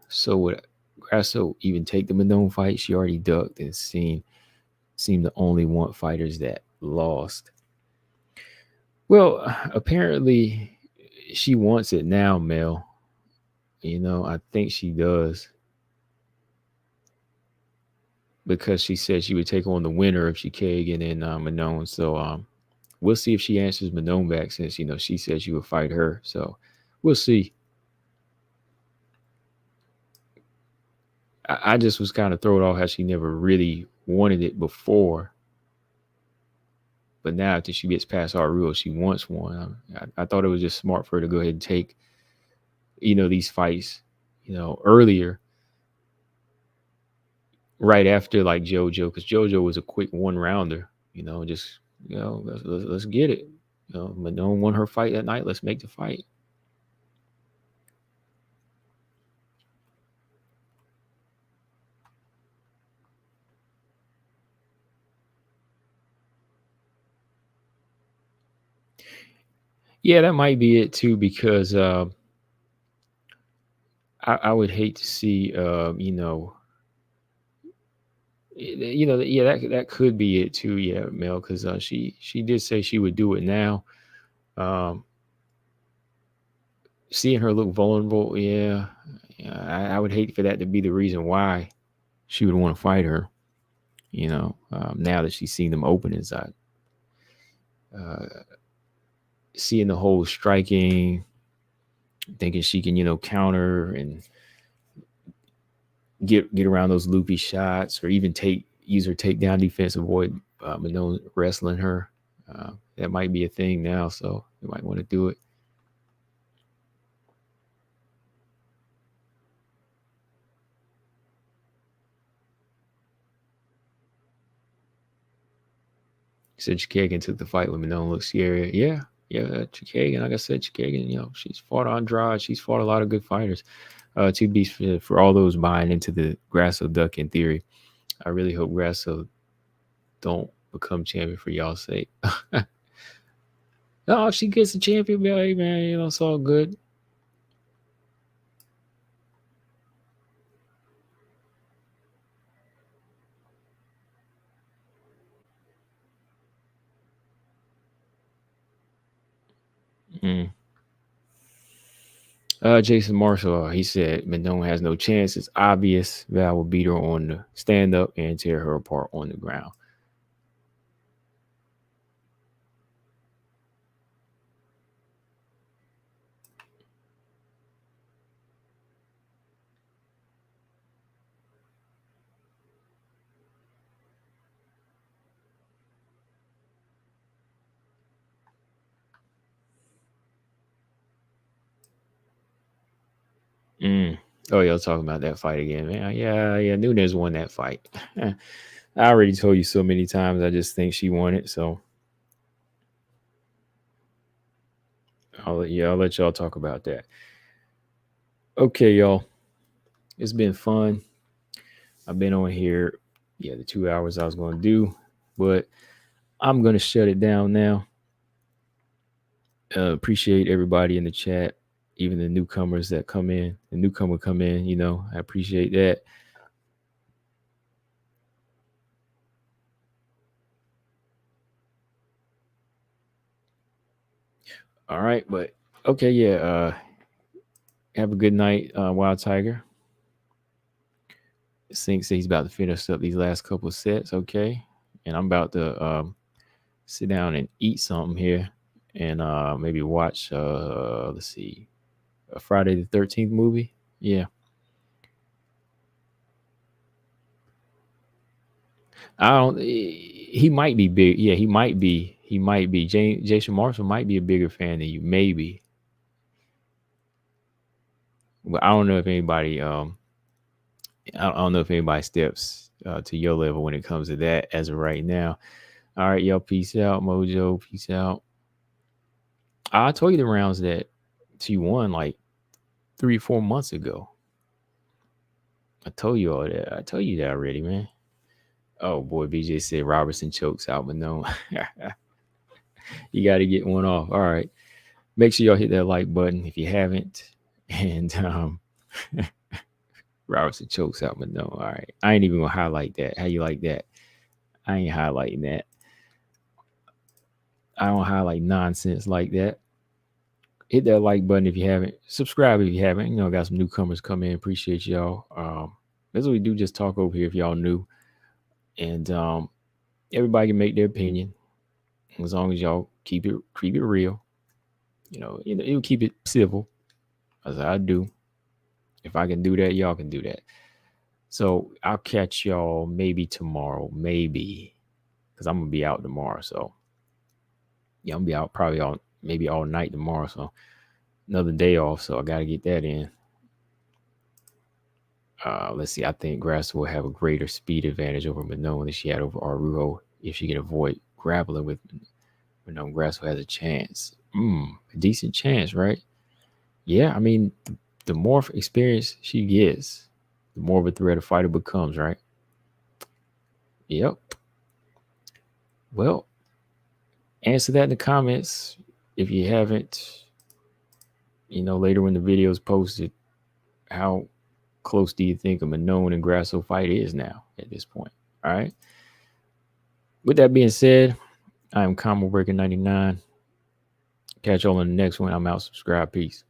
So would Grasso even take the Madone fight? She already ducked and seemed to only want fighters that lost. Well, apparently she wants it now, Mel. I think she does. Because she said she would take on the winner of Kagan and Manon. So we'll see if she answers Manon back since, she said she would fight her. So we'll see. I just was kind of thrown off how she never really wanted it before. But now after she gets past our rule, she wants one. I thought it was just smart for her to go ahead and take, these fights, earlier, right after like JoJo, because JoJo was a quick one rounder. Just let's get it. Manon won her fight that night. Let's make the fight. Yeah, that might be it too, because I would hate to see, yeah, that could be it too. Yeah, Mel, because she did say she would do it now. Um, Seeing her look vulnerable, yeah, I would hate for that to be the reason why she would want to fight her. Now that she's seen them open inside, uh, seeing the whole striking, thinking she can, counter and get around those loopy shots, or even use her takedown defense, avoid Manon wrestling her. That might be a thing now, so you might want to do it. Said Chikagan took the fight when Manon looked scary. Yeah, Chikagan. Like I said, Chikagan. She's fought Andrade. She's fought a lot of good fighters. To be for all those buying into the Grasso ducking theory, I really hope Grasso don't become champion for y'all's sake. No, if she gets a champion belt, hey man, it's all good. Mm. Jason Marshall, he said Manon has no chance. It's obvious Val will beat her on the stand up and tear her apart on the ground. Mm. Oh, y'all talking about that fight again, man? Yeah. Nunes won that fight. I already told you so many times. I just think she won it. So I'll let y'all talk about that. Okay, y'all. It's been fun. I've been on here, the 2 hours I was going to do, but I'm going to shut it down now. Appreciate everybody in the chat, even the newcomers that come in. The newcomer come in, I appreciate that. All right, but okay, yeah. Have a good night, Wild Tiger. Sink says he's about to finish up these last couple of sets. Okay. And I'm about to sit down and eat something here and maybe watch, let's see, a Friday the 13th movie. Yeah. I don't. He might be big. Yeah, he might be. He might be. Jason Marshall might be a bigger fan than you. Maybe. But I don't know if anybody. I don't know if anybody steps to your level when it comes to that as of right now. All right, y'all. Peace out, Mojo. Peace out. I told you the rounds that she won like 3 or 4 months ago. I told you all that. I told you that already, man. Oh boy, BJ said Robertson chokes out, but no. You got to get one off. All right. Make sure y'all hit that like button if you haven't. And Robertson chokes out, but no. All right. I ain't even gonna highlight that. How you like that? I ain't highlighting that. I don't highlight nonsense like that. Hit that like button if you haven't. Subscribe if you haven't. You know, got some newcomers come in. Appreciate y'all. That's what we do. Just talk over here if y'all new. And everybody can make their opinion as long as y'all keep it real. You'll keep it civil, as I do. If I can do that, y'all can do that. So I'll catch y'all maybe tomorrow, maybe, because I'm gonna be out tomorrow. So yeah, I'm gonna be out probably maybe all night tomorrow. So another day off. So I gotta get that in. Let's see. I think Grass will have a greater speed advantage over Manon than she had over Arujo if she can avoid grappling with Manon. Grass has a chance. A decent chance, right? Yeah, I mean, the more experience she gets, the more of a threat a fighter becomes, right? Yep. Well, answer that in the comments if you haven't. Later when the video is posted, how close do you think a Manon and Grasso fight is now at this point? All right. With that being said, I am Combo Breaker 99. Catch y'all on the next one. I'm out. Subscribe. Peace.